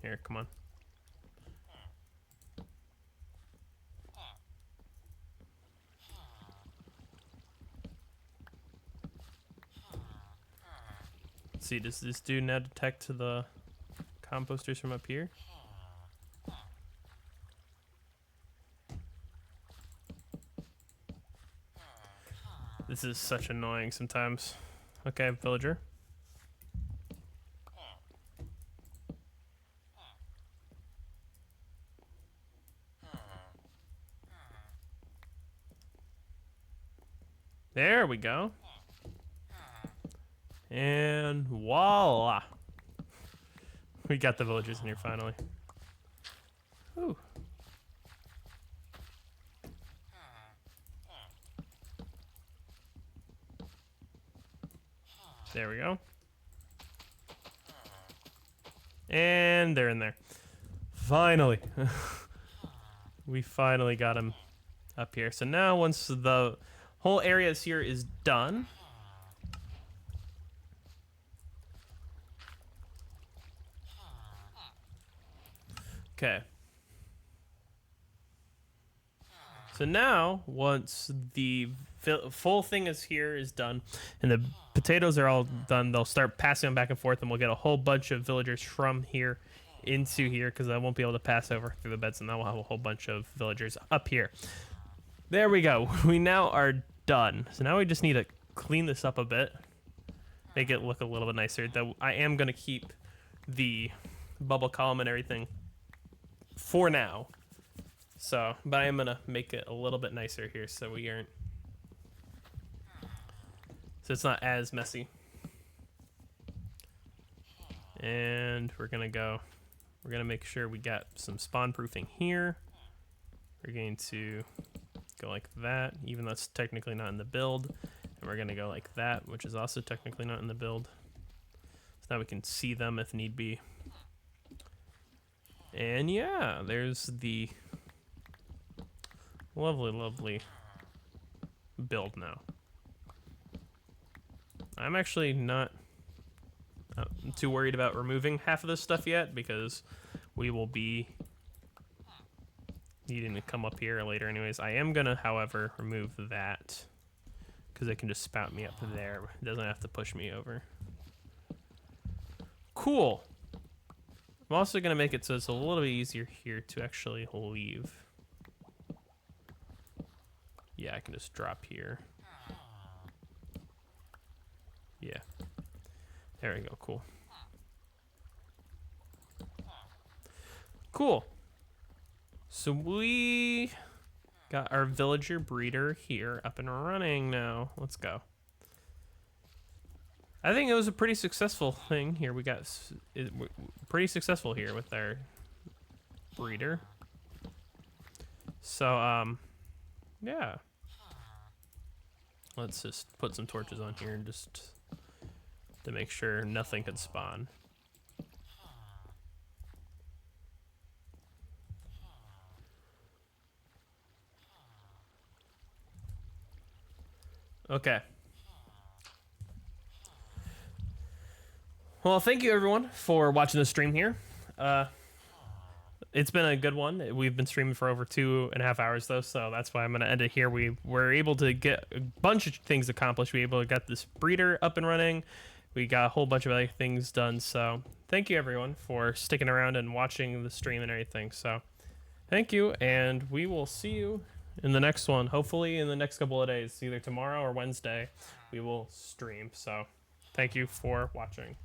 Here, come on. Let's see, does this dude now detect the composters from up here? This is such annoying sometimes. Okay, villager. There we go. And voila. We got the villagers in here finally. Ooh. There we go. And they're in there. Finally. We finally got him up here. So now once the whole area here is done, okay. So now, once the full thing is done, and the potatoes are all done, they'll start passing them back and forth, and we'll get a whole bunch of villagers from here into here, because I won't be able to pass over through the beds, and then we'll have a whole bunch of villagers up here. There we go. We now are done. So now we just need to clean this up a bit, make it look a little bit nicer. Though I am going to keep the bubble column and everything for now. So, but I am going to make it a little bit nicer here so we aren't, so it's not as messy. And we're going to make sure we got some spawn proofing here. We're going to go like that, even though it's technically not in the build. And we're going to go like that, which is also technically not in the build. So now we can see them if need be. And yeah, there's the lovely, lovely build now. I'm actually not too worried about removing half of this stuff yet, because we will be needing to come up here later anyways. I am gonna, however, remove that, because it can just spout me up there. It doesn't have to push me over. Cool. I'm also gonna make it so it's a little bit easier here to actually leave. Yeah, I can just drop here. Yeah. There we go, cool. Cool. So we got our villager breeder here up and running now. Let's go. I think it was a pretty successful thing here. We got pretty successful here with our breeder. So, yeah. Let's just put some torches on here just to make sure nothing can spawn. Okay. Well, thank you everyone for watching the stream here. It's been a good one. We've been streaming for over 2.5 hours though, so that's why I'm gonna end it here. We were able to get a bunch of things accomplished. We were able to get this breeder up and running. We got a whole bunch of other things done. So thank you everyone for sticking around and watching the stream and everything. So thank you, and we will see you in the next one. Hopefully in the next couple of days, either tomorrow or Wednesday, we will stream. So thank you for watching.